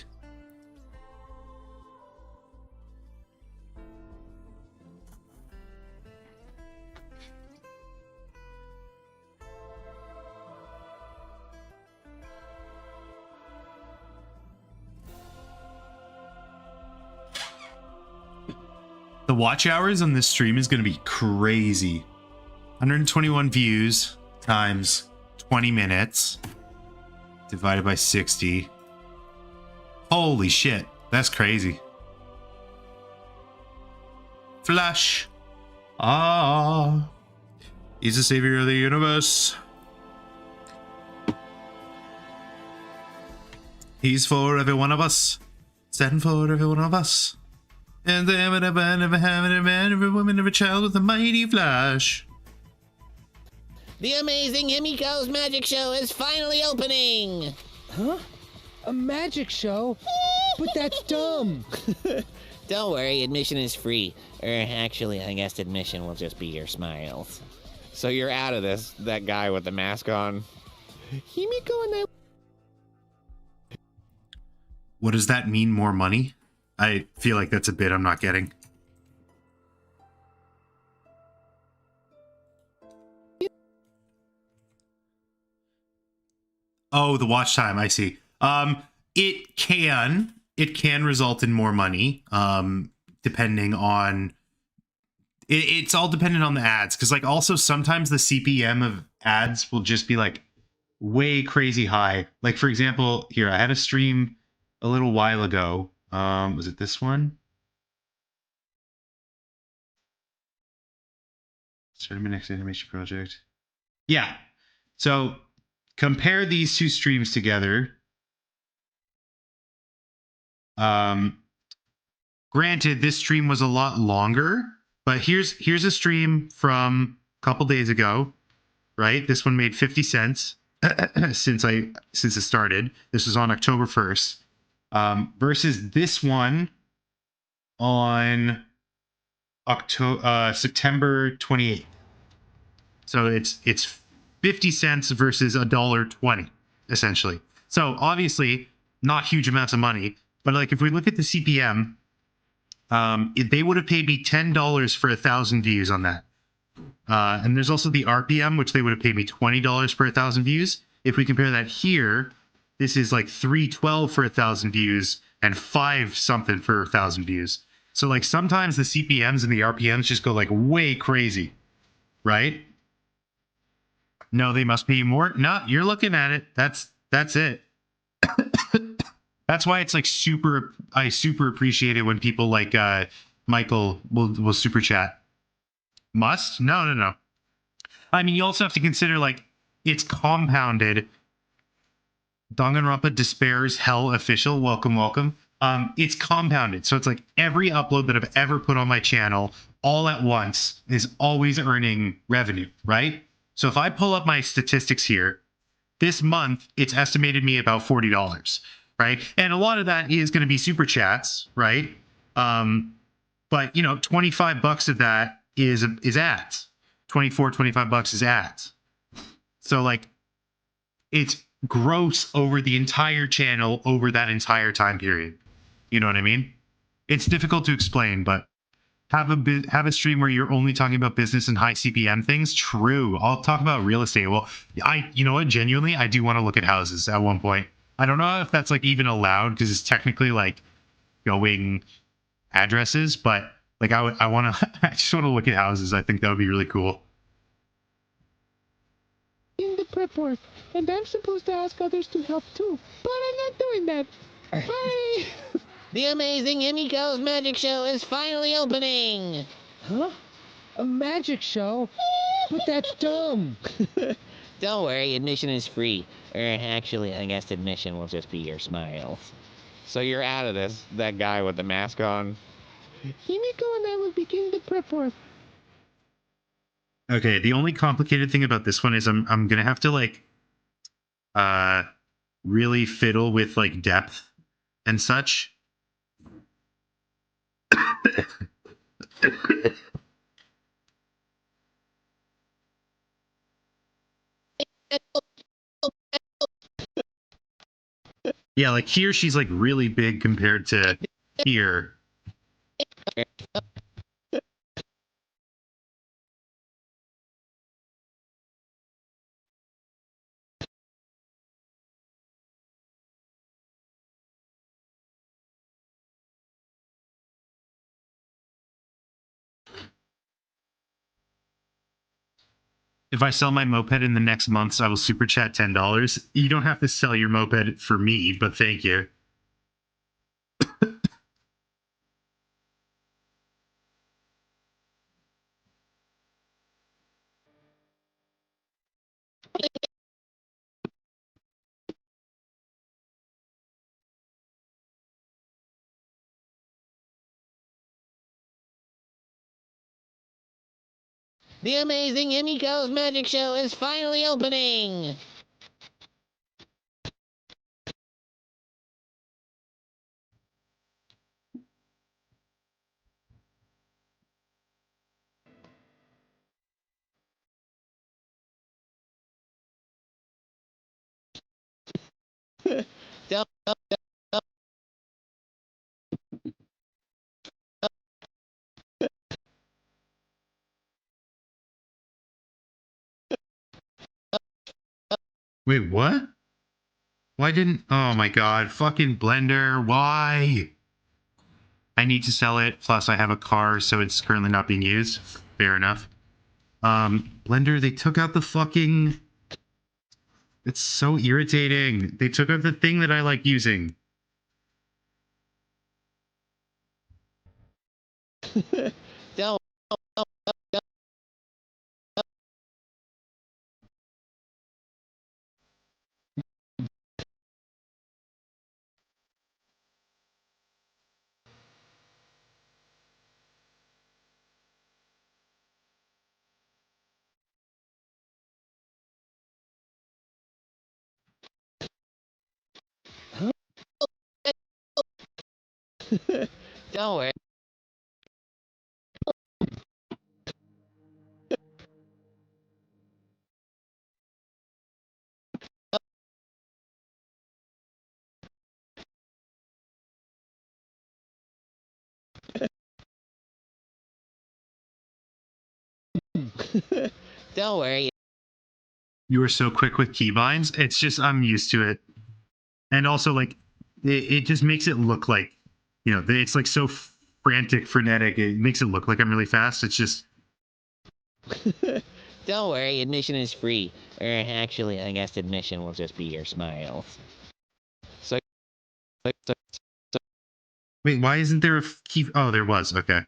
The watch hours on this stream is going to be crazy. 121 views times 20 minutes divided by 60. Holy shit, that's crazy. Flash. Ah. He's the savior of the universe. He's for every one of us. Standing for every one of us. And every man, every woman, every child with a mighty flash. The amazing Himiko's magic show is finally opening! Huh? A magic show? But that's dumb! Don't worry, admission is free. Actually, I guess admission will just be your smiles. So you're out of this, that guy with the mask on. Himiko and I... What does that mean, more money? I feel like that's a bit I'm not getting. Oh, the watch time. I see. It can result in more money. Depending on it's all dependent on the ads, because like also sometimes the CPM of ads will just be like way crazy high. Like for example, here I had a stream a little while ago. Was it this one? Started my next animation project. Yeah. So compare these two streams together. Um, Granted, this stream was a lot longer, but here's a stream from a couple days ago, right? This one made 50 cents since it started. This was on October 1st. Versus this one on September 28th. So it's 50 cents versus $1.20 essentially. So obviously not huge amounts of money, but like if we look at the CPM, they would have paid me $10 for 1,000 views on that. And there's also the RPM, which they would have paid me $20 for 1,000 views. If we compare that here, this is like $3.12 for 1,000 views and 5 something for 1,000 views. So like sometimes the CPMs and the RPMs just go like way crazy, right? No, they must pay more. No, you're looking at it. That's it. That's why it's like super. I super appreciate it when people like Michael will super chat. Must? No, no, no. I mean, you also have to consider like it's compounded. Danganronpa Despairs Hell Official. Welcome, welcome. It's compounded, so it's like every upload that I've ever put on my channel all at once is always earning revenue, right? So if I pull up my statistics here, this month it's estimated me about $40, right? And a lot of that is going to be super chats, right? But you know, $25 of that is ads. 25 bucks is ads. So like it's gross over the entire channel over that entire time period. You know what I mean? It's difficult to explain, but have a stream where you're only talking about business and high CPM things. True. I'll talk about real estate. Well, you know what? Genuinely, I do want to look at houses at one point. I don't know if that's like even allowed because it's technically like going addresses, but like I want to, I just want to look at houses. I think that would be really cool. In the prep work, and I'm supposed to ask others to help too, but I'm not doing that. Bye! The amazing Emiko's magic show is finally opening! Huh? A magic show? But that's dumb. Don't worry, admission is free. Actually, I guess admission will just be your smiles. So you're out of this, that guy with the mask on. Himiko and I will begin the prep work. Okay, the only complicated thing about this one is I'm gonna have to like really fiddle with like depth and such. Yeah, like here she's like really big compared to here. If I sell my moped in the next months, I will super chat $10. You don't have to sell your moped for me, but thank you. The amazing Emiko's magic show is finally opening! Don't, Wait, what? Why didn't... Oh my god, fucking Blender, why? I need to sell it, plus I have a car, so it's currently not being used. Fair enough. Blender, they took out the fucking... It's so irritating. They took out the thing that I like using. Don't. Don't worry. Don't worry. You were so quick with keybinds. It's just, I'm used to it. And also, like, it just makes it look like, you know, it's like so frantic, frenetic. It makes it look like I'm really fast. It's just... Don't worry, admission is free. Or actually, I guess admission will just be your smiles. So, Wait, why isn't there a key? Oh, there was. Okay.